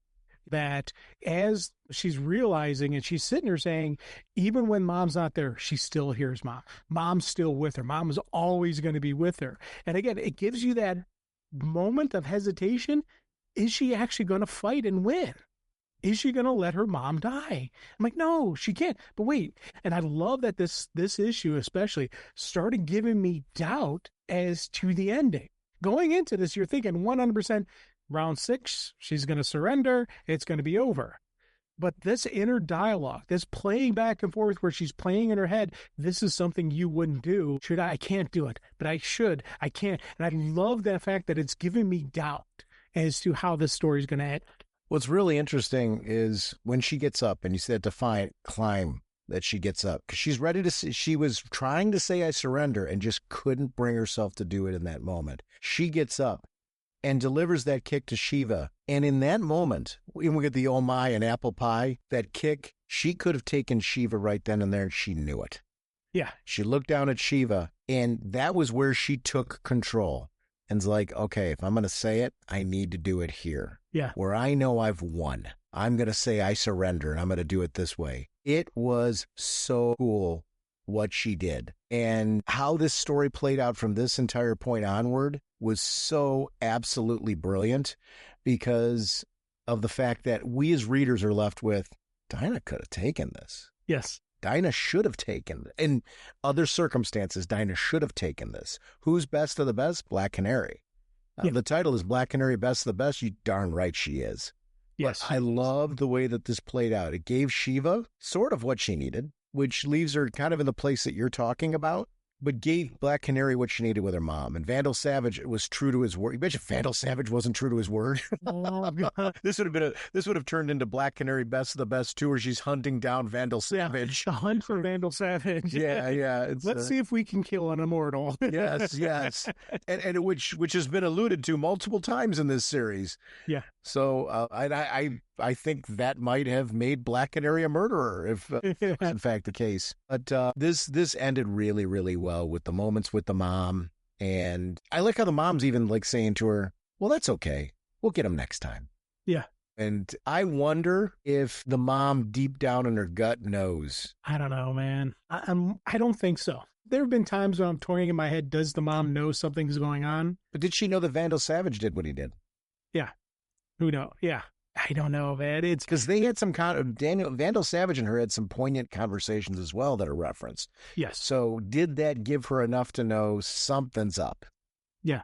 that as she's realizing and she's sitting there saying, even when Mom's not there, she still hears Mom. Mom's still with her. Mom is always going to be with her. And again, it gives you that moment of hesitation. Is she actually going to fight and win? Is she going to let her mom die? I'm like, no, she can't. But wait. And I love that this issue especially started giving me doubt as to the ending. Going into this, you're thinking 100%, round 6, she's going to surrender. It's going to be over. But this inner dialogue, this playing back and forth where she's playing in her head, this is something you wouldn't do. Should I? I can't do it, but I should. I can't. And I love that fact that it's giving me doubt as to how this story is going to end. What's really interesting is when she gets up, and you see that defiant climb that she gets up, because she's ready to see, she was trying to say I surrender and just couldn't bring herself to do it in that moment. She gets up and delivers that kick to Shiva. And in that moment, when we get the oh my and apple pie, that kick, she could have taken Shiva right then and there, and she knew it. Yeah. She looked down at Shiva, and that was where she took control. And it's like, okay, if I'm going to say it, I need to do it here. Yeah. Where I know I've won. I'm going to say I surrender, and I'm going to do it this way. It was so cool what she did. And how this story played out from this entire point onward was so absolutely brilliant, because of the fact that we as readers are left with, Dinah could have taken this. Yes. Dinah should have taken, in other circumstances, Dinah should have taken this. Who's best of the best? Black Canary. Yeah. The title is Black Canary Best of the Best. You darn right she is. Yes. But I love the way that this played out. It gave Shiva sort of what she needed, which leaves her kind of in the place that you're talking about, but gave Black Canary what she needed with her mom. And Vandal Savage was true to his word. You bet you Vandal Savage wasn't true to his word. Oh, This would have turned into Black Canary Best of the Best 2, where she's hunting down Vandal Savage. The hunt for Vandal Savage. Yeah. Let's see if we can kill an immortal. Yes. And which has been alluded to multiple times in this series. Yeah. So I think that might have made Black Canary a murderer, if that's in fact the case. But this ended really, really well with the moments with the mom. And I like how the mom's even like saying to her, well, that's okay. We'll get him next time. Yeah. And I wonder if the mom deep down in her gut knows. I don't know, man. I don't think so. There have been times when I'm toying in my head, does the mom know something's going on? But did she know that Vandal Savage did what he did? Yeah. Who knows? Yeah. I don't know, man. It's because they had some Vandal Savage and her had some poignant conversations as well that are referenced. Yes. So did that give her enough to know something's up? Yeah.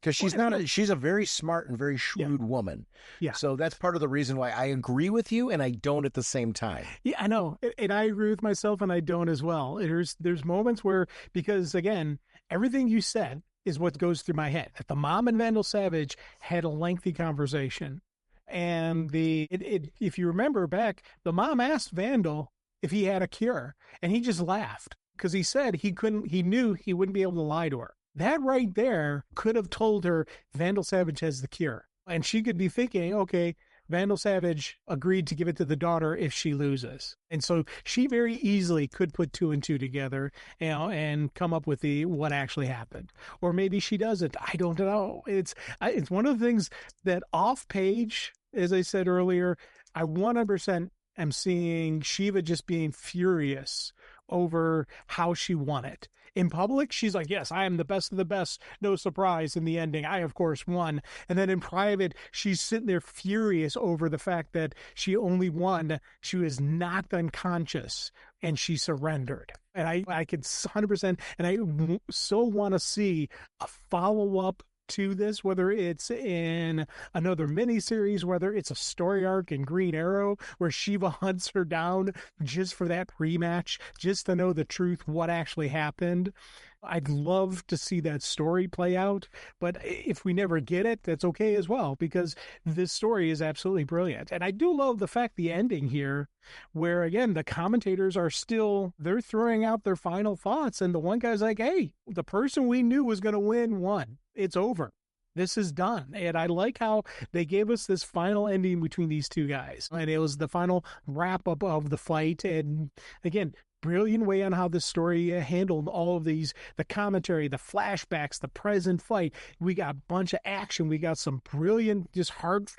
Because she's a very smart and very shrewd woman. Yeah. So that's part of the reason why I agree with you and I don't at the same time. Yeah, I know. And I agree with myself and I don't as well. There's moments where, because again, everything you said is what goes through my head. That the mom and Vandal Savage had a lengthy conversation. And if you remember back, the mom asked Vandal if he had a cure, and he just laughed because he said he knew he wouldn't be able to lie to her. That right there could have told her Vandal Savage has the cure. And she could be thinking, okay, Vandal Savage agreed to give it to the daughter if she loses. And so she very easily could put 2 and 2 together, and come up with what actually happened. Or maybe she doesn't. I don't know. It's one of the things that off page, as I said earlier, I 100% am seeing Shiva just being furious over how she won it. In public, she's like, yes, I am the best of the best. No surprise in the ending. I, of course, won. And then in private, she's sitting there furious over the fact that she only won. She was knocked unconscious and she surrendered. And I could 100%, and I so want to see a follow-up to this, whether it's in another miniseries, whether it's a story arc in Green Arrow where Shiva hunts her down just for that rematch, just to know the truth, what actually happened. I'd love to see that story play out, but if we never get it, that's okay as well, because this story is absolutely brilliant. And I do love the fact the ending here, where again, the commentators are they're throwing out their final thoughts, and the one guy's like, hey, the person we knew was going to win won. It's over. This is done. And I like how they gave us this final ending between these two guys. And it was the final wrap up of the fight. And again, brilliant way on how this story handled all of these, the commentary, the flashbacks, the present fight. We got a bunch of action. We got some brilliant, just hard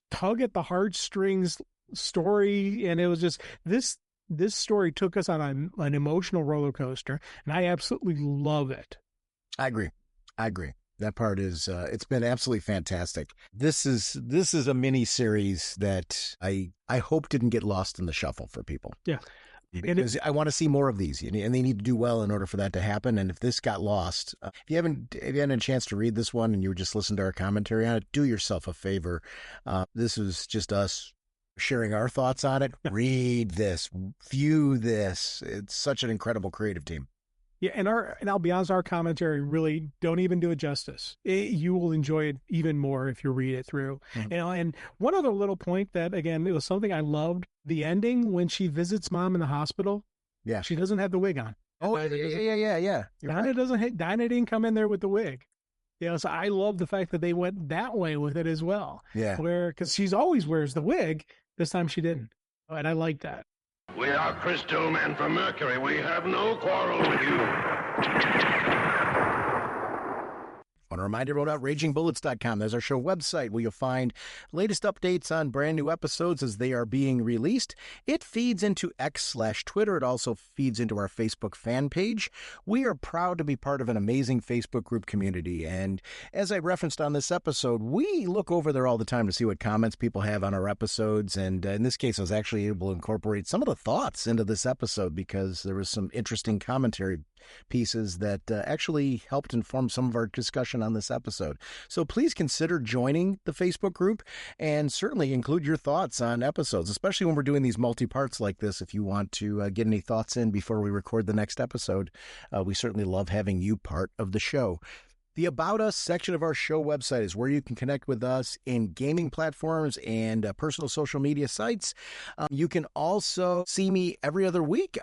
tug at the heartstrings story. And it was just this story took us on an emotional roller coaster. And I absolutely love it. I agree. That part is, it's been absolutely fantastic. This is a mini series that I hope didn't get lost in the shuffle for people. Yeah. Because I want to see more of these, and they need to do well in order for that to happen. And if this got lost, if you hadn't a chance to read this one and you were just listening to our commentary on it, do yourself a favor. This is just us sharing our thoughts on it. Read this, view this. It's such an incredible creative team. Yeah, and I'll be honest, our commentary really don't even do it justice. You will enjoy it even more if you read it through. Mm-hmm. And one other little point that, again, it was something I loved. The ending when she visits mom in the hospital. Yeah, she doesn't have the wig on. Oh, yeah. Dinah didn't come in there with the wig. So I love the fact that they went that way with it as well. Yeah, because she's always wears the wig. This time she didn't, and I like that. We are Crystal Men from Mercury. We have no quarrel with you. I want to remind everyone about RagingBullets.com. There's our show website where you'll find latest updates on brand new episodes as they are being released. It feeds into X/Twitter. It also feeds into our Facebook fan page. We are proud to be part of an amazing Facebook group community. And as I referenced on this episode, we look over there all the time to see what comments people have on our episodes. And in this case, I was actually able to incorporate some of the thoughts into this episode because there was some interesting commentary pieces that actually helped inform some of our discussion on this episode. So please consider joining the Facebook group and certainly include your thoughts on episodes, especially when we're doing these multi-parts like this. If you want to get any thoughts in before we record the next episode, we certainly love having you part of the show. The About Us section of our show website is where you can connect with us in gaming platforms and personal social media sites. You can also see me every other week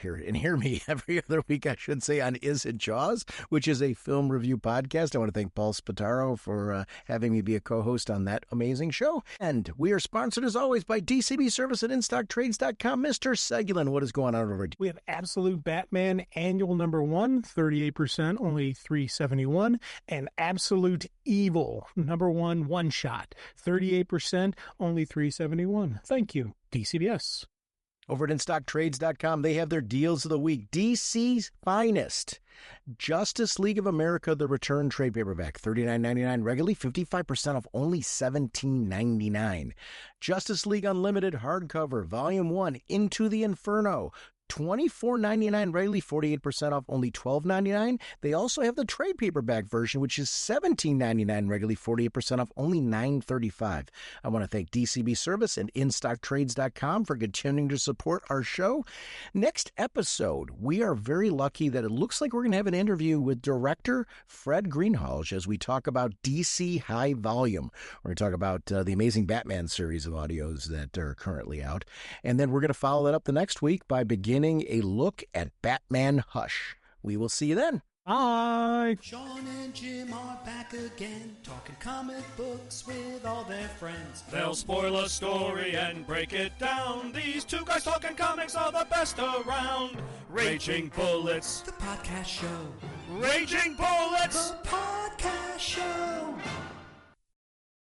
hear me every other week, I should say, on Is It Jaws, which is a film review podcast. I want to thank Paul Spataro for having me be a co-host on that amazing show. And we are sponsored, as always, by DCB Service at InStockTrades.com. Mr. Segulin, what is going on over here? We have Absolute Batman Annual number 1, 38%, only $371. And Absolute Evil number 1, one shot, 38%, only $371. Thank you, DCBS. Over at InStockTrades.com, they have their deals of the week. DC's finest. Justice League of America, the Return trade paperback, $39.99 regularly, 55% off, only $17.99. Justice League Unlimited hardcover, Volume 1, Into the Inferno, $24.99 regularly, 48% off, only $12.99. They also have the trade paperback version, which is $17.99 regularly, 48% off, only $9.35. I want to thank DCB Service and InStockTrades.com for continuing to support our show. Next episode, we are very lucky that it looks like we're going to have an interview with director Fred Greenhalge as we talk about DC High Volume. We're going to talk about the amazing Batman series of audios that are currently out. And then we're going to follow that up the next week by beginning a look at Batman Hush. We will see you then. Bye. Sean and Jim are back again, talking comic books with all their friends. They'll spoil a story and break it down. These two guys talking comics are the best around. Raging Bullets, The podcast show. Raging Bullets, The podcast show.